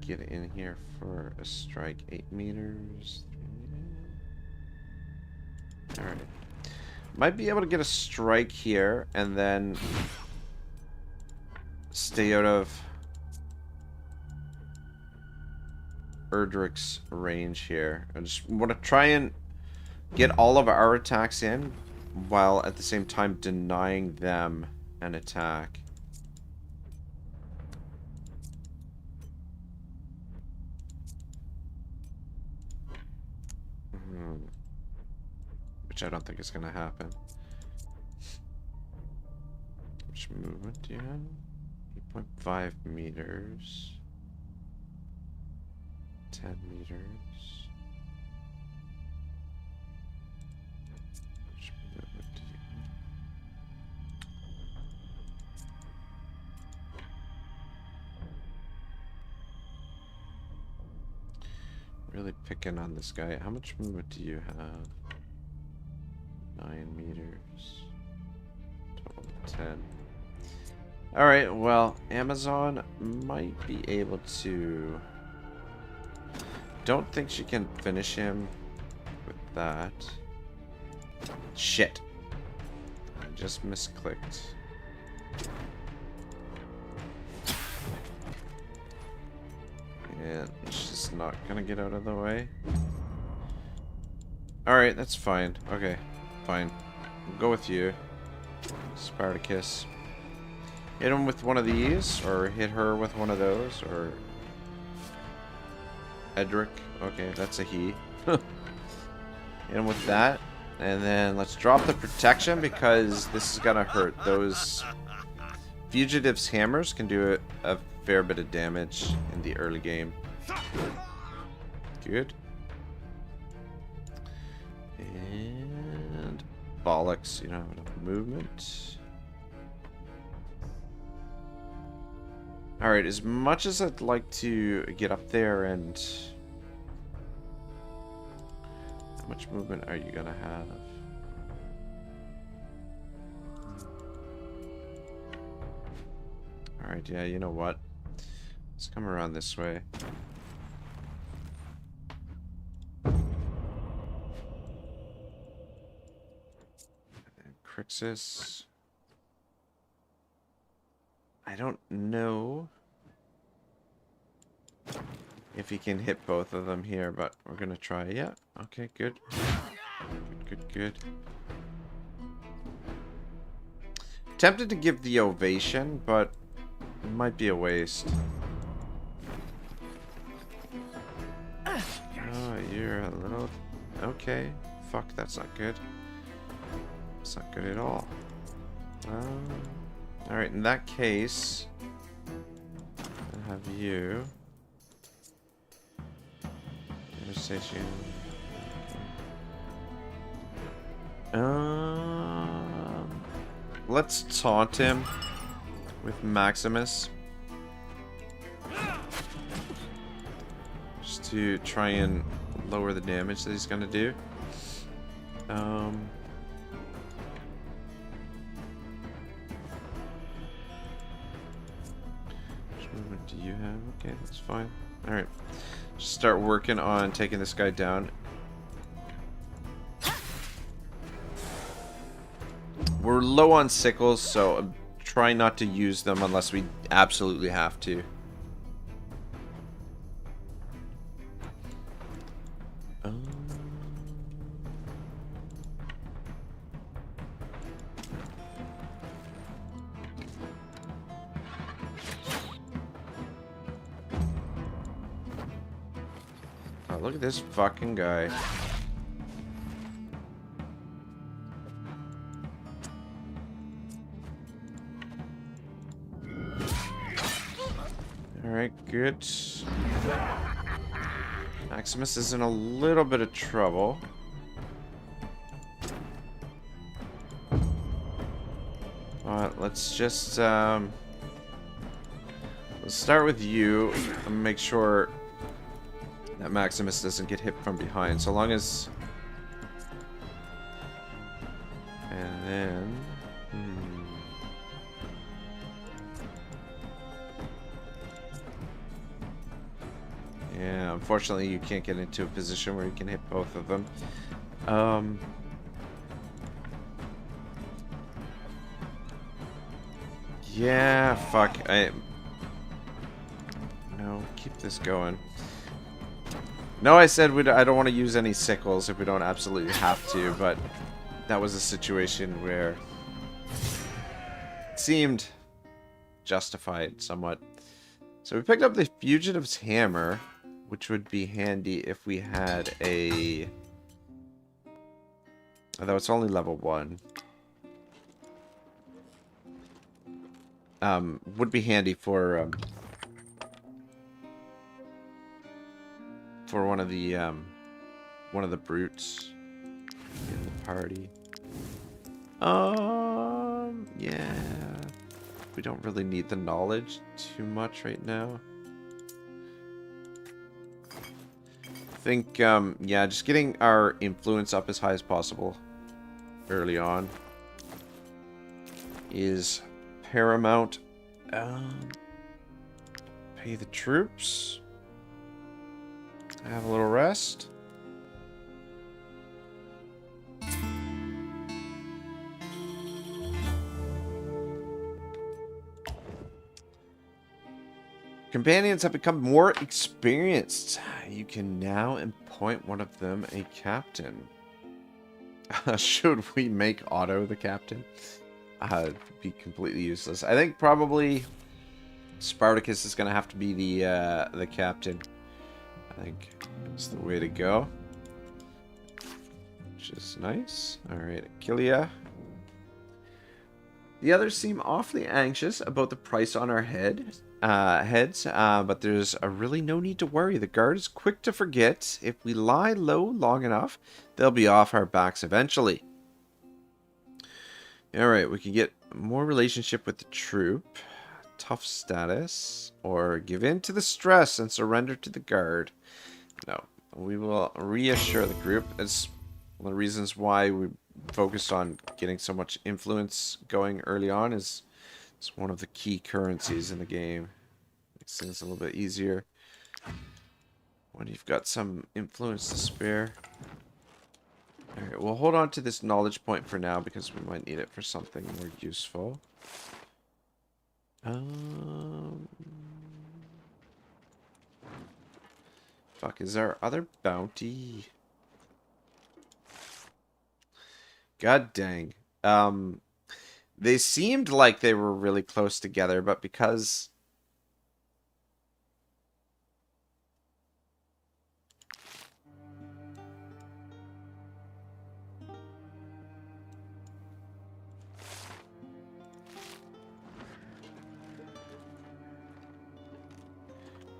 S1: get in here for a strike. 8 meters. Alright. Might be able to get a strike here and then stay out of Erdrick's range here. I just want to try and get all of our attacks in while at the same time denying them an attack. Which I don't think is going to happen. Which movement do you have? 8.5 meters. 10 meters. Which movement do you have? Really picking on this guy. How much movement do you have? 9 meters. Total 10. Alright, well, Amazon might be able to... Don't think she can finish him with that. Shit. I just misclicked. And she's not gonna get out of the way. Alright, that's fine. Okay, fine. We'll go with you, Spartacus. Hit him with one of these, or hit her with one of those, or... Edric. Okay, that's a he. Hit him with that. And then let's drop the protection because this is gonna hurt. Those fugitives' hammers can do a fair bit of damage in the early game. Good. And bollocks, you don't have enough movement. Alright, as much as I'd like to get up there and... How much movement are you gonna have? Alright, yeah, you know what? Let's come around this way. And Crixus. I don't know if he can hit both of them here, but we're gonna try. Yeah, okay, good. Good. Tempted to give the ovation, but it might be a waste. Oh, you're a little... Okay. Fuck, that's not good. It's not good at all. Alright, in that case, I'll have you. Devastation. Let's taunt him with Maximus. Just to try and lower the damage that he's gonna do. Which movement do you have? Okay, that's fine. Alright. Just start working on taking this guy down. We're low on sickles, so I'm trying not to use them unless we absolutely have to. Oh, look at this fucking guy. Alright, good. Maximus is in a little bit of trouble. Let's just let's start with you and make sure that Maximus doesn't get hit from behind. So long as, and then yeah, unfortunately you can't get into a position where you can hit both of them. Yeah, fuck. No, keep this going. No, I said I don't want to use any sickles if we don't absolutely have to, but that was a situation where it seemed justified somewhat. So we picked up the Fugitive's Hammer, which would be handy if we had a... Although it's only level 1. Would be handy for one of the brutes in the party. Yeah. We don't really need the knowledge too much right now. I think, yeah, just getting our influence up as high as possible early on is paramount. Pay the troops. Have a little rest. Companions have become more experienced. You can now appoint one of them a captain. Should we make Otto the captain? It'd be completely useless. I think probably Spartacus is going to have to be the captain. I think it's the way to go. Which is nice. Alright, Achillea. The others seem awfully anxious about the price on our heads, but there's really no need to worry. The guard is quick to forget. If we lie low long enough, they'll be off our backs eventually. Alright, we can get more relationship with the troop. Tough status. Or give in to the stress and surrender to the guard. No, we will reassure the group. It's one of the reasons why we focused on getting so much influence going early on. It's one of the key currencies in the game. Makes things a little bit easier when you've got some influence to spare. Alright, we'll hold on to this knowledge point for now because we might need it for something more useful. Fuck, is there other bounty? God dang. They seemed like they were really close together, but because...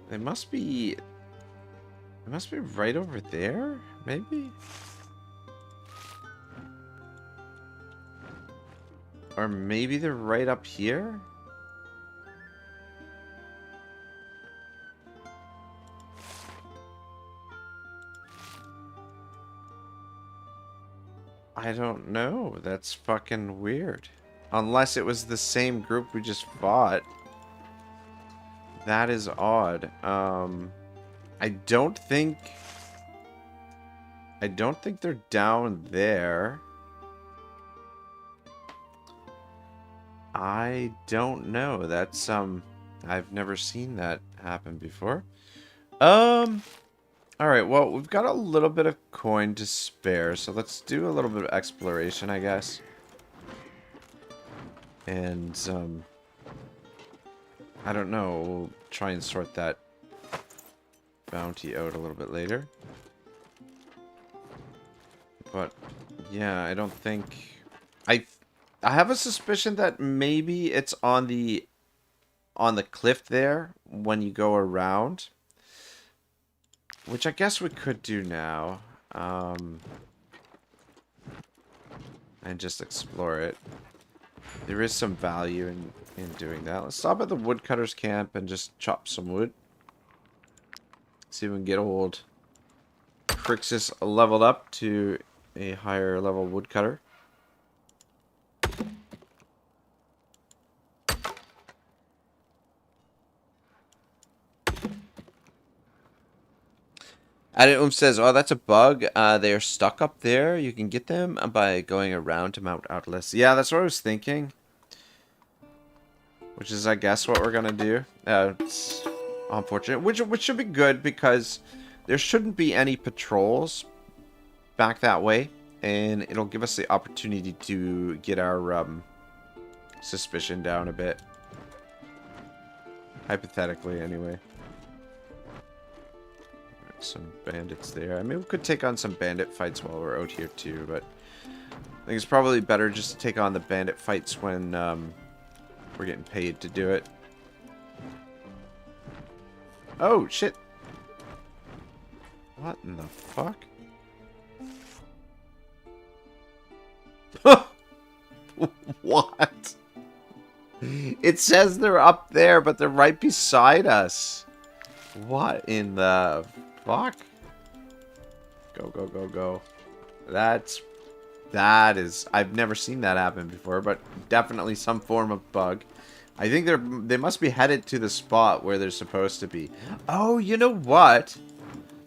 S1: They must be... It must be right over there, maybe? Or maybe they're right up here? I don't know. That's fucking weird. Unless it was the same group we just fought. That is odd. I don't think they're down there. I don't know. That's I've never seen that happen before. Alright, well, we've got a little bit of coin to spare, so let's do a little bit of exploration, I guess. And I don't know, we'll try and sort that bounty out a little bit later. But yeah, I don't think I have a suspicion that maybe it's on the cliff there when you go around. Which I guess we could do now. And just explore it. There is some value in doing that. Let's stop at the woodcutter's camp and just chop some wood. See if we can get old Crixus leveled up to a higher level woodcutter. Adit says, oh, that's a bug. They are stuck up there. You can get them by going around to Mount Atlas. Yeah, that's what I was thinking. Which is, I guess, what we're going to do. It's unfortunate. Which should be good, because there shouldn't be any patrols back that way. And it'll give us the opportunity to get our suspicion down a bit. Hypothetically, anyway. Some bandits there. I mean, we could take on some bandit fights while we're out here too, but I think it's probably better just to take on the bandit fights when we're getting paid to do it. Oh, shit. What in the fuck? What? It says they're up there, but they're right beside us. What in the fuck? Go, go, go, go. That is, I've never seen that happen before, but definitely some form of bug. I think they must be headed to the spot where they're supposed to be. Oh, you know what?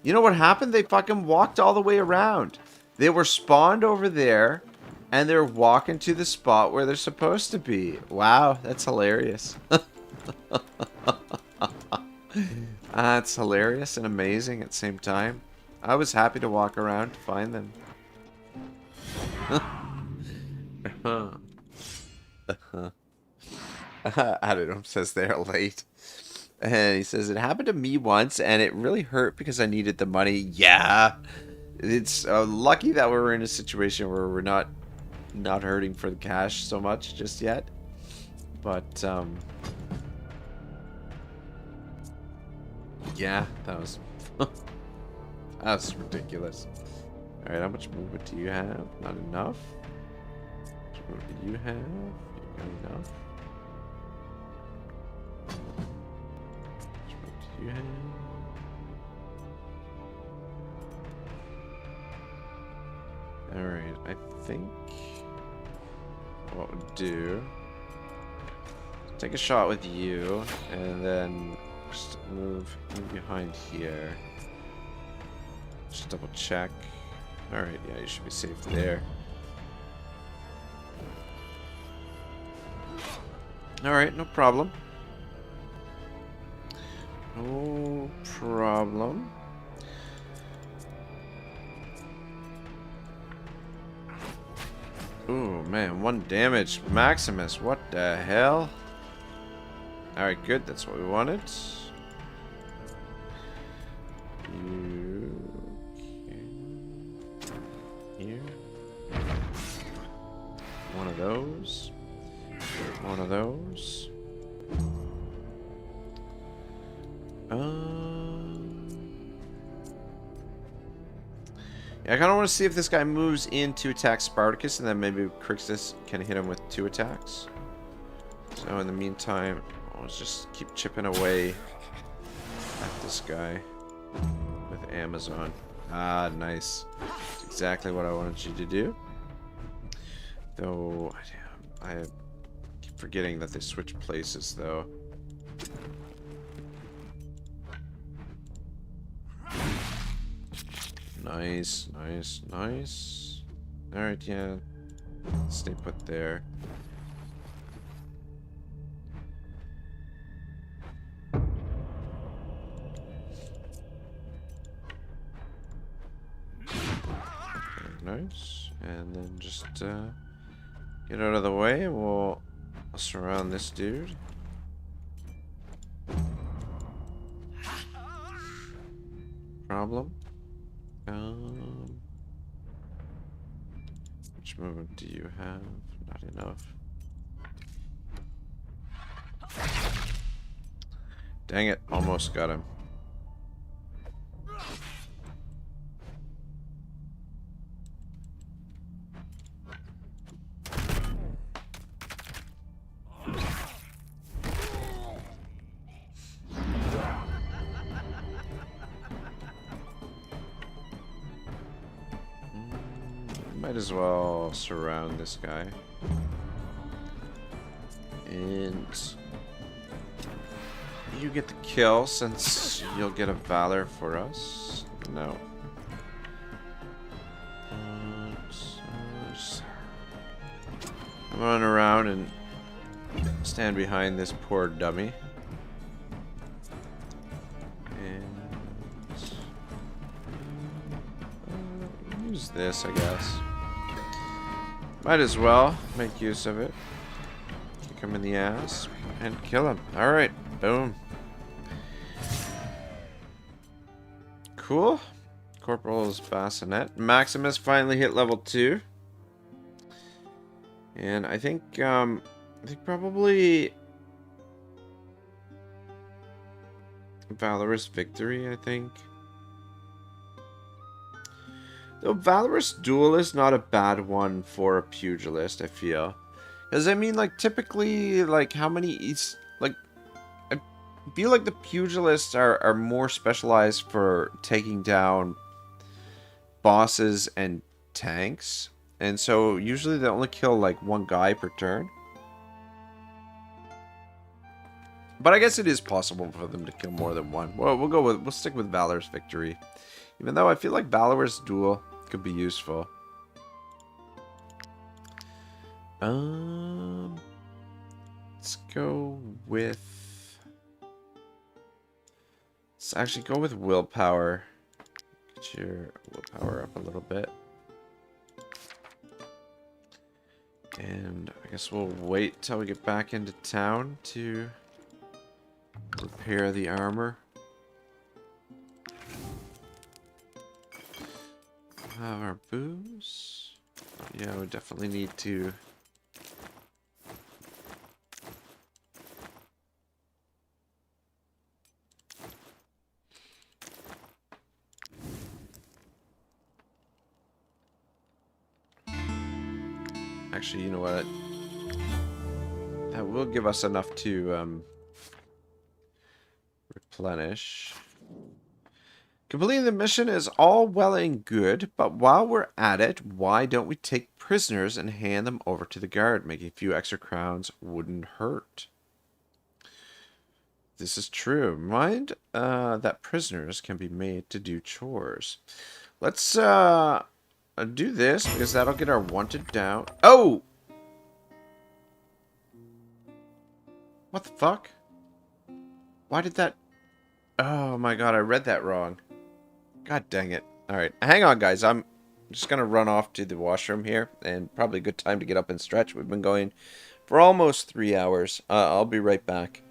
S1: You know what happened? They fucking walked all the way around. They were spawned over there, and they're walking to the spot where they're supposed to be. Wow, that's hilarious. It's hilarious and amazing at the same time. I was happy to walk around to find them. I don't know, says they're late. And he says, it happened to me once and it really hurt because I needed the money. Yeah. It's lucky that we're in a situation where we're not hurting for the cash so much just yet. But, yeah, that was ridiculous. Alright, how much movement do you have? Not enough. How much movement do you have? You got enough. How much movement do you have? Alright, I think what we'll do, take a shot with you, and then just move in behind here. Just double check. Alright, yeah, you should be safe there. Alright, no problem. No problem. Ooh, man, 1 damage. Maximus, what the hell? Alright, good, that's what we wanted. You... Here. One of those. One of those. Yeah, I kind of want to see if this guy moves in to attack Spartacus, and then maybe Crixus can hit him with 2 attacks. So in the meantime, I'll just keep chipping away at this guy with Amazon. Ah, nice. That's exactly what I wanted you to do. Though, I keep forgetting that they switch places, though. Nice, nice, nice. Alright, yeah. Stay put there. Very nice. And then just get out of the way. We'll surround this dude. Problem. Which movement do you have? Not enough. Dang it, almost got him. Might as well surround this guy. And you get the kill since you'll get a valor for us. No. I'm running around and stand behind this poor dummy. And use this, I guess. Might as well make use of it. Kick him in the ass and kill him. Alright, boom. Cool. Corporal's bassinet. Maximus finally hit level 2. And I think probably Valorous Victory, I think. Though Valorous Duel is not a bad one for a pugilist, I feel. Because, I mean, like, typically, like, how many... Like, I feel like the pugilists are more specialized for taking down bosses and tanks. And so, usually they only kill, like, one guy per turn. But I guess it is possible for them to kill more than one. Well, we'll stick with Valorous Victory. Even though I feel like Valorous Duel could be useful. Let's go with... Let's actually go with Willpower. Get your Willpower up a little bit. And I guess we'll wait till we get back into town to repair the armor. Have our booze. Yeah, we definitely need to. Actually, you know what? That will give us enough to replenish. Completing the mission is all well and good, but while we're at it, why don't we take prisoners and hand them over to the guard? Making a few extra crowns wouldn't hurt. This is true. Mind that prisoners can be made to do chores. Let's do this, because that'll get our wanted down. Oh! What the fuck? Why did that... Oh my god, I read that wrong. God dang it. Alright, hang on guys, I'm just gonna run off to the washroom here, and probably a good time to get up and stretch. We've been going for almost 3 hours. I'll be right back.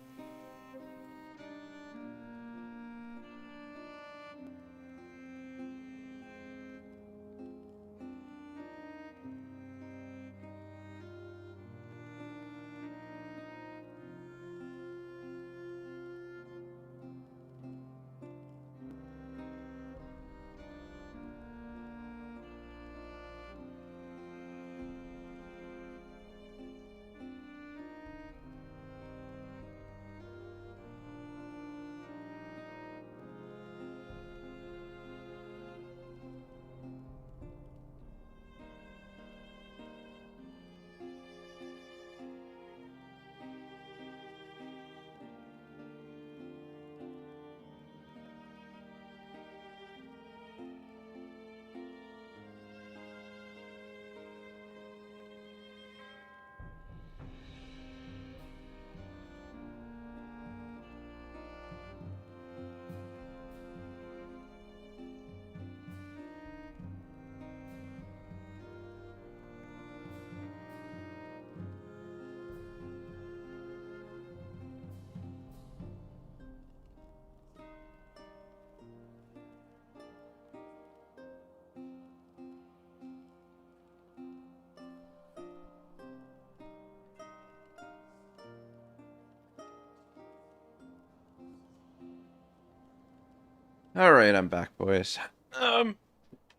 S1: Alright, I'm back, boys.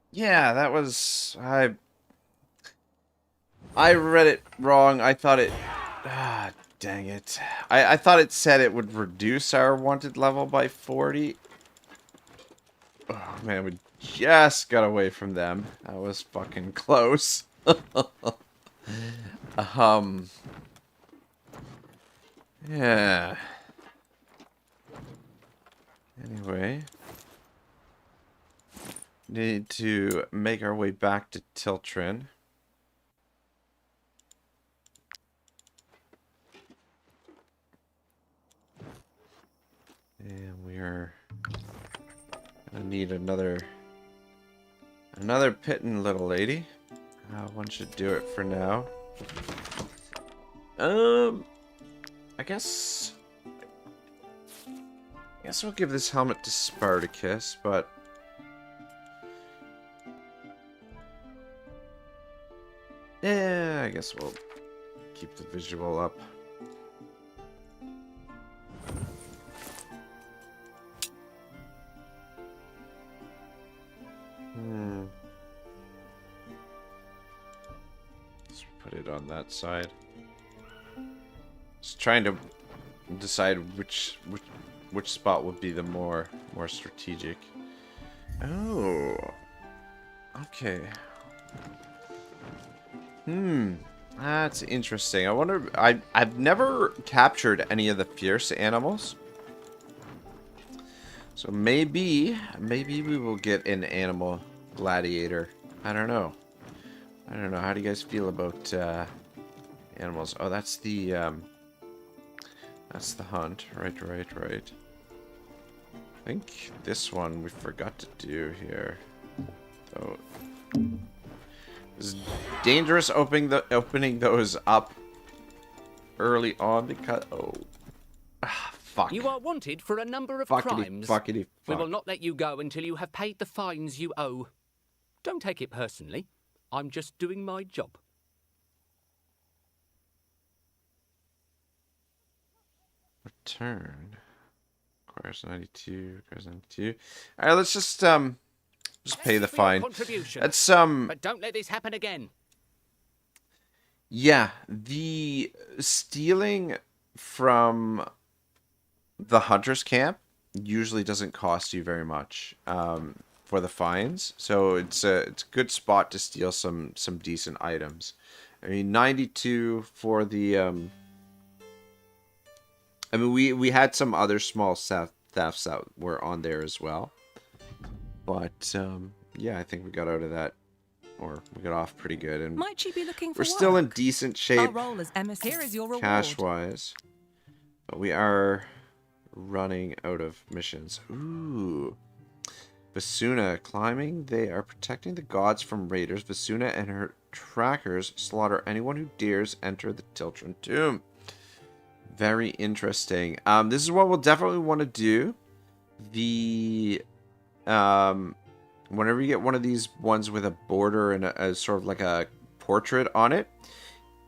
S1: Yeah, that was... I read it wrong. I thought it... Ah, dang it. I thought it said it would reduce our wanted level by 40. Oh man, we just got away from them. That was fucking close. Yeah. Anyway, need to make our way back to Tiltrin. And we are gonna need another pitting little lady. One should do it for now. I guess we'll give this helmet to Spartacus, but yeah, I guess we'll keep the visual up. Let's put it on that side. Just trying to decide which spot would be the more strategic. Oh, okay. That's interesting. I wonder. I've never captured any of the fierce animals, so maybe we will get an animal gladiator. I don't know. How do you guys feel about animals? Oh, that's the hunt. Right. I think this one we forgot to do here. So it's dangerous opening those up early on because fuck.
S12: You are wanted for a number of crimes.
S1: Fuckity.
S12: We will not let you go until you have paid the fines you owe. Don't take it personally. I'm just doing my job.
S1: Return. Requires 92. Requires 92. All right, let's just pay the fine. That's
S12: But don't let this happen again.
S1: Yeah, the stealing from the hunter's camp usually doesn't cost you very much for the fines, so it's a good spot to steal some decent items. I mean, 92 for the I mean, we had some other small thefts that were on there as well, but yeah, I think we got out of that, or we got off pretty good, and
S10: might you be looking for
S1: we're still in decent shape.
S10: Our role as emissary. Here is your reward.
S1: Cash-wise, but we are running out of missions. Ooh. Vasuna climbing. They are protecting the gods from raiders. Vasuna and her trackers slaughter anyone who dares enter the Tiltrin tomb. Very interesting. This is what we'll definitely want to do. The whenever you get one of these ones with a border and a sort of like a portrait on it,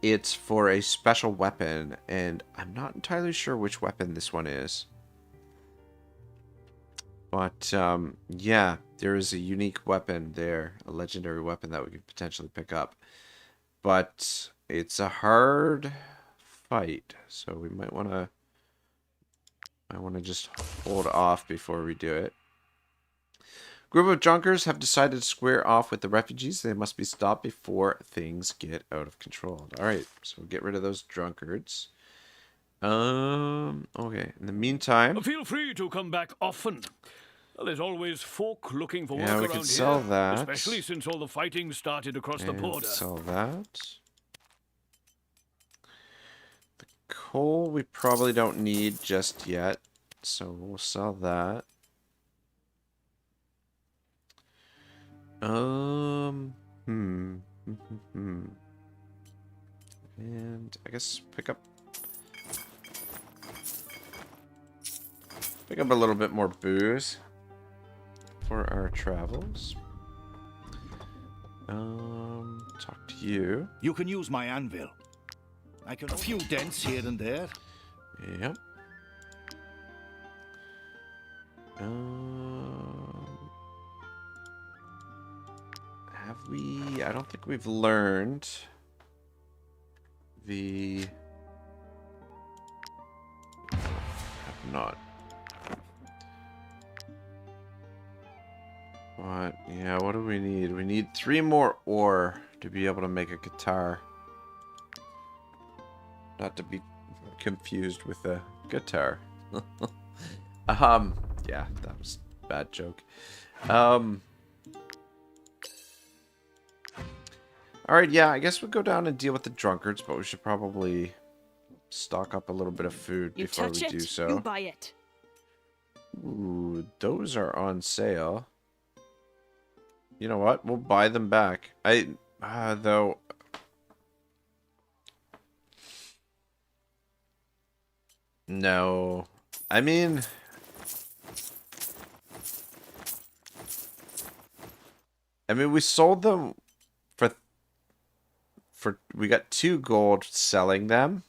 S1: it's for a special weapon, and I'm not entirely sure which weapon this one is. But, yeah, there is a unique weapon there, a legendary weapon that we could potentially pick up. But it's a hard fight, so we might want to just hold off before we do it. Group of drunkards have decided to square off with the refugees. They must be stopped before things get out of control. Alright, so we'll get rid of those drunkards. Okay. In the meantime,
S11: feel free to come back often. There's always folk looking for work
S1: we
S11: around
S1: could sell
S11: here,
S1: that.
S11: especially since all the fighting started across the border.
S1: Sell that. The coal we probably don't need just yet, so we'll sell that. And I guess pick up a little bit more booze for our travels. Talk to you.
S4: You can use my anvil. I can a few dents here and there.
S1: Yep. Have we? I don't think we've learned the. Have not. What? Yeah, what do we need? We need 3 more ore to be able to make a guitar. Not to be confused with a guitar. Yeah, that was a bad joke. Alright, yeah, I guess we'll go down and deal with the drunkards, but we should probably stock up a little bit of food before we do so.
S9: You buy it.
S1: Ooh, those are on sale. You know what? We'll buy them back. Though... No. I mean... we sold them for we got 2 gold selling them,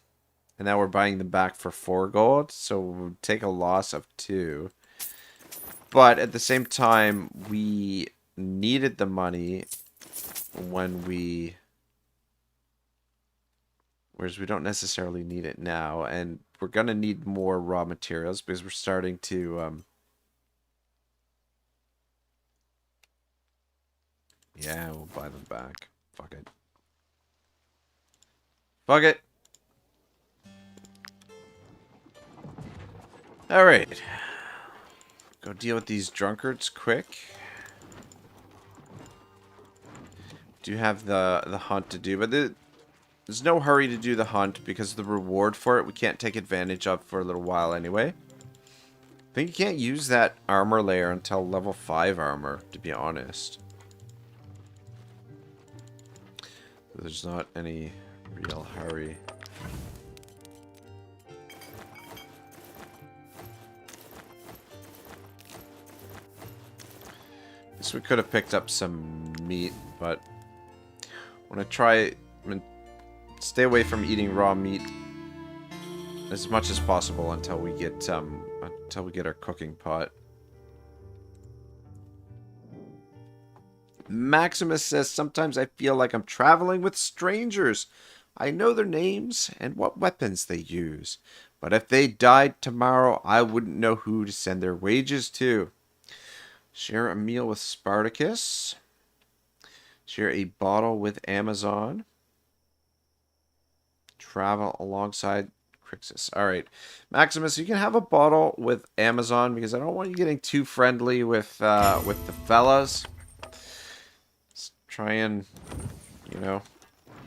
S1: and now we're buying them back for 4 gold, so we'll take a loss of 2. But at the same time, we needed the money when we... Whereas we don't necessarily need it now, and we're going to need more raw materials because we're starting to... Yeah, we'll buy them back. Fuck it. Fuck it. Alright. Go deal with these drunkards quick. Do have the hunt to do, but there's no hurry to do the hunt because the reward for it we can't take advantage of for a little while anyway. I think you can't use that armor layer until level 5 armor, to be honest. There's not any real hurry. Guess we could have picked up some meat, but I want to try and stay away from eating raw meat as much as possible until we get our cooking pot. Maximus says, sometimes I feel like I'm traveling with strangers. I know their names and what weapons they use. But if they died tomorrow, I wouldn't know who to send their wages to. Share a meal with Spartacus. Share a bottle with Amazon. Travel alongside Crixus. Alright. Maximus, you can have a bottle with Amazon because I don't want you getting too friendly with the fellas. Try and, you know,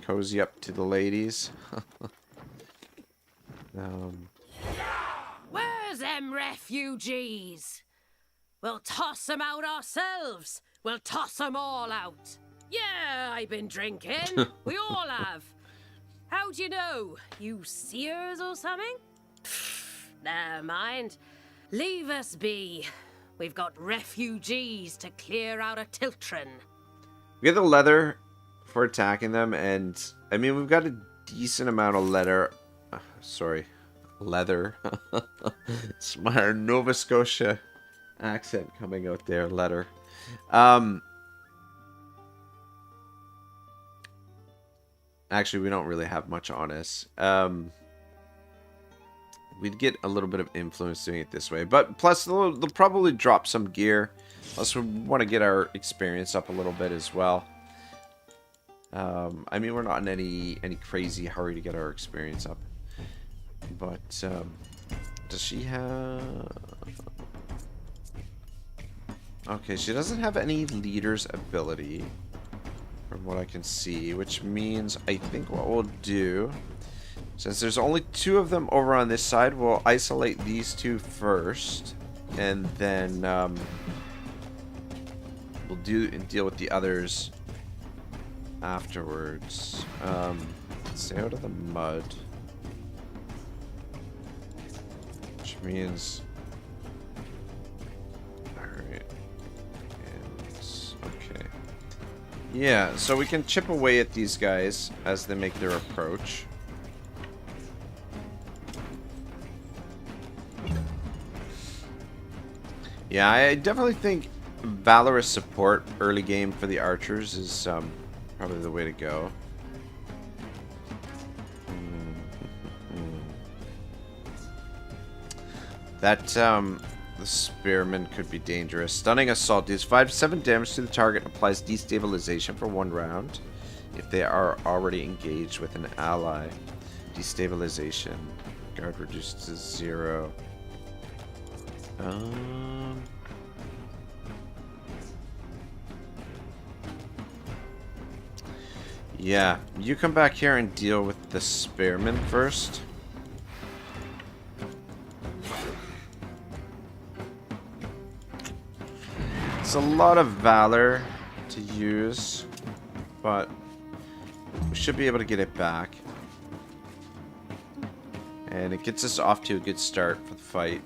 S1: cozy up to the ladies.
S8: Where's them refugees? We'll toss them out ourselves. We'll toss them all out. Yeah, I've been drinking. We all have. How'd you know? You seers or something? Never mind. Leave us be. We've got refugees to clear out of Tiltron.
S1: We get the leather for attacking them, and I mean, we've got a decent amount of leather. Leather. It's my Nova Scotia accent coming out there, leather. Actually, we don't really have much on us. We'd get a little bit of influence doing it this way, but plus they'll probably drop some gear. Plus, we want to get our experience up a little bit as well. I mean, we're not in any crazy hurry to get our experience up. But, does she have... Okay, she doesn't have any leader's ability, from what I can see, which means I think what we'll do, since there's only 2 of them over on this side, we'll isolate these 2 first, and then, we'll deal with the others afterwards. Stay out of the mud. Which means... Alright. Okay. Yeah, so we can chip away at these guys as they make their approach. Yeah, I definitely think valorous support early game for the archers is probably the way to go. That The spearman could be dangerous. Stunning assault deals 5 to 7 damage to the target and applies destabilization for 1 round if they are already engaged with an ally. Destabilization. Guard reduced to 0. Yeah, you come back here and deal with the spearman first. It's a lot of valor to use, but we should be able to get it back. And it gets us off to a good start for the fight.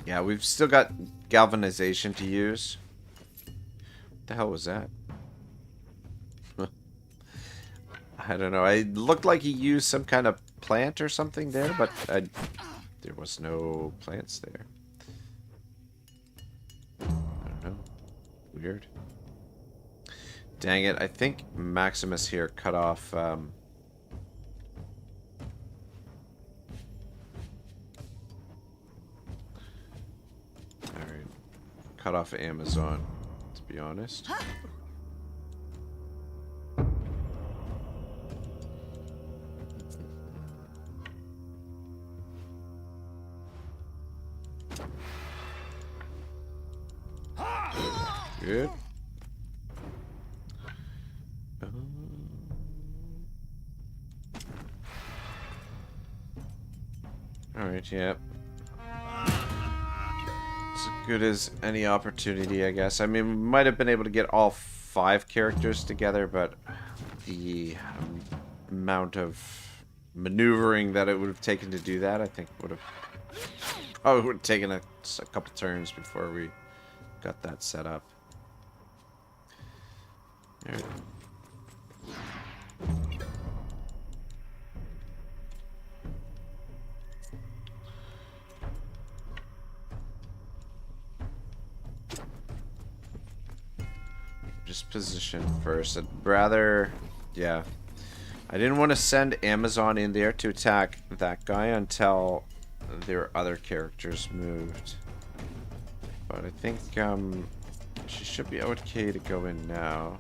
S1: Yeah, we've still got galvanization to use. What the hell was that? I don't know. It looked like he used some kind of plant or something there, but there was no plants there. I don't know. Weird. Dang it. I think Maximus here cut off... Alright. Cut off Amazon, to be honest. Good. Alright, yep. As good as any opportunity, I guess. I mean, we might have been able to get all 5 characters together, but the amount of maneuvering that it would have taken to do that, I think would have... Oh, it would have taken a couple turns before we got that set up. There. Just position first. I'd rather... Yeah. I didn't want to send Amazon in there to attack that guy until their other characters moved. But I think she should be okay to go in now.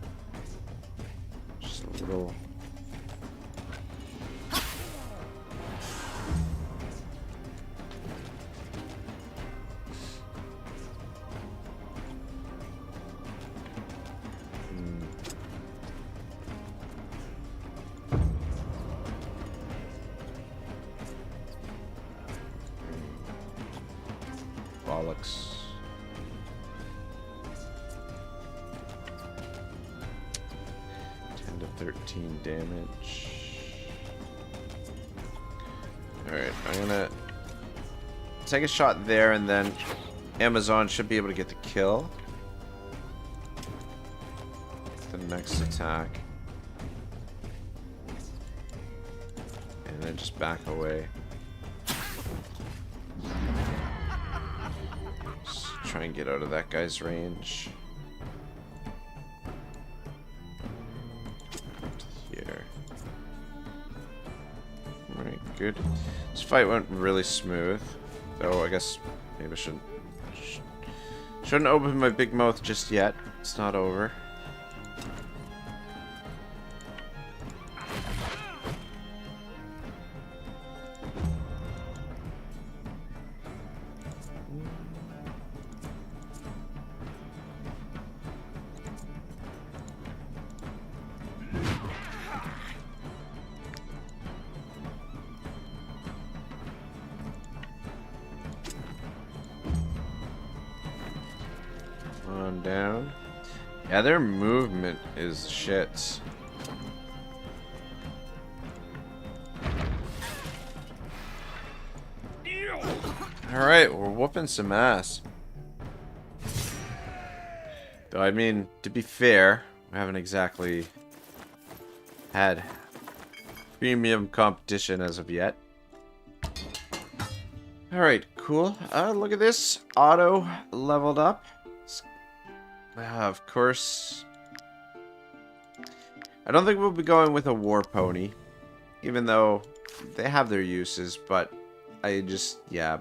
S1: Just a little... Bollocks. 13 damage. Alright, I'm gonna take a shot there, and then Amazon should be able to get the kill. The next attack. And then just back away. Just try and get out of that guy's range. Good. This fight went really smooth, though I guess maybe I shouldn't open my big mouth just yet. It's not over. Down. Yeah, their movement is shit. Alright, we're whooping some ass. Though, I mean, to be fair, we haven't exactly had premium competition as of yet. Alright, cool. Look at this. Otto leveled up. Of course, I don't think we'll be going with a war pony, even though they have their uses, but I just, yeah,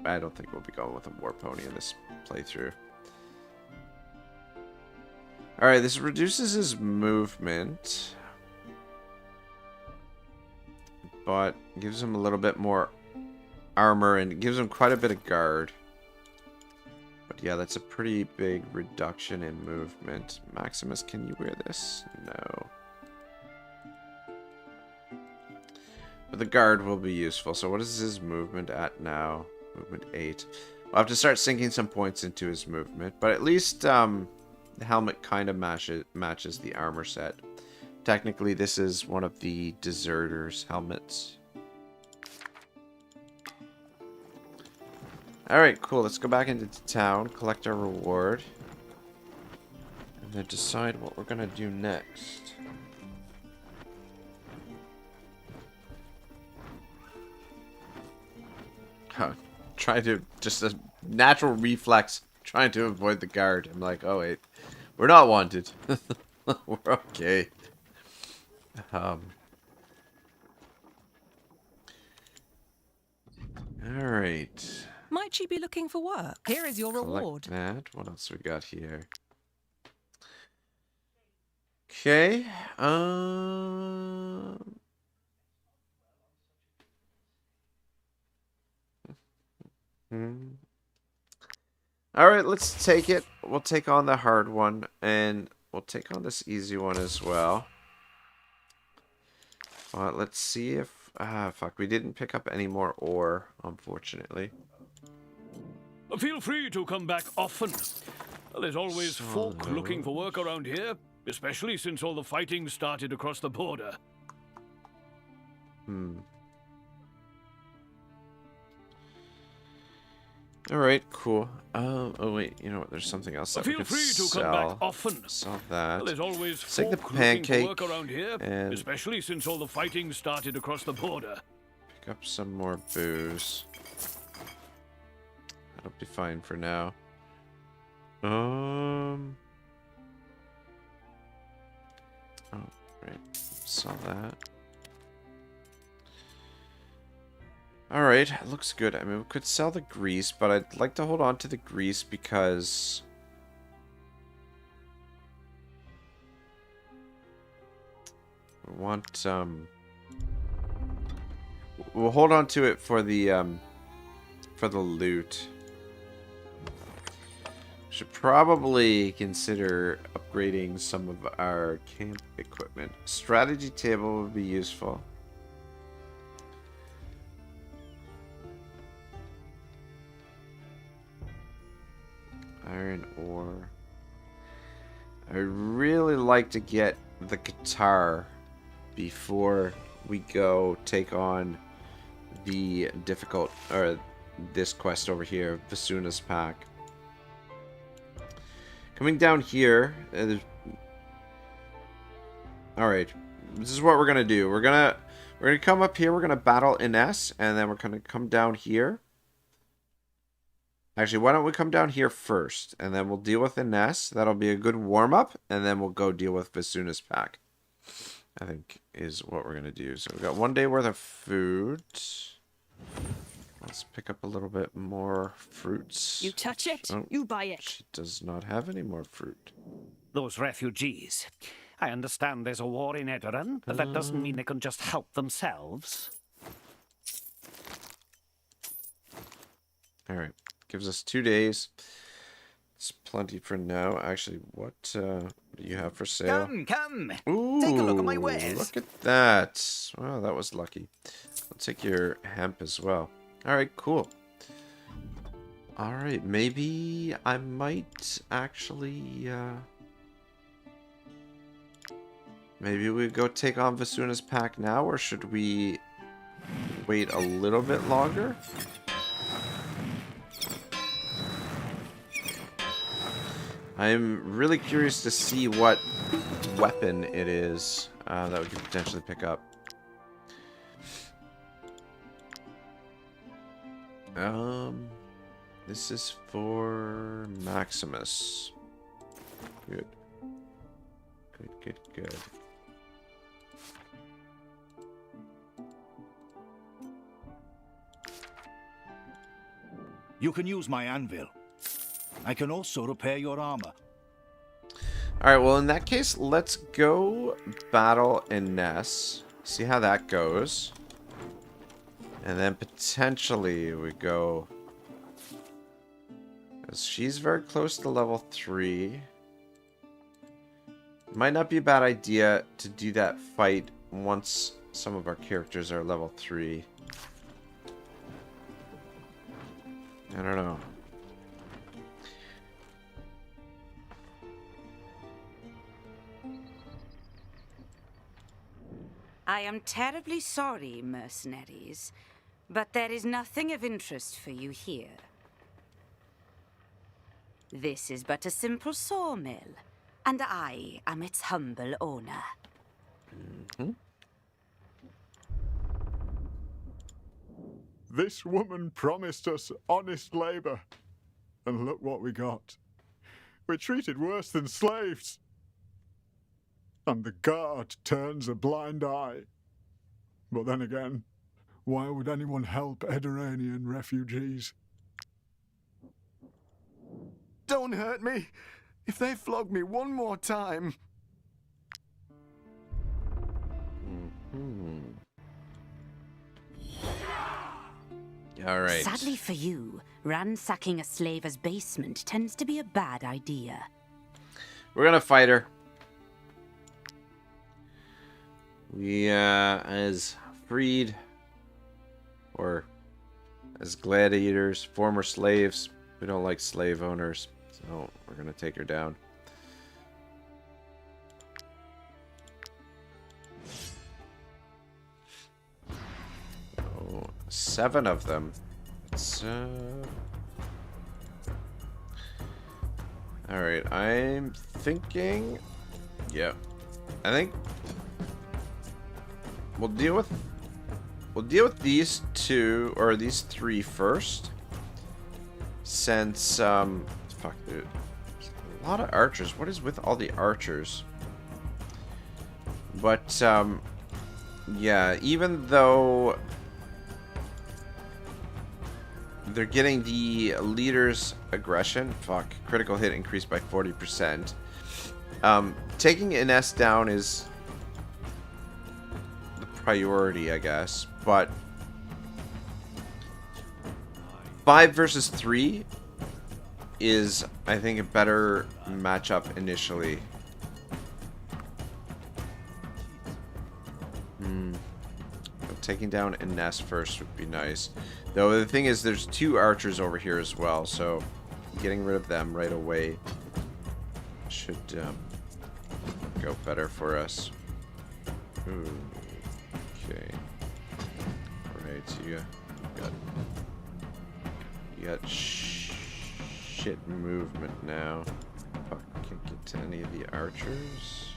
S1: I don't think we'll be going with a war pony in this playthrough. Alright, this reduces his movement, but gives him a little bit more armor and gives him quite a bit of guard. But yeah, that's a pretty big reduction in movement. Maximus, can you wear this? No. But the guard will be useful. So what is his movement at now? Movement 8. We'll have to start sinking some points into his movement. But at least the helmet kind of matches the armor set. Technically, this is one of the deserters' helmets. Alright, cool. Let's go back into town, collect our reward, and then decide what we're going to do next. Huh. Trying to, just a natural reflex, trying to avoid the guard. I'm like, oh wait, we're not wanted. We're okay. Alright.
S10: Might you be looking for work? Here is your reward.
S1: That. What else we got here? Okay. Alright, let's take it. We'll take on the hard one, and we'll take on this easy one as well. But let's see if... fuck, we didn't pick up any more ore, unfortunately.
S11: Feel free to come back often. There's always folk looking for work around here, especially since all the fighting started across the border.
S1: Alright, cool. Oh wait, you know what? There's something else that we could
S11: Feel free to
S1: sell.
S11: come back often.
S1: Sell that.
S11: There's always
S1: Take the
S11: folk looking
S1: pancake
S11: for work around here,
S1: and
S11: especially since all the fighting started across the border.
S1: pick up some more booze. That'll be fine for now. Oh, right. Sell that. Alright, looks good. I mean, we could sell the grease, but I'd like to hold on to the grease because... we want, we'll hold on to it for the loot. Should probably consider upgrading some of our camp equipment. Strategy table would be useful. Iron ore. I really like to get the guitar before we go take on the difficult, or this quest over here, Vasuna's Pack. Coming down here, alright, this is what we're gonna do. We're gonna come up here, we're gonna battle Ines, and then we're gonna come down here. Actually, why don't we come down here first, and then we'll deal with Ines. That'll be a good warm-up, and then we'll go deal with Vasuna's Pack, I think is what we're gonna do. So we've got 1 day worth of food. Let's pick up a little bit more fruits.
S9: You touch it, you buy it.
S1: She does not have any more fruit.
S13: Those refugees. I understand there's a war in Edoran, but that doesn't mean they can just help themselves.
S1: Alright. Gives us 2 days. It's plenty for now. Actually, what do you have for sale?
S7: Come.
S1: Ooh,
S7: Take a look at my wares.
S1: Look at that. Wow, that was lucky. I'll take your hemp as well. Alright, cool. Alright, maybe I might actually... maybe we go take on Vasuna's Pack now, or should we wait a little bit longer? I'm really curious to see what weapon it is that we could potentially pick up. This is for Maximus. Good. Good.
S4: You can use my anvil. I can also repair your armor.
S1: Alright, well, in that case, let's go battle Ines. See how that goes. And then potentially we go... She's very close to level 3. Might not be a bad idea to do that fight once some of our characters are level 3. I don't know.
S14: I am terribly sorry, mercenaries, but there is nothing of interest for you here. This is but a simple sawmill, and I am its humble owner.
S15: This woman promised us honest labor, and look what we got. We're treated worse than slaves. And the guard turns a blind eye. But then again, why would anyone help Ediranian refugees?
S5: Don't hurt me! If they flog me one more time...
S1: Alright.
S14: Sadly for you, ransacking a slaver's basement tends to be a bad idea.
S1: We're gonna fight her. We, as freed, or as gladiators, former slaves, we don't like slave owners, so we're gonna take her down. Oh, 7 of them. Alright, I'm thinking... Yeah. I think... We'll deal with these 2, or these 3 first. Since, fuck, dude. There's a lot of archers. What is with all the archers? But, yeah, even though... they're getting the leader's aggression. Fuck. Critical hit increased by 40%. Taking Ines down is the priority, I guess. But 5 versus 3 is, I think, a better matchup initially. But taking down Ines first would be nice. Though the thing is, there's 2 archers over here as well, so getting rid of them right away should go better for us. Ooh, okay. Right, so you got shit movement now. Fuck, can't get to any of the archers.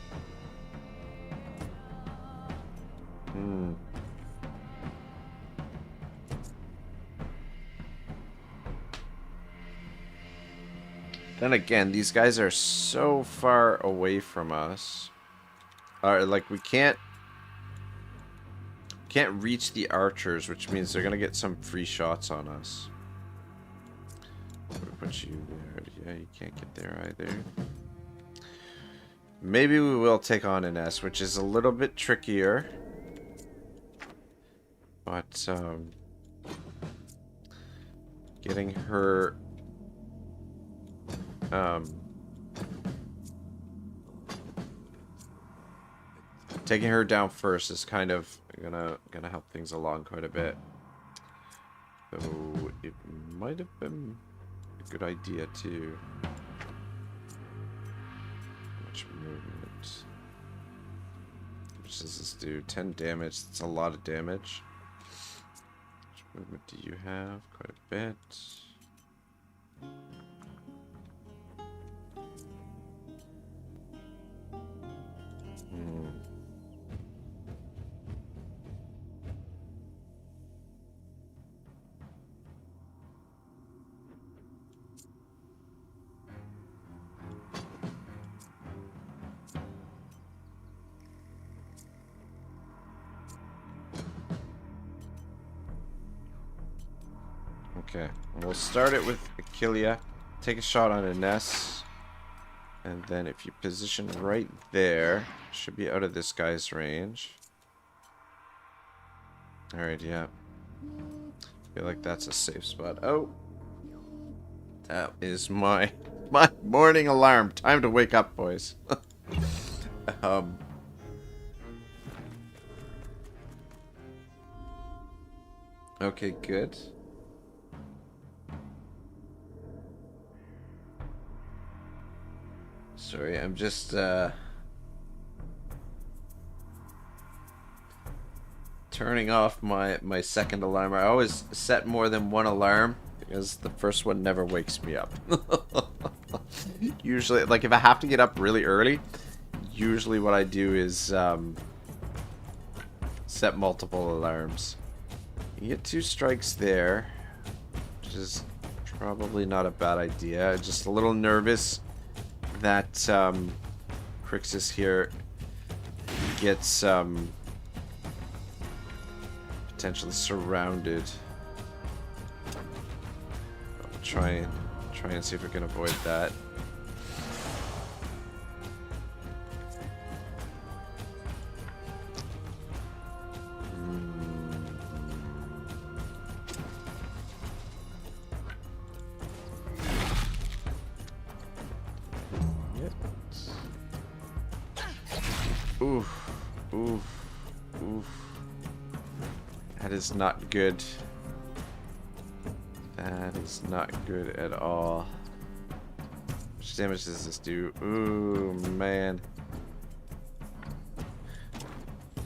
S1: Then again, these guys are so far away from us. Like, we can't reach the archers, which means they're gonna get some free shots on us. What put you there? Yeah, you can't get there either. Maybe we will take on an S, which is a little bit trickier. But, getting her... taking her down first is kind of gonna help things along quite a bit. So it might have been a good idea too. Much movement. How much does this do? 10 damage. That's a lot of damage. How much movement do you have? Quite a bit. Okay, we'll start it with Achillia. Take a shot on Ines. And then if you position right there, should be out of this guy's range. Alright, yeah. Feel like that's a safe spot. Oh! That is my morning alarm. Time to wake up, boys. Okay, good. Sorry, I'm just turning off my second alarm. I always set more than one alarm because the first one never wakes me up. Usually, like if I have to get up really early, usually what I do is set multiple alarms. You get 2 strikes there, which is probably not a bad idea. Just a little nervous that Crixus here gets potentially surrounded. I'll try and see if we can avoid that. Oof, oof, oof. That is not good. That is not good at all. How much damage does this do? Ooh, man.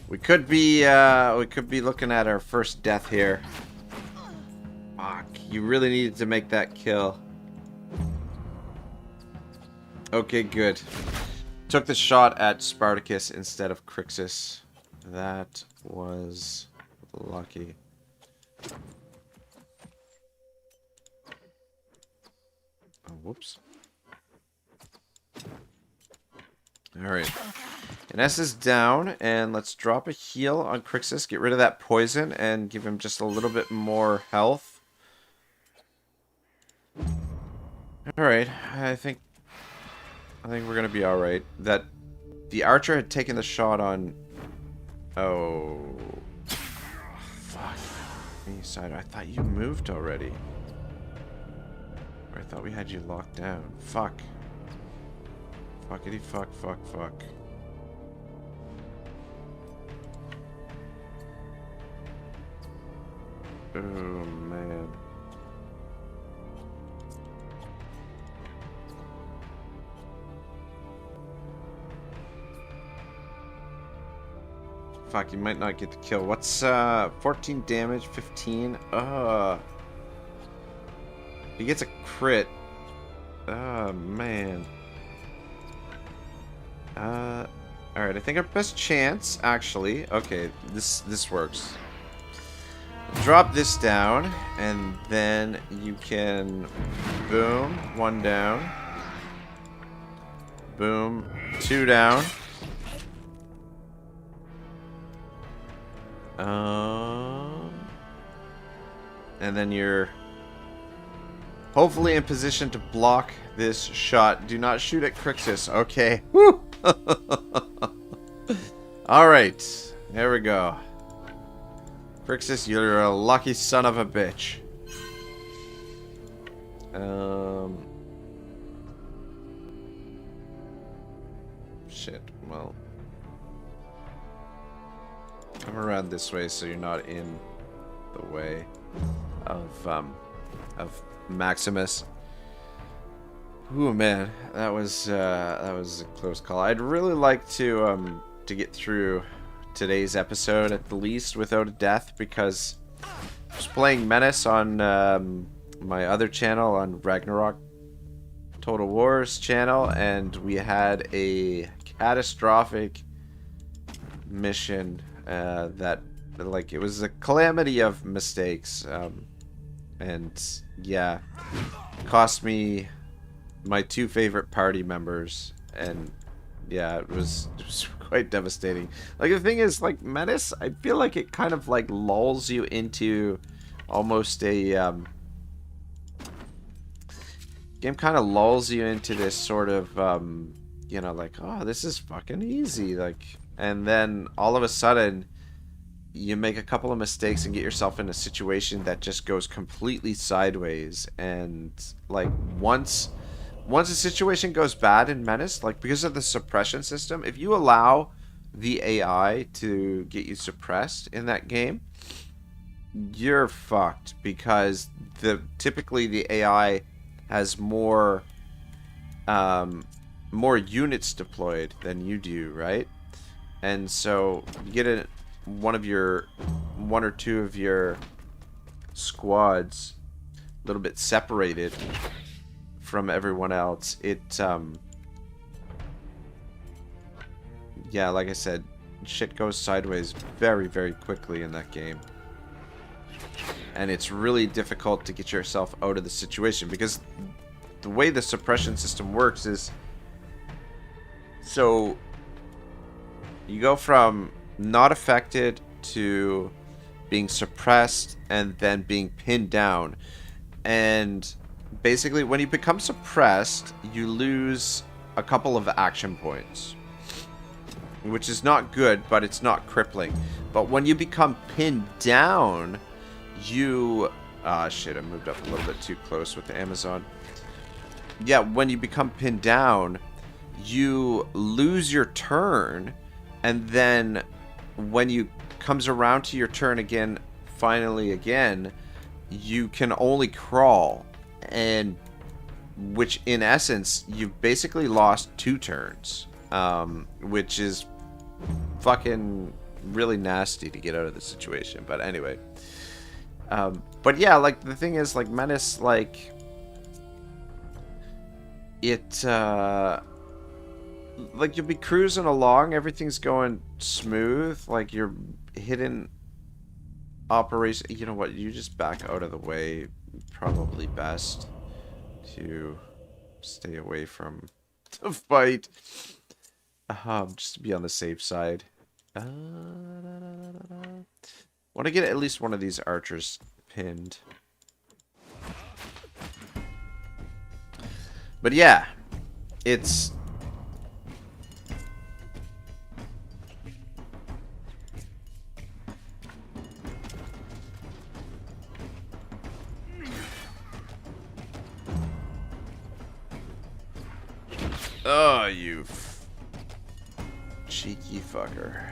S1: We could be looking at our first death here. Fuck, you really needed to make that kill. Okay, good. Took the shot at Spartacus instead of Crixus. That was lucky. Oh, whoops. Alright. Ines is down, and let's drop a heal on Crixus. Get rid of that poison and give him just a little bit more health. Alright, I think we're gonna be alright. That the archer had taken the shot on. Oh, fuck me, Cider. I thought you moved already. Or I thought we had you locked down. Fuck. Fuckity fuck, fuck, fuck. Oh man. Fuck, you might not get the kill. What's 14 damage, 15? He gets a crit. Oh man. Alright, I think our best chance, actually. Okay, this works. Drop this down, and then you can boom, 1 down. Boom, 2 down. And then you're hopefully in position to block this shot. Do not shoot at Crixus. Okay. Woo! Alright. There we go. Crixus, you're a lucky son of a bitch. Shit. Well. Come around this way so you're not in the way of Maximus. Ooh man, that was a close call. I'd really like to get through today's episode at the least without a death, because I was playing Menace on my other channel, on Ragnarok Total Wars channel, and we had a catastrophic mission that, like, it was a calamity of mistakes, and yeah, cost me my 2 favorite party members, and yeah, it was quite devastating. Like, the thing is, like, Menace, I feel like it kind of like lulls you into almost a game kind of lulls you into this sort of, you know, like, oh, this is fucking easy. Like, and then all of a sudden, you make a couple of mistakes and get yourself in a situation that just goes completely sideways. And like once a situation goes bad in Menace, like because of the suppression system, if you allow the AI to get you suppressed in that game, you're fucked, because typically the AI has more units deployed than you do, right? And so you get one or two of your squads a little bit separated from everyone else. Yeah, like I said, shit goes sideways very, very quickly in that game. And it's really difficult to get yourself out of the situation, because the way the suppression system works is, so you go from not affected to being suppressed and then being pinned down. And basically when you become suppressed, you lose a couple of action points, which is not good, but it's not crippling. But when you become pinned down, you... Ah, shit, I moved up a little bit too close with the Amazon. Yeah, when you become pinned down, you lose your turn, and then when you comes around to your turn again, finally again, you can only crawl, and which in essence, you've basically lost 2 turns, which is fucking really nasty to get out of the situation. But anyway, but yeah, like the thing is, like Menace, like it, like you'll be cruising along, everything's going smooth, like your hidden operation. You know what? You just back out of the way. Probably best to stay away from the fight. Just to be on the safe side. Want to get at least one of these archers pinned. But yeah, it's... Oh, you cheeky fucker.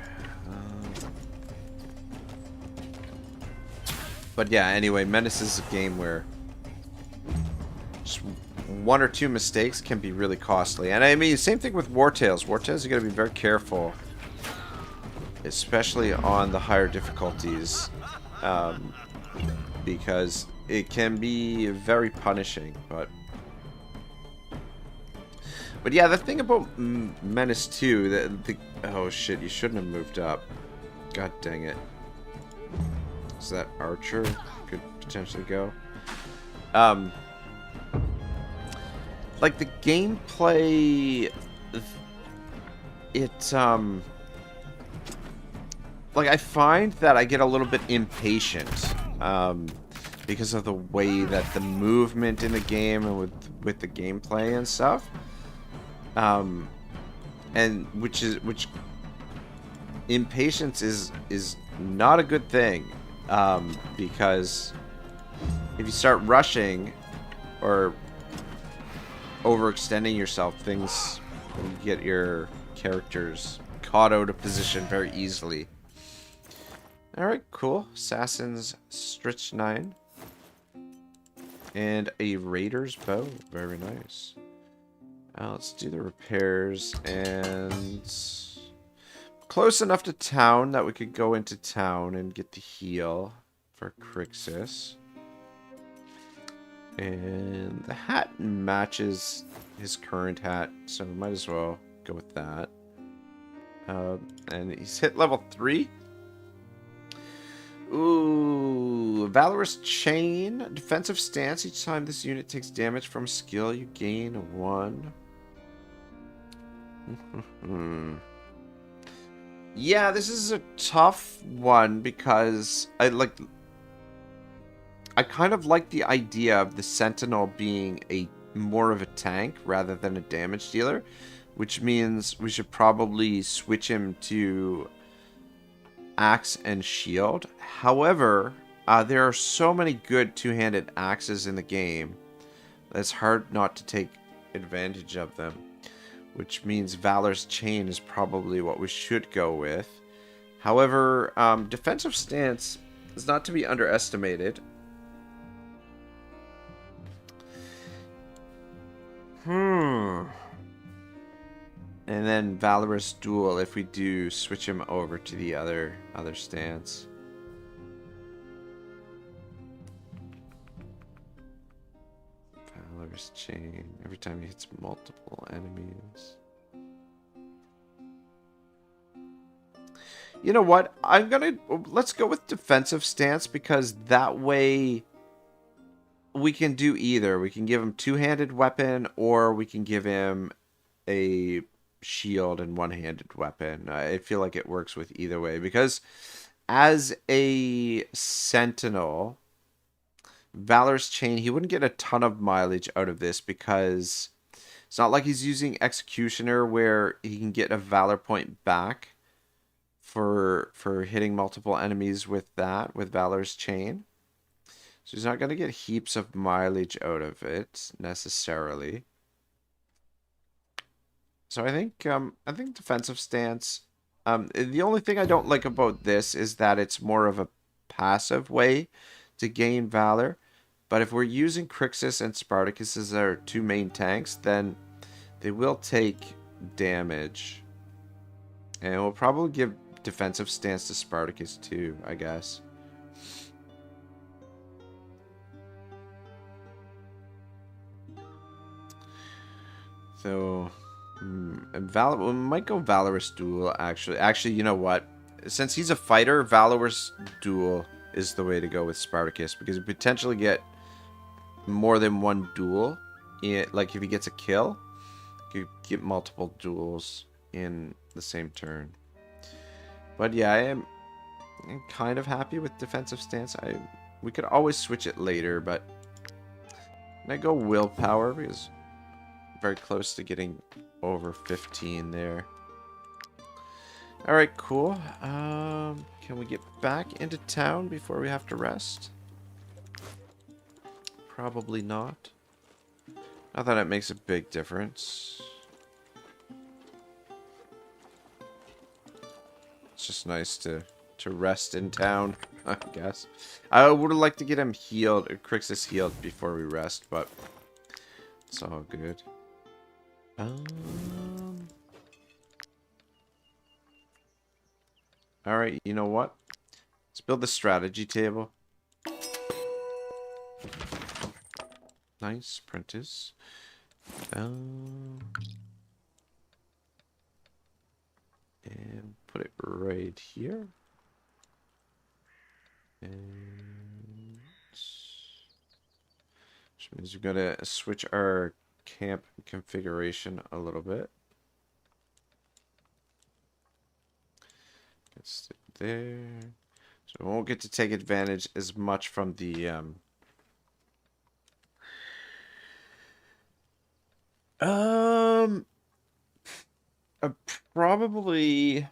S1: But yeah, anyway, Menace is a game where just 1 or 2 mistakes can be really costly. And I mean, same thing with Wartales. Wartales, you gotta be very careful, especially on the higher difficulties, because it can be very punishing. But yeah, the thing about Menace 2, oh shit, you shouldn't have moved up. God dang it. So that archer could potentially go. Like the gameplay, like I find that I get a little bit impatient, because of the way that the movement in the game and with the gameplay and stuff. And which impatience is not a good thing, because if you start rushing or overextending yourself, things, you get your characters caught out of position very easily. Alright, cool. Assassin's Strychnine. And a Raider's Bow. Very nice. Let's do the repairs, and close enough to town that we could go into town and get the heal for Crixus. And the hat matches his current hat, so we might as well go with that. And he's hit level 3. Ooh, Valorous Chain. Defensive stance. Each time this unit takes damage from skill, you gain 1. Yeah, this is a tough one, because I kind of like the idea of the Sentinel being a more of a tank rather than a damage dealer, which means we should probably switch him to axe and shield. However, there are so many good two-handed axes in the game that it's hard not to take advantage of them, which means Valor's Chain is probably what we should go with. However, defensive stance is not to be underestimated. And then Valorous Duel if we do switch him over to the other stance. Valorous Chain. Every time he hits multiple enemies. You know what? Let's go with defensive stance, because that way we can do either. We can give him two-handed weapon, or we can give him a shield and one-handed weapon. I feel like it works with either way, because as a sentinel, Valor's Chain, he wouldn't get a ton of mileage out of this, because it's not like he's using Executioner where he can get a Valor point back for hitting multiple enemies with Valor's Chain. So he's not going to get heaps of mileage out of it necessarily. So I think defensive stance. The only thing I don't like about this is that it's more of a passive way to gain valor. But if we're using Crixus and Spartacus as our two main tanks, then they will take damage. And we'll probably give defensive stance to Spartacus too, I guess. So, we might go Valorous Duel, actually. Actually, you know what? Since he's a fighter, Valorous Duel is the way to go with Spartacus, because you potentially get more than one duel. Like, if he gets a kill, you get multiple duels in the same turn. But yeah, I'm kind of happy with defensive stance. We could always switch it later, but I go willpower because I'm very close to getting over 15 there. All right, cool. Can we get back into town before we have to rest? Probably not. Not that it makes a big difference. It's just nice to rest in town, I guess. I would have liked to get him healed, or Crixus healed before we rest, but it's all good. Alright, you know what? Let's build the strategy table. Nice, Prentice. And put it right here. And which means we're gonna switch our camp configuration a little bit. Let's stick there. So we won't get to take advantage as much from the probably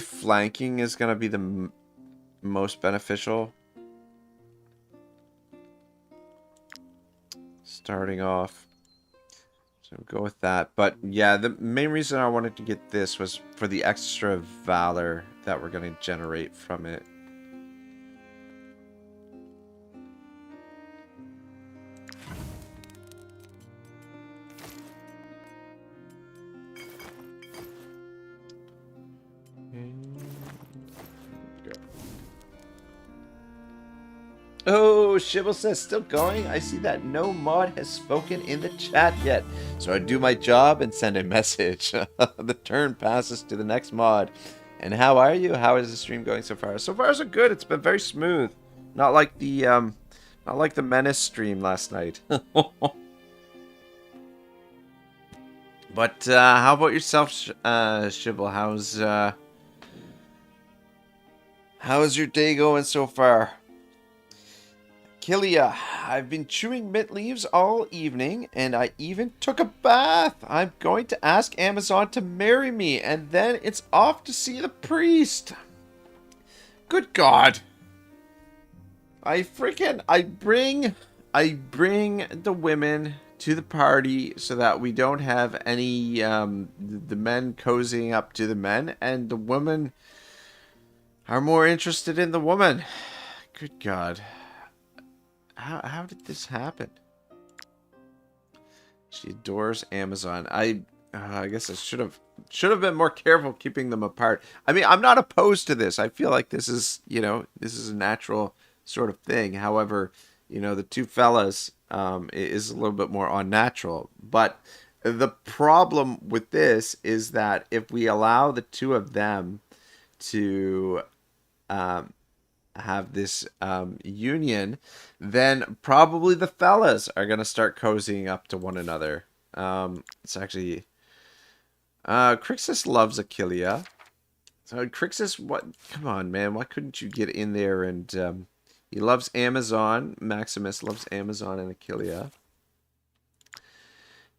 S1: flanking is going to be the most beneficial. Starting off. So we'll go with that. But yeah, the main reason I wanted to get this was for the extra valor that we're going to generate from it. Oh, Shibble says, still going? I see that no mod has spoken in the chat yet. So I do my job and send a message. The turn passes to the next mod. And how are you? How is the stream going so far? So far so good. It's been very smooth. Not like the Menace stream last night. But how about yourself, Shibble? How's your day going so far? Kilia, I've been chewing mint leaves all evening, and I even took a bath. I'm going to ask Amazon to marry me, and then it's off to see the priest. Good God. I bring the women to the party so that we don't have any, the men cozying up to the men, and the women are more interested in the woman. Good God. How did this happen? She adores Amazon. I guess I should have been more careful keeping them apart. I mean, I'm not opposed to this. I feel like this is, this is a natural sort of thing. However, the two fellas is a little bit more unnatural. But the problem with this is that if we allow the two of them to have this union, then probably the fellas are gonna start cozying up to one another. It's actually Crixus loves Achillia. So Crixus, what? Come on, man! Why couldn't you get in there? And he loves Amazon. Maximus loves Amazon and Achillia.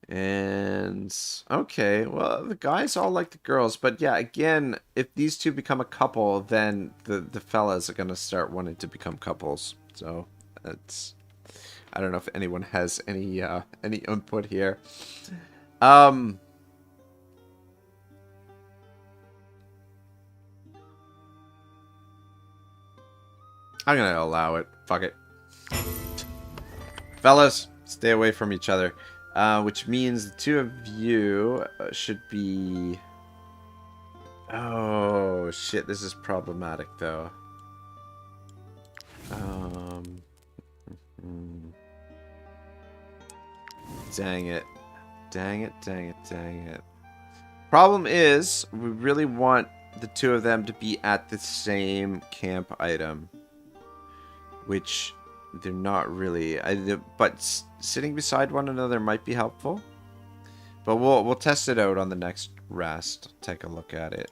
S1: And okay, well, the guys all like the girls, but yeah, again, if these two become a couple, then the fellas are gonna start wanting to become couples. So that's, I don't know if anyone has any input here. I'm gonna allow it. Fuck it, fellas, stay away from each other. Which means the two of you should be... Oh, shit, this is problematic, though. Dang it. Dang it, dang it, dang it. Problem is, we really want the two of them to be at the same camp item. Which... they're not really, but sitting beside one another might be helpful. But we'll test it out on the next rest. Take a look at it.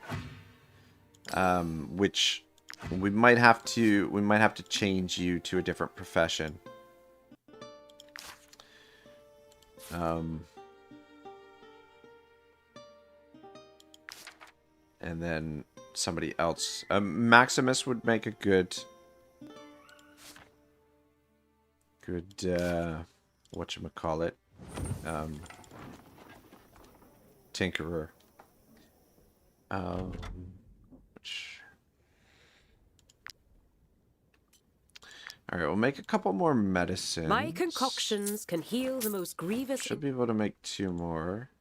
S1: Which we might have to change you to a different profession. And then somebody else. Maximus would make a good whatchamacallit, tinkerer. Alright, we'll make a couple more medicines.
S8: My concoctions can heal the most grievous...
S1: Should be able to make 2 more.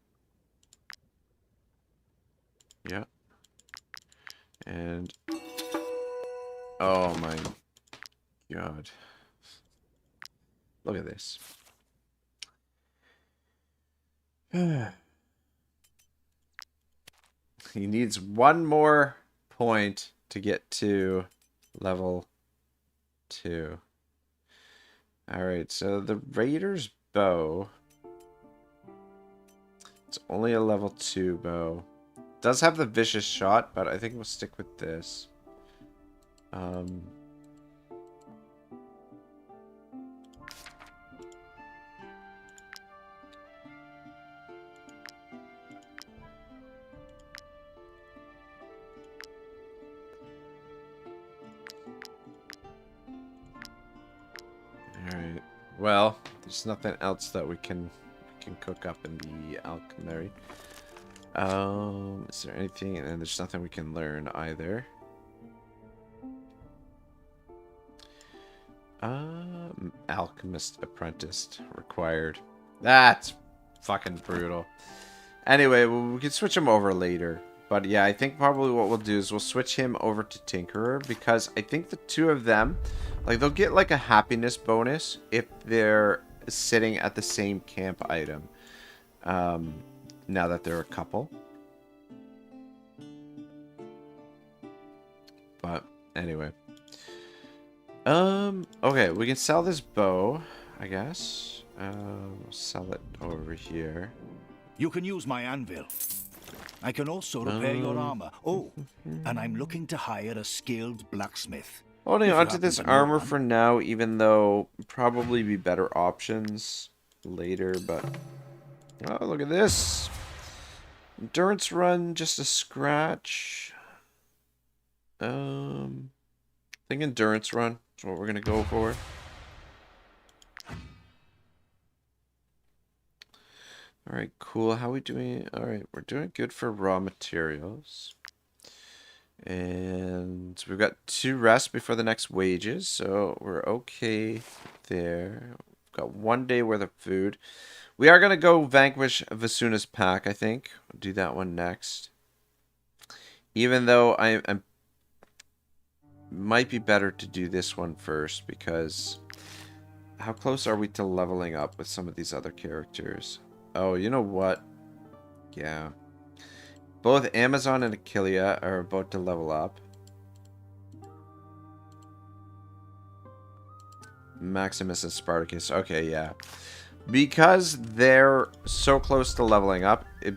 S1: Yeah. And... oh my God. Look at this. He needs 1 more point to get to level 2. Alright, so the Raider's bow. It's only a level 2 bow. Does have the vicious shot, but I think we'll stick with this. Alright. Well, there's nothing else that we can cook up in the alchemy. Is there anything? And there's nothing we can learn either. Alchemist apprentice required. That's fucking brutal. Anyway, we can switch him over later. But yeah, I think probably what we'll do is we'll switch him over to Tinkerer, because I think the two of them, like, they'll get like a happiness bonus if they're sitting at the same camp item. Now that they're a couple. But anyway. Okay, we can sell this bow, I guess. We'll sell it over here.
S4: You can use my anvil. I can also repair your armor. Oh, and I'm looking to hire a skilled blacksmith.
S1: Holding
S4: If you
S1: on to
S4: happen
S1: this
S4: to know
S1: armor
S4: one.
S1: for now, even though probably be better options later, but... Oh, look at this. Endurance run, just a scratch. I think endurance run is what we're going to go for. Alright, cool. How are we doing? Alright, we're doing good for raw materials. And we've got 2 rests before the next wages, so we're okay there. We've got 1 day worth of food. We are going to go vanquish Vasuna's pack, I think. We'll do that one next. Even though I'm might be better to do this one first, because how close are we to leveling up with some of these other characters? Oh, you know what? Yeah. Both Amazon and Achillea are about to level up. Maximus and Spartacus. Okay, yeah. Because they're so close to leveling up, it's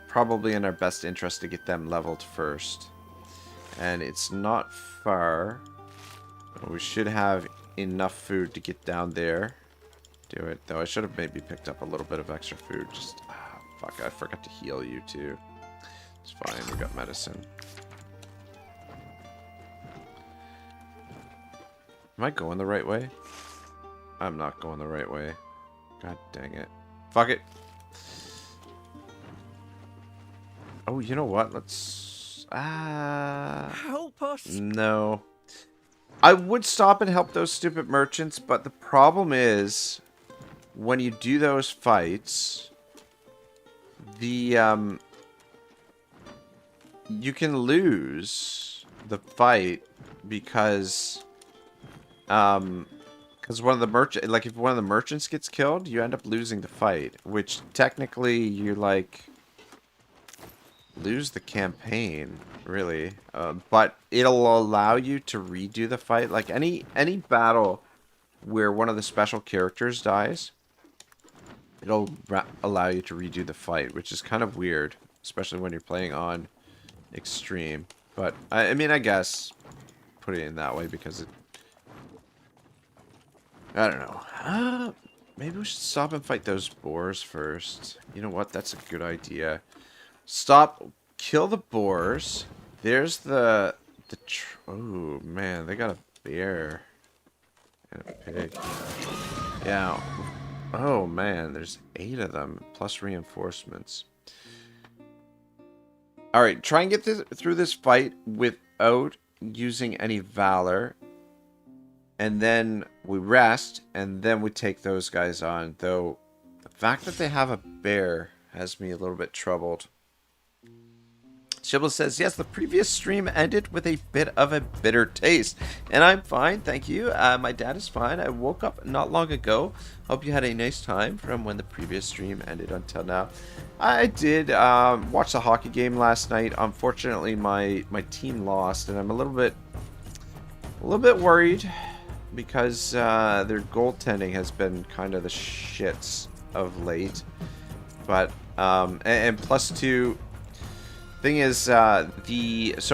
S1: probably in our best interest to get them leveled first. And it's not far. We should have enough food to get down there. Do it, though. I should have maybe picked up a little bit of extra food. Just, fuck, I forgot to heal you, too. It's fine, we got medicine. Am I going the right way? I'm not going the right way. God dang it. Fuck it. Oh, you know what? Let's...
S10: Help us.
S1: No. I would stop and help those stupid merchants, but the problem is... when you do those fights... the, you can lose the fight because one of the merchant, like if one of the merchants gets killed, you end up losing the fight, which technically you like lose the campaign, really. But it'll allow you to redo the fight. Like any battle where one of the special characters dies, it'll allow you to redo the fight, which is kind of weird, especially when you're playing on extreme. But I mean, I guess put it in that way because it, I don't know. Maybe we should stop and fight those boars first. You know what? That's a good idea. Stop, kill the boars. There's the oh man, they got a bear and a pig. Yeah. Oh man, there's 8 of them plus reinforcements. Alright, try and get through this fight without using any valor. And then we rest, and then we take those guys on. Though, the fact that they have a bear has me a little bit troubled. Shibble says, yes, the previous stream ended with a bit of a bitter taste. And I'm fine, thank you. My dad is fine. I woke up not long ago. Hope you had a nice time from when the previous stream ended until now. I did watch the hockey game last night. Unfortunately, my team lost, and I'm a little bit worried because their goaltending has been kind of the shits of late. But and plus 2. Thing is, so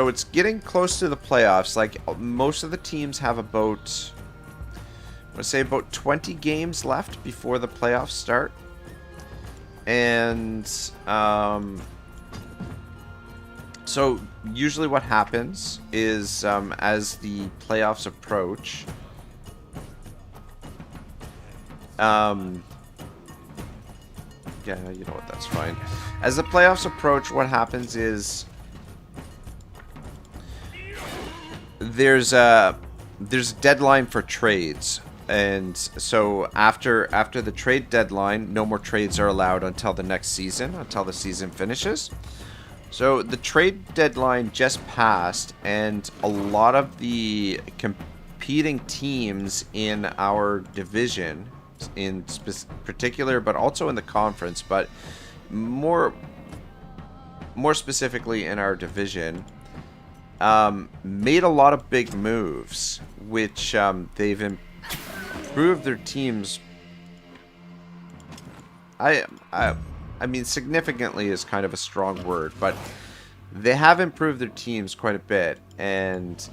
S1: it's getting close to the playoffs. Like most of the teams have about, I want to say about 20 games left before the playoffs start, and so usually what happens is as the playoffs approach, yeah, you know what, that's fine. As the playoffs approach, what happens is there's a deadline for trades. And so after the trade deadline, no more trades are allowed until the next season, until the season finishes. So the trade deadline just passed, and a lot of the competing teams in our division, in particular, but also in the conference, but more specifically in our division, made a lot of big moves, which they've improved their teams. I mean, significantly is kind of a strong word, but they have improved their teams quite a bit, and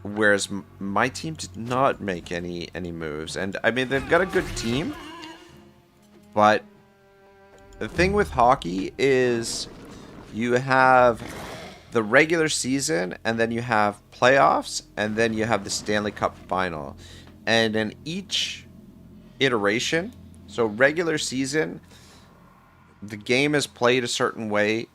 S1: whereas my team did not make any moves, and I mean, they've got a good team, but the thing with hockey is you have the regular season, and then you have playoffs, and then you have the Stanley Cup final, and in each iteration, so regular season, the game is played a certain way.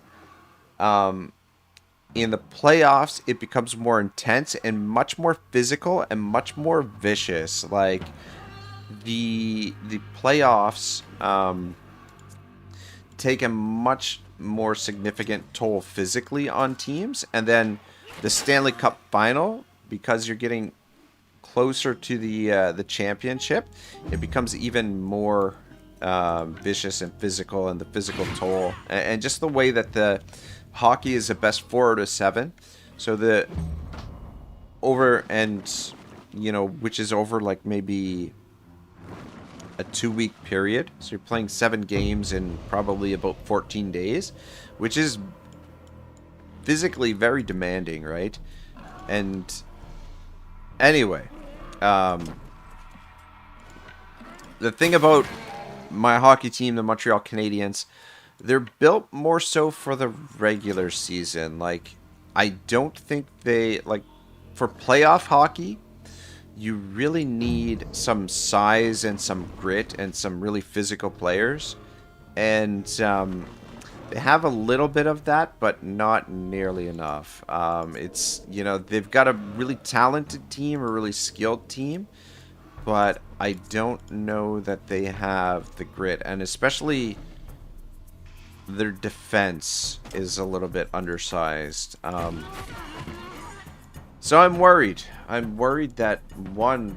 S1: In the playoffs, it becomes more intense and much more physical and much more vicious. Like the playoffs take a much more significant toll physically on teams, and then the Stanley Cup final, because you're getting closer to the championship, it becomes even more vicious and physical, and the physical toll, and just the way that the hockey is a best 4 out of 7, so the over, and you know, which is over like maybe a 2-week period, so you're playing 7 games in probably about 14 days, which is physically very demanding, right? And anyway, the thing about my hockey team, the Montreal Canadiens, they're built more so for the regular season. Like, I don't think they, like, for playoff hockey, you really need some size and some grit and some really physical players. And they have a little bit of that, but not nearly enough. It's, you know, they've got a really talented team, a really skilled team, but I don't know that they have the grit, and especially their defense is a little bit undersized. So I'm worried. I'm worried that, one,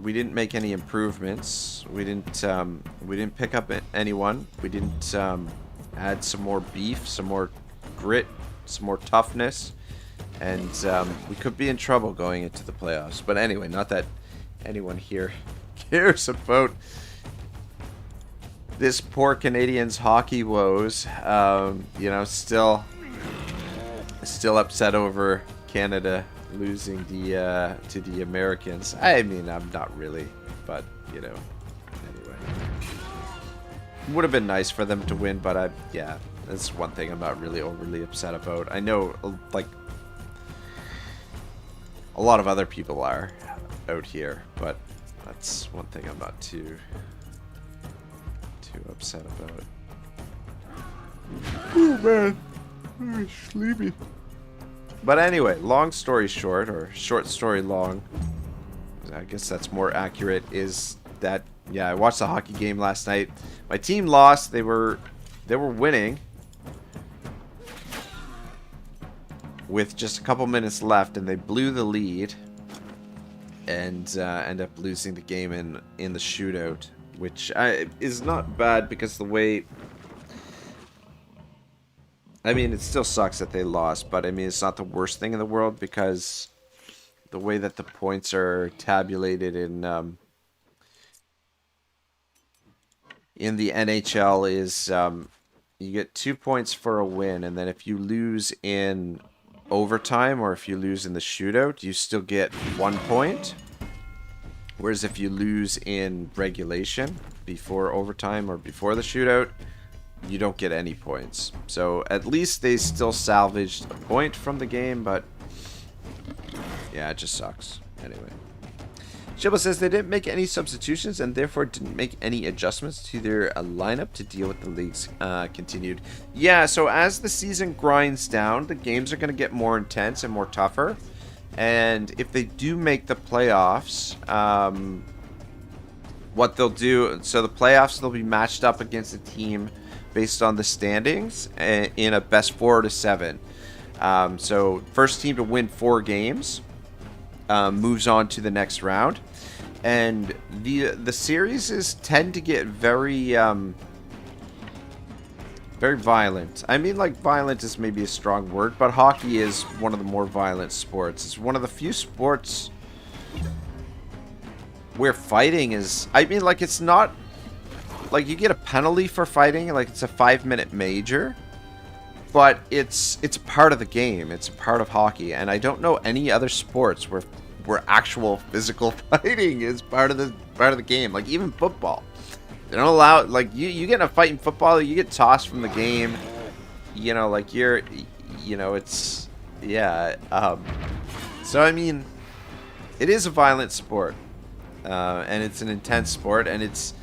S1: we didn't make any improvements. We didn't pick up anyone. We didn't add some more beef, some more grit, some more toughness, and we could be in trouble going into the playoffs. But anyway, not that anyone here cares about this poor Canadiens hockey woes. You know, still upset over Canada losing to the Americans. I mean, I'm not really, but you know, anyway, would have been nice for them to win, but yeah, that's one thing I'm not really overly upset about. I know, like, a lot of other people are out here, but that's one thing I'm not too upset about.
S15: Oh man, I'm sleepy.
S1: But anyway, long story short, or short story long, I guess that's more accurate, is that, yeah, I watched the hockey game last night. My team lost. They were winning with just a couple minutes left, and they blew the lead and end up losing the game in the shootout, which is not bad, because the way, I mean, it still sucks that they lost, but I mean, it's not the worst thing in the world, because the way that the points are tabulated in the NHL is you get 2 points for a win, and then if you lose in overtime or if you lose in the shootout, you still get 1 point. Whereas if you lose in regulation before overtime or before the shootout, you don't get any points. So at least they still salvaged a point from the game, but yeah, it just sucks. Anyway. Shibba says they didn't make any substitutions and therefore didn't make any adjustments to their lineup to deal with the league's continued. Yeah, so as the season grinds down, the games are going to get more intense and more tougher. And if they do make the playoffs, what they'll do, so the playoffs, they'll be matched up against a team based on the standings in a best 4 out of 7. So first team to win 4 games moves on to the next round, and the series tend to get very violent. I mean, like, violent is maybe a strong word, but hockey is one of the more violent sports. It's one of the few sports where fighting is, I mean, like, it's not like, you get a penalty for fighting, like, it's a 5-minute major, but it's a part of the game. It's a part of hockey, and I don't know any other sports where actual physical fighting is part of the game. Like, even football, they don't allow, like, you get in a fight in football, you get tossed from the game. You know, like, it's, yeah. So I mean, it is a violent sport, and it's an intense sport, and it's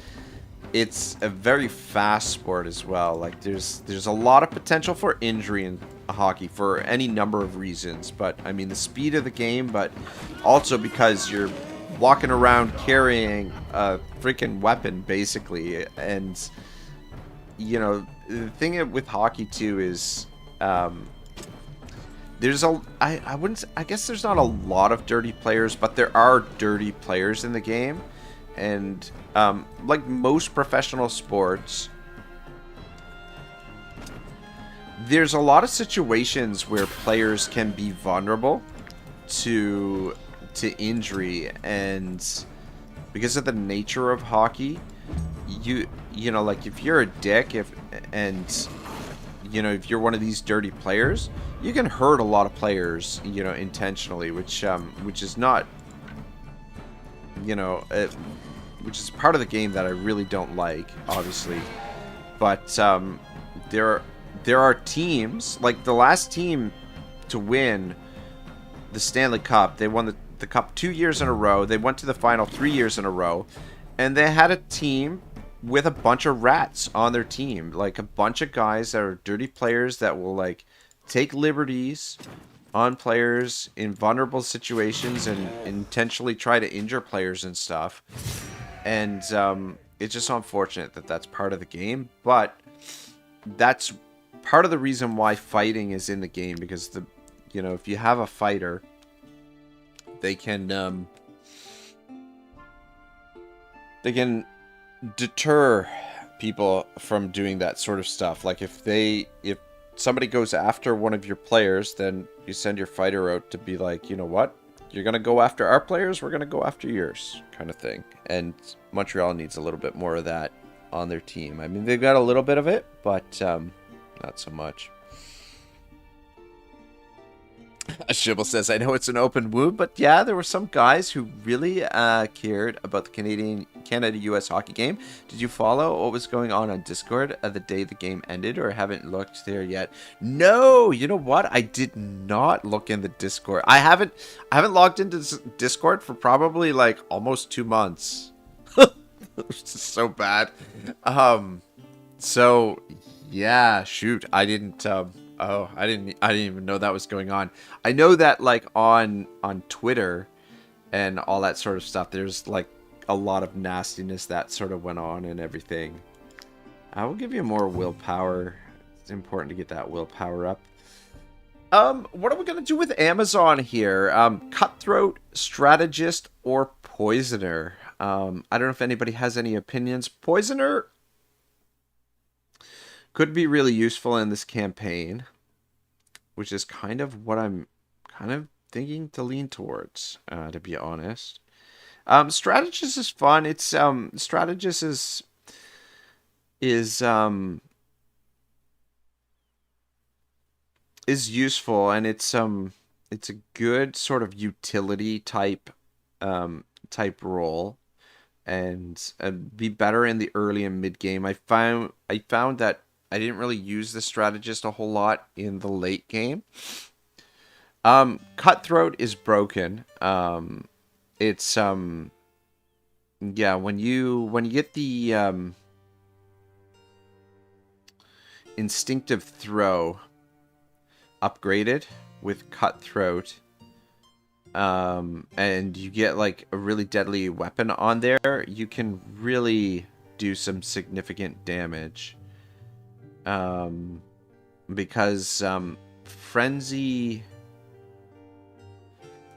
S1: a very fast sport as well. Like, there's a lot of potential for injury in hockey for any number of reasons, but I mean, the speed of the game, but also because you're walking around carrying a freaking weapon, basically. And you know, the thing with hockey too is there's I guess there's not a lot of dirty players, but there are dirty players in the game. And like most professional sports, there's a lot of situations where players can be vulnerable to injury, and because of the nature of hockey, you know, like, if you're a dick, if you're one of these dirty players, you can hurt a lot of players, you know, intentionally, which is not, you know, which is part of the game that I really don't like, obviously. But there are teams, like the last team to win the Stanley Cup, they won the Cup 2 years in a row. They went to the final 3 years in a row, and they had a team with a bunch of rats on their team, like a bunch of guys that are dirty players that will, like, take liberties on players in vulnerable situations and intentionally try to injure players and stuff. And it's just unfortunate that that's part of the game, but that's part of the reason why fighting is in the game, because if you have a fighter, they can deter people from doing that sort of stuff. Like, if somebody goes after one of your players, then you send your fighter out to be like, you know what? You're going to go after our players, we're going to go after yours, kind of thing. And Montreal needs a little bit more of that on their team. I mean, they've got a little bit of it, but not so much. Shibble says, I know it's an open wound, but yeah, there were some guys who really cared about the Canada-US hockey game. Did you follow what was going on Discord the day the game ended, or haven't looked there yet? No, you know what? I did not look in the Discord. I haven't logged into Discord for probably like almost 2 months. It's so bad. So yeah, shoot, I didn't. I didn't even know that was going on. I know that, like, on Twitter and all that sort of stuff, there's like a lot of nastiness that sort of went on and everything. I will give you more willpower. It's important to get that willpower up. What are we gonna do with Amazon here? Cutthroat, strategist, or poisoner? I don't know if anybody has any opinions. Poisoner could be really useful in this campaign, which is kind of what I'm kind of thinking to lean towards, to be honest. Strategist is fun. It's strategist is useful, and it's a good sort of utility type role, and be better in the early and mid game. I found that I didn't really use the strategist a whole lot in the late game. Cutthroat is broken. It's yeah, when you get the instinctive throw upgraded with Cutthroat, and you get like a really deadly weapon on there, you can really do some significant damage. Because Frenzy,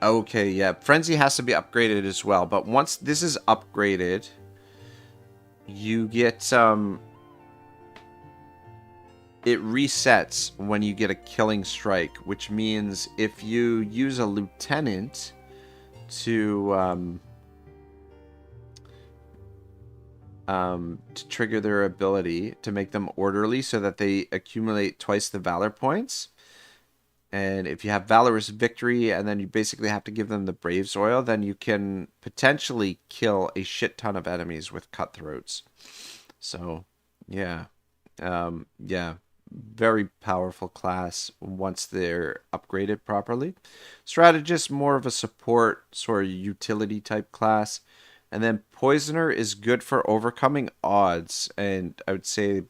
S1: okay, yeah, Frenzy has to be upgraded as well, but once this is upgraded, you get it resets when you get a killing strike, which means if you use a lieutenant to to trigger their ability to make them orderly so that they accumulate twice the valor points. And if you have Valorous Victory and then you basically have to give them the Brave's Oil, then you can potentially kill a shit ton of enemies with Cutthroats. So, yeah. Yeah. Very powerful class once they're upgraded properly. Strategist, more of a support, sort of utility type class. And then Poisoner is good for overcoming odds. And I would say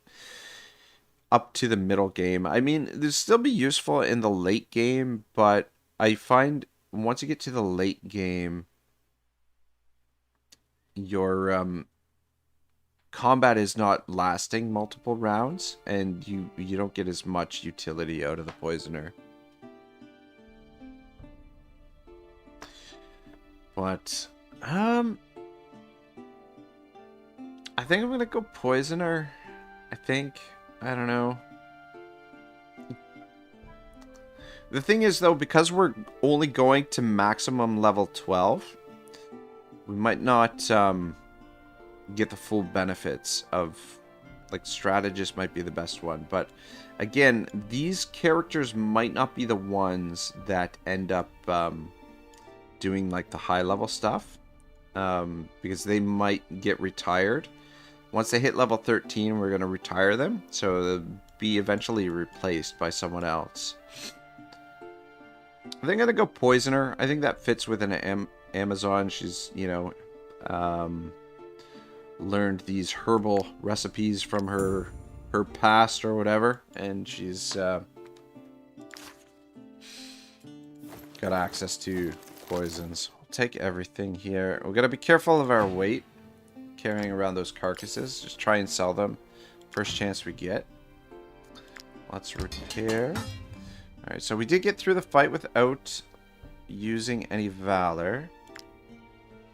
S1: up to the middle game. I mean, they'll still be useful in the late game, but I find once you get to the late game, your combat is not lasting multiple rounds, and you don't get as much utility out of the Poisoner. But I think I'm gonna go Poisoner. I don't know. The thing is, though, because we're only going to maximum level 12, we might not get the full benefits of... Like, Strategist might be the best one. But, again, these characters might not be the ones that end up doing, like, the high-level stuff. Because they might get retired. Once they hit level 13, we're going to retire them, so they'll be eventually replaced by someone else. I think I'm going to go Poisoner. I think that fits with an Amazon. She's, you know, learned these herbal recipes from her past or whatever, and she's got access to poisons. I'll take everything here. We're going to be careful of our weight. Carrying around those carcasses. Just try and sell them first chance we get. Let's repair. Alright, so we did get through the fight without using any valor.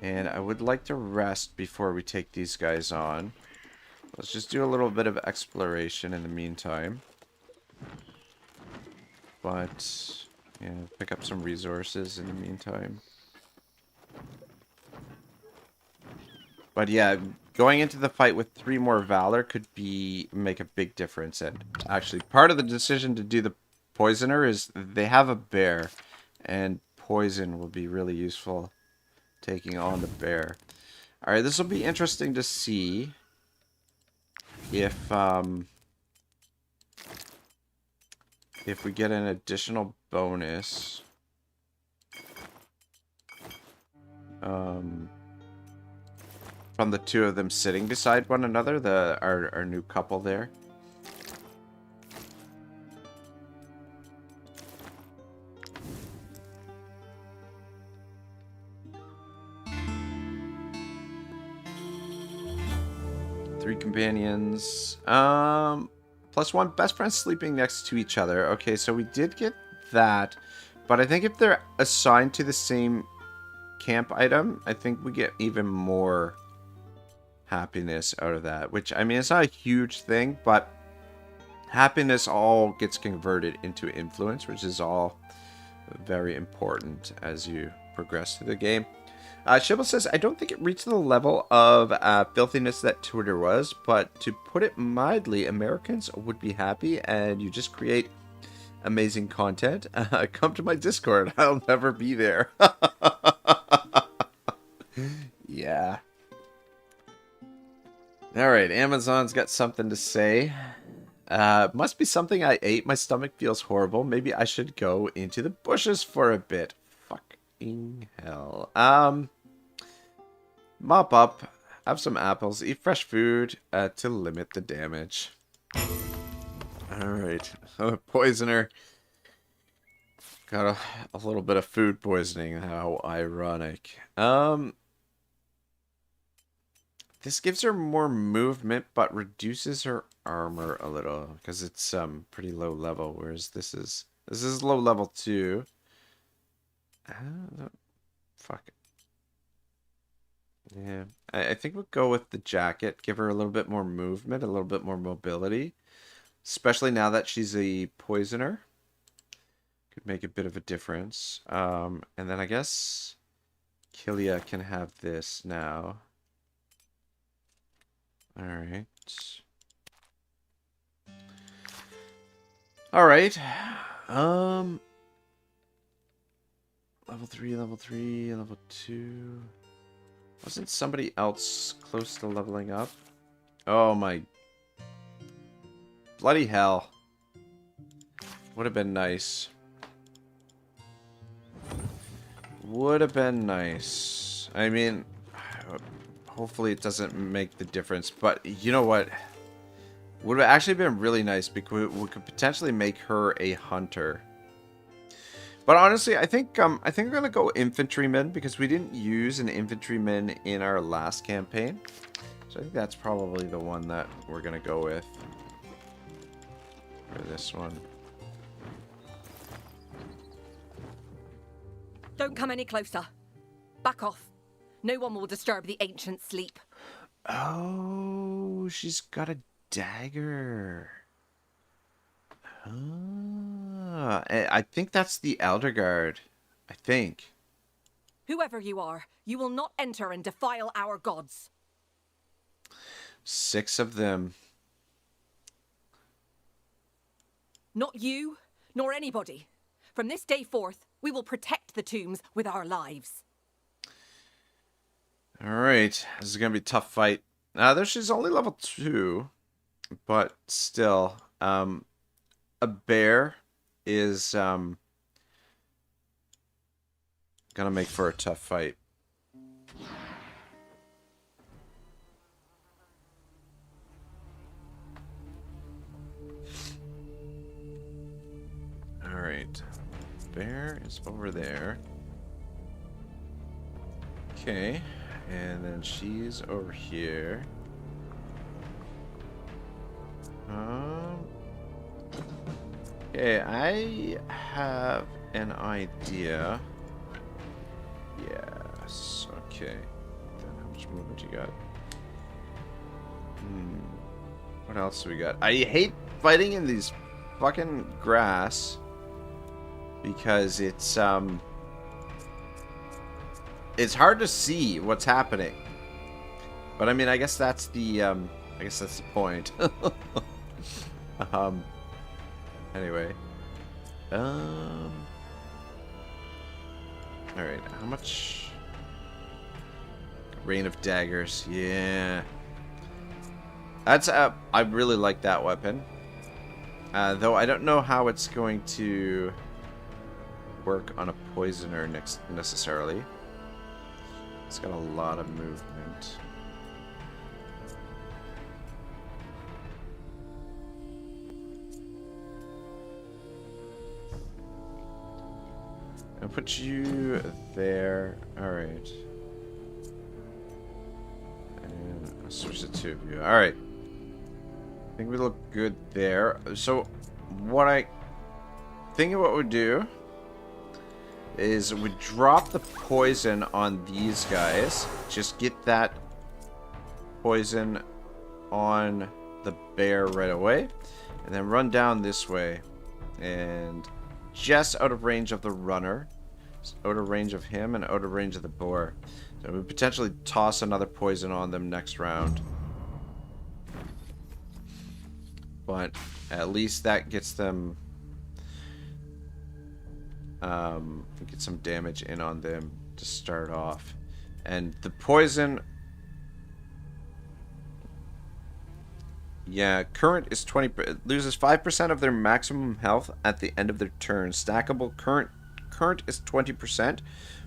S1: And I would like to rest before we take these guys on. Let's just do a little bit of exploration in the meantime. But, yeah, pick up some resources in the meantime. But yeah, going into the fight with 3 more Valor could make a big difference. And actually, part of the decision to do the Poisoner is they have a bear. And poison will be really useful taking on the bear. Alright, this will be interesting to see if we get an additional bonus. From the 2 of them sitting beside one another, our new couple there. Three companions. +1 best friends sleeping next to each other. Okay, so we did get that, but I think if they're assigned to the same camp item, I think we get even more happiness out of that, which, I mean, it's not a huge thing, but happiness all gets converted into influence, which is all very important as you progress through the game. Shibble says, I don't think it reached the level of filthiness that Twitter was, but to put it mildly, Americans would be happy and you just create amazing content. Come to my Discord. I'll never be there. Yeah. Alright, Amazon's got something to say. Must be something I ate. My stomach feels horrible. Maybe I should go into the bushes for a bit. Fucking hell. Mop up. Have some apples. Eat fresh food to limit the damage. Alright. Poisoner. Got a little bit of food poisoning. How ironic. This gives her more movement, but reduces her armor a little because it's pretty low level. Whereas this is low level too. Fuck it. Yeah, I think we'll go with the jacket. Give her a little bit more movement, a little bit more mobility, especially now that she's a poisoner. Could make a bit of a difference. And then I guess Killia can have this now. Alright. Alright. Level 3, level 2. Wasn't somebody else close to leveling up? Oh my... bloody hell. Would have been nice. Would have been nice. I mean, hopefully it doesn't make the difference. But you know what? Would have actually been really nice because we could potentially make her a hunter. But honestly, I think I'm gonna go infantryman because we didn't use an infantryman in our last campaign. So I think that's probably the one that we're gonna go with for this one.
S9: Don't come any closer. Back off. No one will disturb the ancient sleep.
S1: Oh, she's got a dagger. I think that's the Elder Guard. I think.
S9: Whoever you are, you will not enter and defile our gods.
S1: 6 of them.
S9: Not you, nor anybody. From this day forth, we will protect the tombs with our lives.
S1: Alright, this is gonna be a tough fight. Though she's only level 2, but still, a bear is gonna make for a tough fight. Alright, bear is over there. Okay, and then she's over here. Okay, I have an idea. Yes, okay. Then how much movement you got? What else do we got? I hate fighting in these fucking grass because it's hard to see what's happening. But I mean, I guess that's the point. Anyway. Alright, how much? Rain of Daggers, yeah. That's, I really like that weapon. Though I don't know how it's going to work on a poisoner necessarily. It's got a lot of movement. I'll put you there. Alright. And I'll switch the 2 of you. Alright. I think we look good there. So, what I think what we do is we drop the poison on these guys. Just get that poison on the bear right away. And then run down this way. And just out of range of the runner. Out of range of him and out of range of the boar. So we potentially toss another poison on them next round. But at least that gets them... get some damage in on them to start off. And the poison... Yeah, current is 20... loses 5% of their maximum health at the end of their turn. Stackable current is 20%,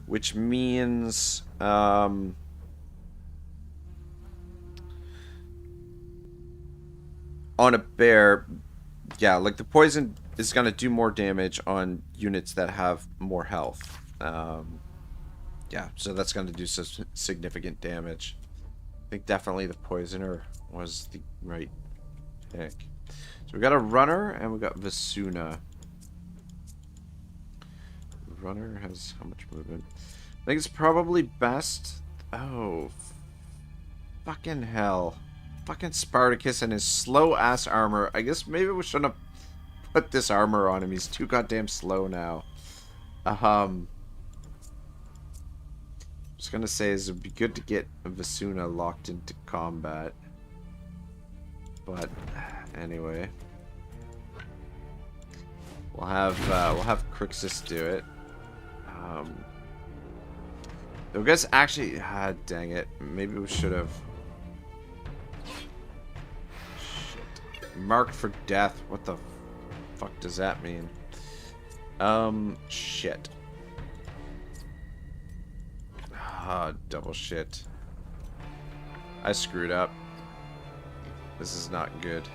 S1: which means... on a bear, yeah, like the poison is going to do more damage on units that have more health. Yeah, so that's going to do some significant damage. I think definitely the poisoner was the right pick. So we got a runner and we got Vasuna. The runner has how much movement? I think it's probably best... Oh, fucking hell. Fucking Spartacus and his slow-ass armor. I guess maybe we shouldn't have put this armor on him. He's too goddamn slow now. Just gonna say it would be good to get Vasuna locked into combat. But anyway, we'll have Crixus do it. I guess actually, dang it, maybe we should have. Shit. Marked for death. What the fuck does that mean? Shit. Double shit. I screwed up. This is not good.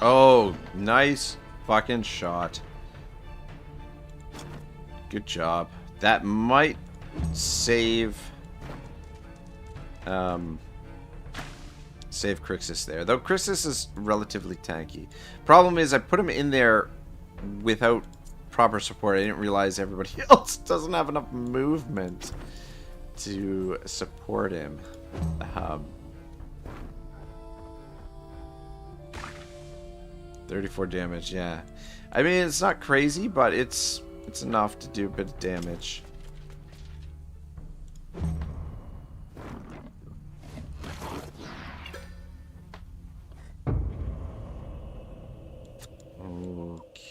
S1: Oh, nice fucking shot. Good job. That might save save Crixus there. Though Crixus is relatively tanky. Problem is I put him in there without proper support. I didn't realize everybody else doesn't have enough movement to support him. 34 damage, yeah. I mean, it's not crazy, but it's enough to do a bit of damage.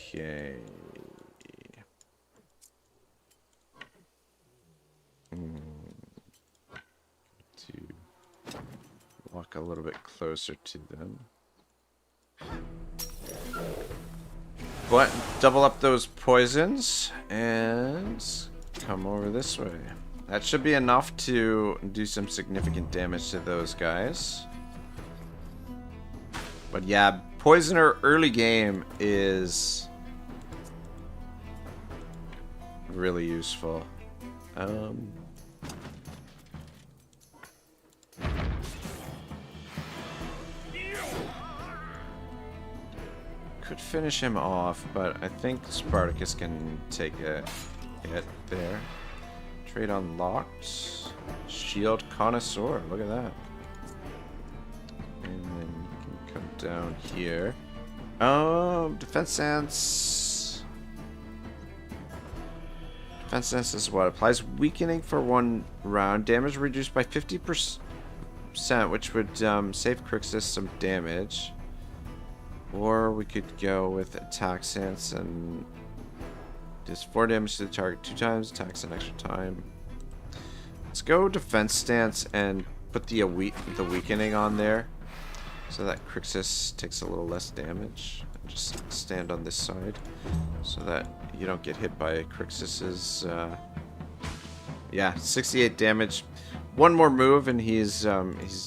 S1: Okay. To walk a little bit closer to them. But double up those poisons and come over this way. That should be enough to do some significant damage to those guys. But yeah, Poisoner early game is really useful. Could finish him off, but I think Spartacus can take a hit there. Trade unlocked. Shield Connoisseur. Look at that. And then you can come down here. Defense Stance. Defense Stance is what? Applies weakening for 1 round. Damage reduced by 50%, which would save Crixus some damage. Or we could go with Attack Stance and does 4 damage to the target 2 times, attacks an extra time. Let's go Defense Stance and put the weakening on there so that Crixus takes a little less damage. And just stand on this side so that you don't get hit by Crixus's. Yeah, 68 damage. 1 more move and he's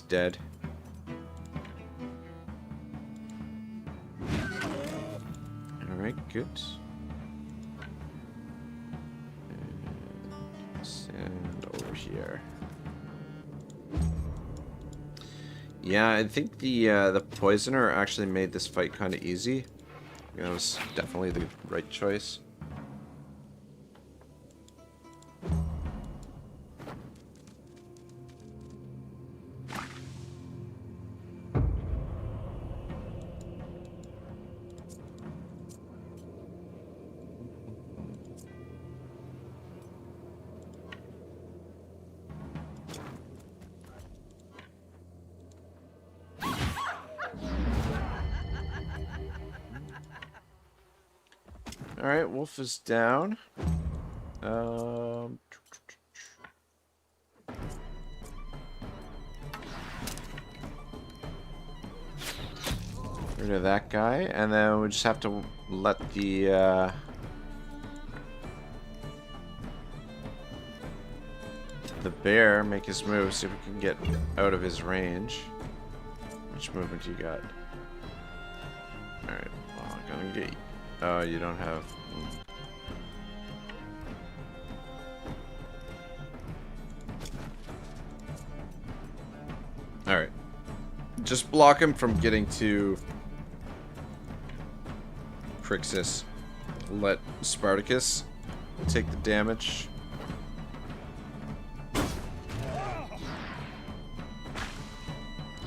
S1: dead. Alright, good. And stand over here. Yeah, I think the Poisoner actually made this fight kind of easy. That was definitely the right choice. Alright, Wolf is down. Rid of that guy, and then we just have to let the bear make his move, see if we can get out of his range. Which movement you got? Alright, well, I'm gonna get you. Oh, you don't have... Alright. Just block him from getting to Crixus. Let Spartacus take the damage.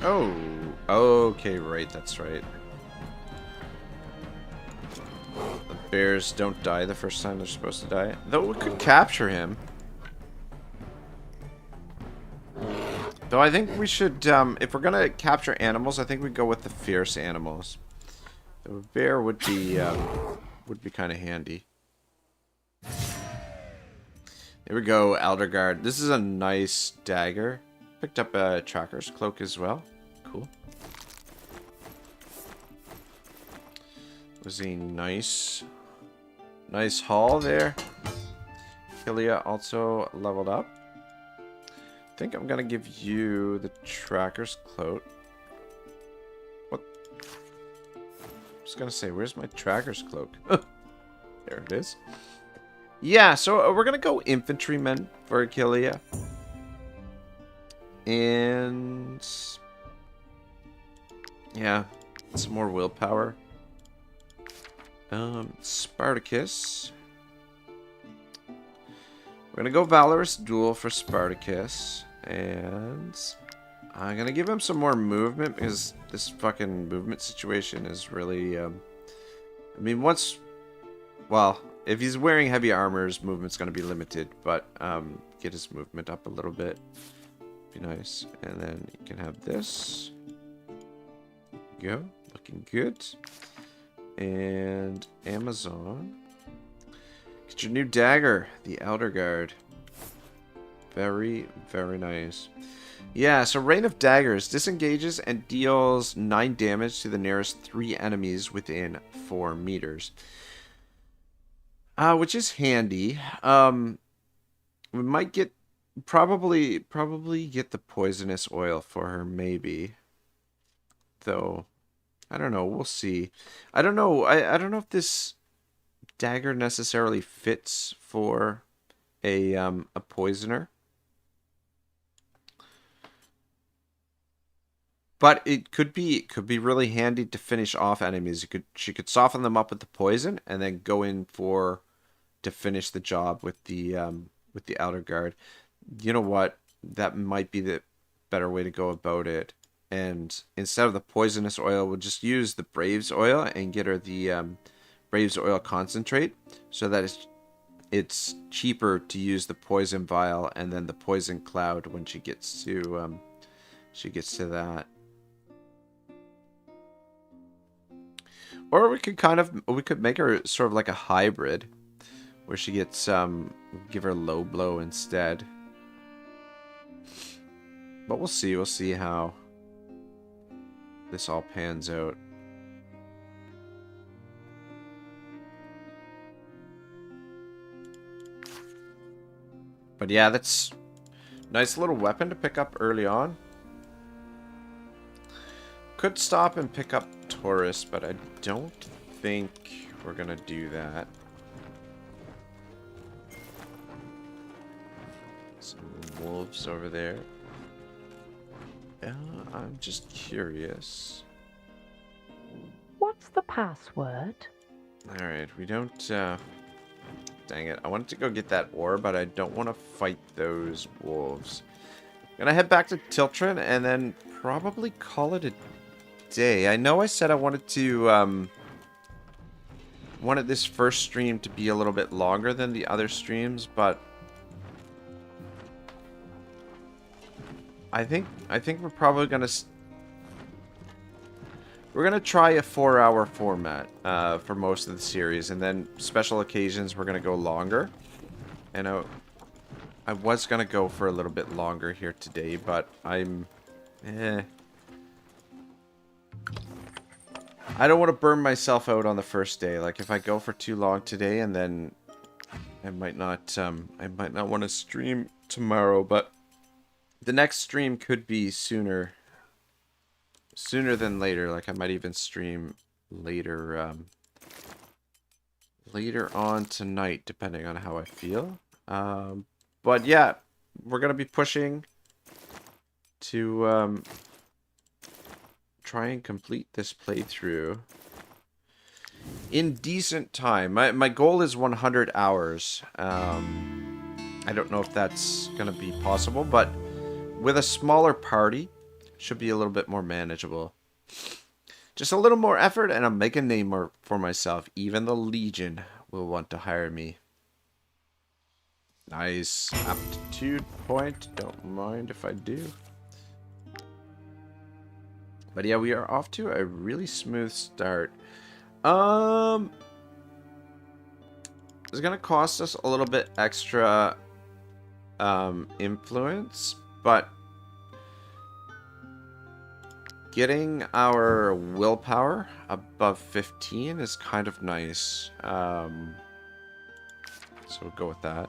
S1: Oh, okay, right, that's right. Bears don't die the first time they're supposed to die. Though we could capture him. Though I think we should, if we're gonna capture animals, I think we go with the fierce animals. So a bear would be kind of handy. There we go, Elderguard. This is a nice dagger. Picked up a tracker's cloak as well. Cool. Was a nice haul there. Hylia also leveled up. I think I'm gonna give you the tracker's cloak. What? I was gonna say, where's my tracker's cloak? There it is. Yeah, so we're gonna go infantrymen for Hylia. And yeah, some more willpower. Spartacus. We're gonna go Valorous Duel for Spartacus. And I'm gonna give him some more movement because this fucking movement situation is really I mean, well, if he's wearing heavy armor, his movement's gonna be limited, but get his movement up a little bit. Be nice. And then you can have this. Go. Looking good. And Amazon. Get your new dagger, the Elderguard. Very, very nice. Yeah, so Rain of Daggers disengages and deals 9 damage to the nearest 3 enemies within 4 meters. Which is handy. We might get probably get the poisonous oil for her, maybe. Though I don't know, we'll see. I don't know. I don't know if this dagger necessarily fits for a poisoner. But it could be really handy to finish off enemies. She could soften them up with the poison and then go in to finish the job with the outer guard. You know what? That might be the better way to go about it. And instead of the poisonous oil, we'll just use the Brave's oil and get her the Brave's oil concentrate, so that it's cheaper to use the poison vial and then the poison cloud when she gets to that. Or we could make her sort of like a hybrid, where she gets give her low blow instead. But we'll see. We'll see how this all pans out. But yeah, that's a nice little weapon to pick up early on. Could stop and pick up Taurus, but I don't think we're gonna do that. Some wolves over there. I'm just curious.
S16: What's the password?
S1: Alright, we don't, dang it. I wanted to go get that ore, but I don't want to fight those wolves. I'm gonna head back to Tiltrin and then probably call it a day. I know I said I wanted to, wanted this first stream to be a little bit longer than the other streams, but I think we're probably gonna try a 4-hour format for most of the series, and then special occasions we're gonna go longer. And I was gonna go for a little bit longer here today, but I don't want to burn myself out on the first day. Like, if I go for too long today, and then I might not want to stream tomorrow, but the next stream could be sooner than later. Like, I might even stream later later on tonight, depending on how I feel. But yeah, we're gonna be pushing to try and complete this playthrough in decent time. My goal is 100 hours. I don't know if that's gonna be possible, but with a smaller party, should be a little bit more manageable. Just a little more effort and I'll make a name for myself. Even the Legion will want to hire me. Nice. Aptitude point. Don't mind if I do. But yeah, we are off to a really smooth start. It's gonna cost us a little bit extra influence, but getting our willpower above 15 is kind of nice. So we'll go with that.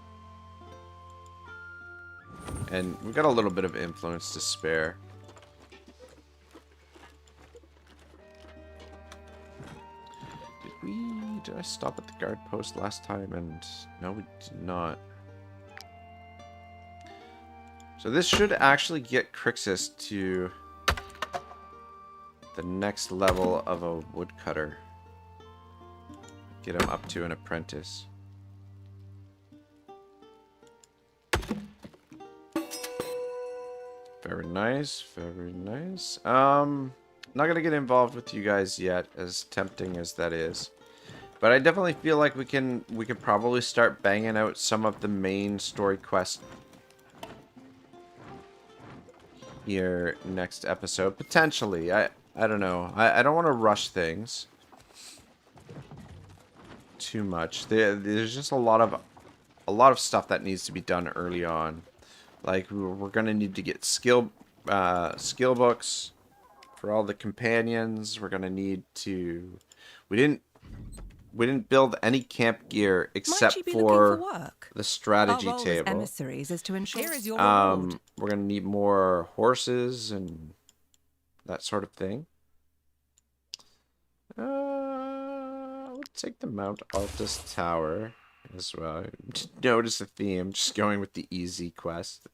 S1: And we've got a little bit of influence to spare. Did I stop at the guard post last time? And no, we did not. So this should actually get Crixus to the next level of a woodcutter. Get him up to an apprentice. Very nice, very nice. Not gonna get involved with you guys yet, as tempting as that is. But I definitely feel like we can probably start banging out some of the main story quests here next episode. Potentially. I don't know. I don't want to rush things too much. There's just a lot of stuff that needs to be done early on. Like we're gonna need to get skill books for all the companions. We're gonna need to. We didn't build any camp gear except for the strategy table.
S9: Emissaries is to ensure here is your reward.
S1: We're gonna need more horses and that sort of thing. We'll take the Mount Altus Tower as well. Notice a theme, just going with the easy quest.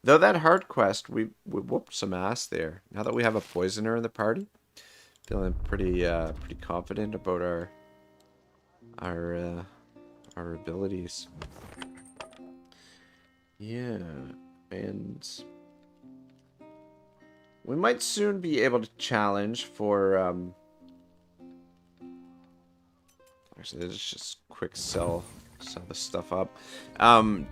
S1: Though that hard quest, we whooped some ass there. Now that we have a poisoner in the party, feeling pretty confident about our abilities. Yeah, and we might soon be able to challenge for actually let's just quick sell this stuff up.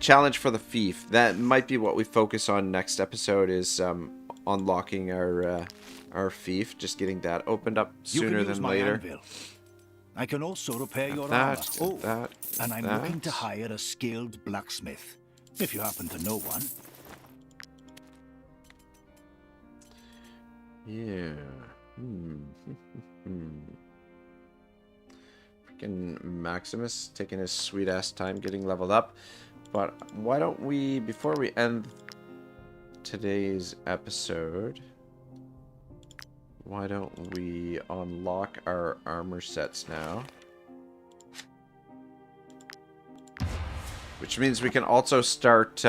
S1: Challenge for the fief. That might be what we focus on next episode, is unlocking our fief, just getting that opened up sooner than later.
S4: I can also repair your armor. And I'm looking to hire a skilled blacksmith, if you happen to know one.
S1: Yeah. Freaking Maximus taking his sweet ass time getting leveled up. But why don't we, before we end today's episode, why don't we unlock our armor sets now? Which means we can also start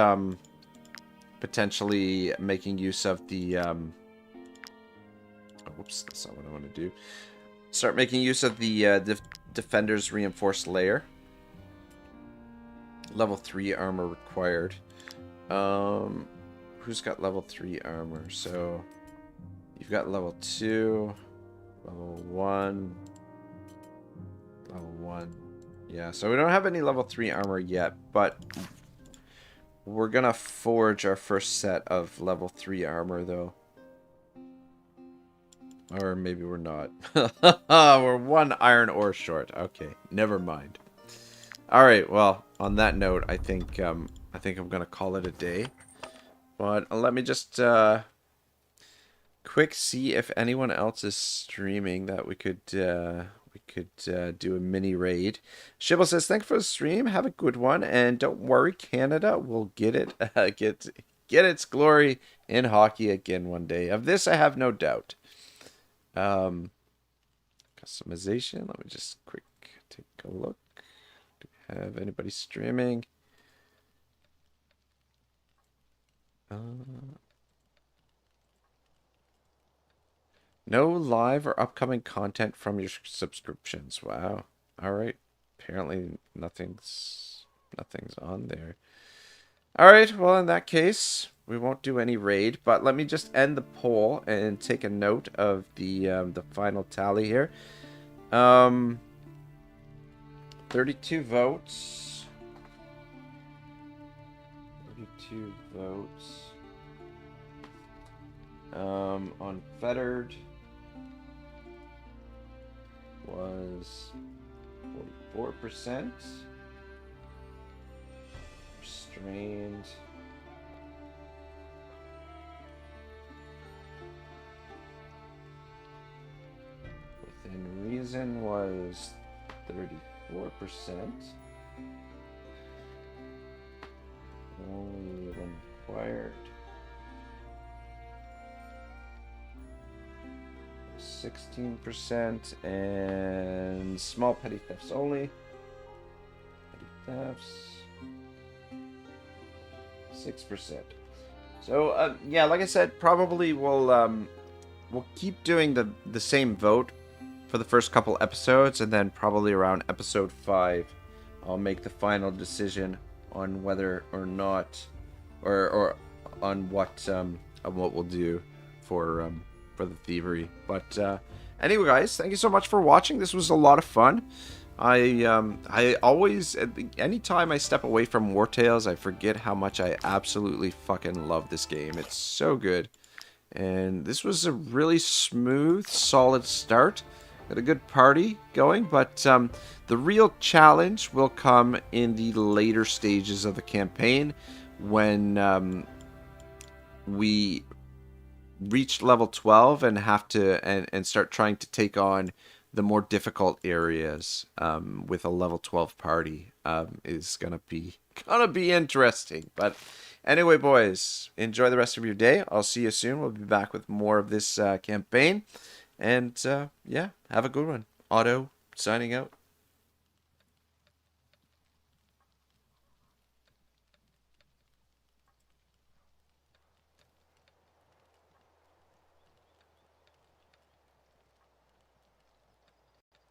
S1: potentially making use of the... whoops, that's not what I want to do. Start making use of the Defender's Reinforced Layer. Level 3 armor required. Who's got level 3 armor? So... You've got level 2, level 1, level 1. Yeah, so we don't have any level 3 armor yet, but we're gonna forge our first set of level 3 armor, though. Or maybe we're not. We're 1 iron ore short. Okay, never mind. Alright, well, on that note, I think I'm gonna call it a day. But let me just... quick see if anyone else is streaming that we could do a mini raid. Shibble says, thanks for the stream, have a good one, and don't worry, Canada will get it get its glory in hockey again one day. Of this I have no doubt. Customization, let me just quick take a look. Do we have anybody streaming? No live or upcoming content from your subscriptions. Wow. Alright. Apparently nothing's on there. Alright, well in that case, we won't do any raid. But let me just end the poll and take a note of the final tally here. 32 votes. 32 votes. Unfettered was 44%. Restrained within reason was 34%. Only when required 16%, and small petty thefts only. Petty thefts 6%. So yeah, like I said, probably we'll keep doing the same vote for the first couple episodes, and then probably around episode 5 I'll make the final decision on whether or not or on what we'll do for the thievery. But anyway, guys, thank you so much for watching. This was a lot of fun. I always, anytime I step away from Wartales, I forget how much I absolutely fucking love this game. It's so good. And this was a really smooth, solid start. Got a good party going, but the real challenge will come in the later stages of the campaign when we reach level 12 and have to and start trying to take on the more difficult areas with a level 12 party. Is gonna be interesting. But anyway, boys, enjoy the rest of your day. I'll see you soon. We'll be back with more of this campaign. And yeah, have a good one. Otto signing out.